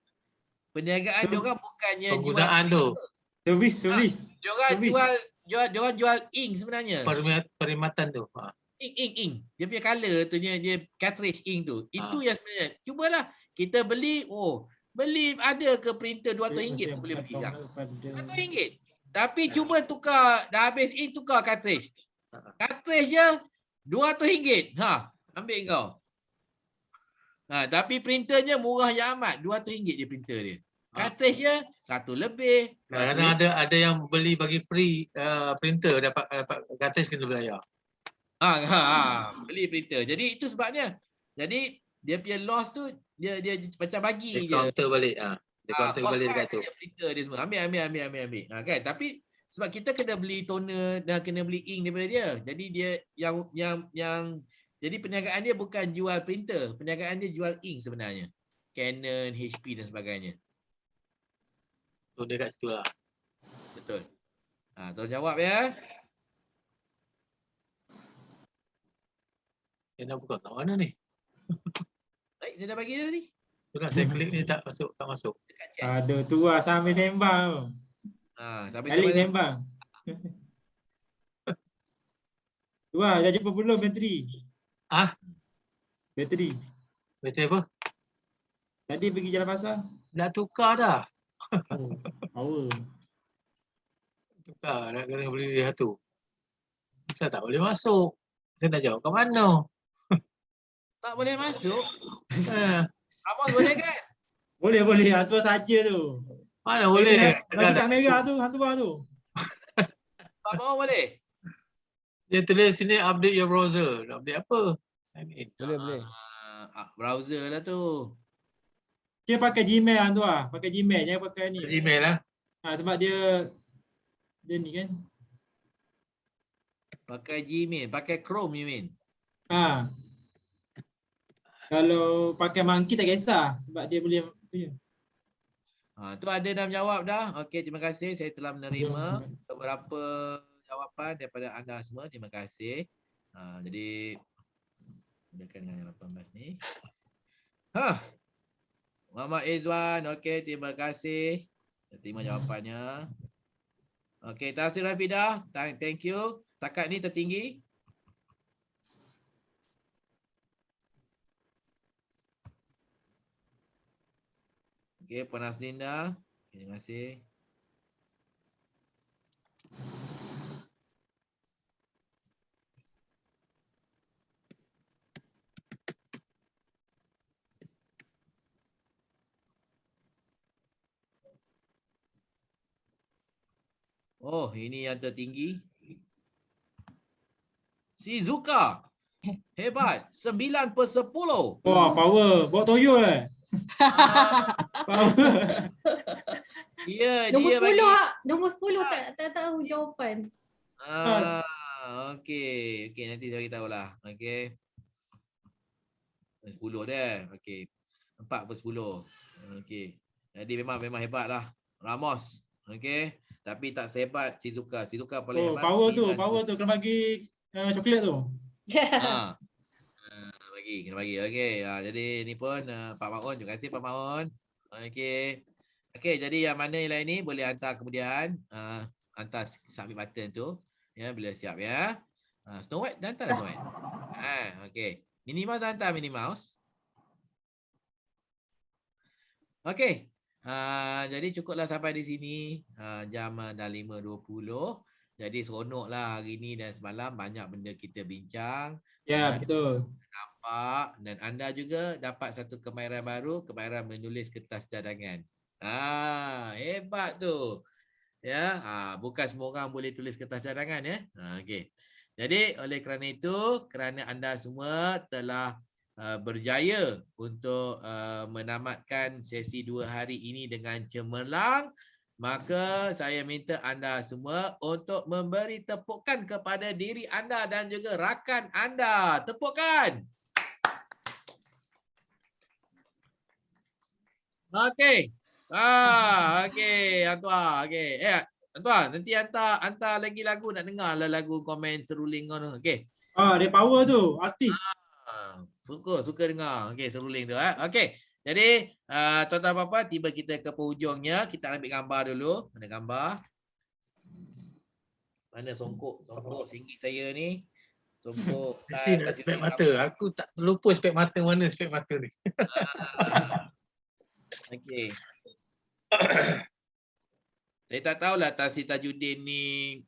C: Perniagaan dia orang bukannya
A: penggunaan
C: jual
A: tu.
E: Servis.
C: Dia orang jual ink sebenarnya.
A: Perkhidmatan tu.
C: Ink. Dia punya color tu dia cartridge ink tu. Itu yang sebenarnya. Cubalah kita beli, beli ada ke printer RM200 pun boleh beli tak? RM200. Tapi cuba tukar, dah habis ink tukar cartridge. Cartridge je RM200. Ambil kau. Tapi printernya murah yang amat, RM200 dia printer dia. Cartridge je $1 lebih.
A: Kadang ada yang beli bagi free printer, dapat cartridge kena bayar.
C: Beli printer. Jadi itu sebabnya. Jadi dia punya loss tu dia macam bagi je.
A: Counter balik. Dia counter balik dekat tu.
C: Printer dia semua. Ambil. Kan? Tapi sebab kita kena beli toner dan kena beli ink daripada dia. Jadi dia yang jadi perniagaan dia bukan jual printer, perniagaan dia jual ink sebenarnya. Canon, HP dan sebagainya.
A: So dia kat situ lah.
C: Betul. Tolong jawab ya.
A: Dia nak buka kat mana ni?
C: Baik, saya dah bagi dia tadi.
A: Tengok saya klik ni tak masuk.
E: Ada tu lah sambil sembang. Kali sembang. Tu lah, dah jumpa belum bateri? Bateri.
A: Bateri apa?
E: Tadi pergi jalan pasar.
A: Dah tukar dah.
E: Power.
A: Tukar, nak kena beli satu. Saya tak boleh masuk. Saya nak jawab kat mana?
C: Tak boleh masuk. Abang boleh kan?
E: Boleh. Hantu saja tu.
A: Mana boleh?
E: Bagi kat merah tu, hantu bawah tu.
C: Abang boleh?
A: Dia tulis sini update your browser. Update apa?
B: Boleh.
C: Browser lah tu.
E: Dia pakai Gmail hantu lah. Pakai Gmail, jangan pakai ni.
A: Gmail lah.
E: Sebab dia ni kan.
C: Pakai Gmail, pakai Chrome you mean?
E: Kalau pakai Monkey tak kisah sebab dia boleh punya.
C: Tu ada dah menjawab dah. Okey, terima kasih. Saya telah menerima beberapa jawapan daripada anda semua. Terima kasih. Jadi mulakan dengan yang 18 ni. Muhammad Izwan, okey, terima kasih. Terima jawapannya. Okey, Tasir Rafidah, thank you. Setakat ni tertinggi. Okey, Puan Aslinda, terima kasih. Oh, ini yang tertinggi. Si Zuka. Hebat. 9/10.
E: Wah, power. Bawa toyo Power.
F: Nombor
C: dia
F: 10
C: bagi.
F: nombor 10 tak tahu jawapan.
C: Okey. Okey, nanti saya beritahu lah. Okey. 10 dia. Okey. 4 per 10. Okey. Jadi memang hebat lah. Ramos. Okey. Tapi tak sehebat Shizuka. Shizuka paling hebat.
E: Power tu kena bagi coklat tu.
C: Ha. Kena bagi. Okey. Jadi ni pun Pak Maun. Terima kasih Pak Maun. Okey. Okey, jadi yang mana yang lain ni boleh hantar kemudian. Hantar submit button tu. Ya, bila siap ya. Snow White dah hantar dah Snow White. Okey. Minnie Mouse dah hantar Minnie Mouse. Okey. Jadi cukuplah sampai di sini. Jam dah 5.20. Jadi seronoklah hari ni dan semalam banyak benda kita bincang.
E: Ya, betul.
C: Nampak dan anda juga dapat satu kemahiran baru, kemahiran menulis kertas cadangan. Hebat tu. Ya, bukan semua orang boleh tulis kertas cadangan ya. Okey. Jadi oleh kerana itu, kerana anda semua telah berjaya untuk menamatkan sesi 2 hari ini dengan cemerlang, maka saya minta anda semua untuk memberi tepukan kepada diri anda dan juga rakan anda. Tepukan. Okey. Okey, Antua. Okey. Antua, nanti hantar lagi lagu nak dengar lah lagu komen seruling kau tu. Okey.
E: Dia power tu, artis.
C: Suka dengar. Okey, seruling tu Okey. Jadi, tuan-tuan puan-puan, tiba kita ke penghujungnya. Kita ambil gambar dulu. Mana gambar? Mana songkok singgit saya ni? Songkok.
A: Mesti nak spek mata. Aku tak terlupa spek mata mana spek mata ni.
C: Okey. Saya tak tahulah Tasir Tajuddin ni.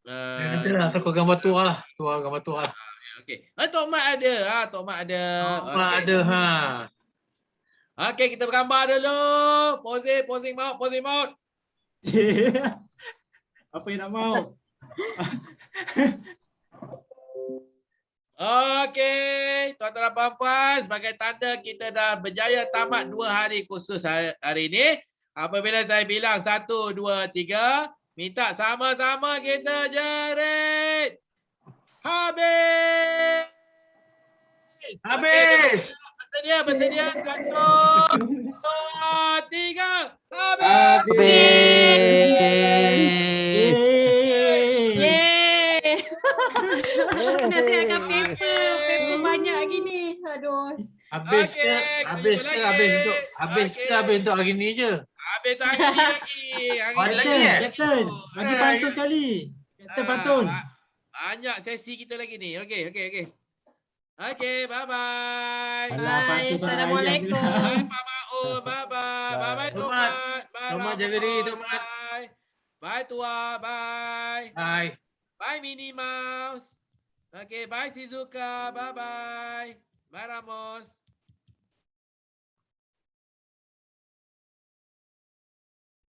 A: Nanti lah, aku gambar tua lah. Gambar tua lah.
C: Okey. Tok Mat ada. Tok Mat ada.
A: Mak ada
C: Okey, kita bergambar dulu. Posing maut.
E: Apa yang nak mau?
C: Okey, tuan-tuan dan puan-puan, sebagai tanda kita dah berjaya tamat 2 hari khusus hari ini. Apabila saya bilang 1, 2, 3, minta sama-sama kita jerit. Habis. Bersedia. 1, 2, 3.
B: Habis.
F: Nanti akan paper banyak gini. Aduh.
A: Habis ke untuk hari ni je?
C: Habis tu hari ni lagi.
E: Captain, bagi pantun sekali. Captain pantun.
C: Banyak sesi kita lagi ni. Okey, bye-bye.
F: Bye. Assalamualaikum.
C: Bye Pak Maun. Bye-bye. Bye-bye Tok Mat.
A: Tok Mat jaga diri Tok Mat.
C: Bye Tua. Bye.
A: Bye.
C: Bye Minnie Mouse. Okay, bye Shizuka. Bye-bye. Bye Ramos.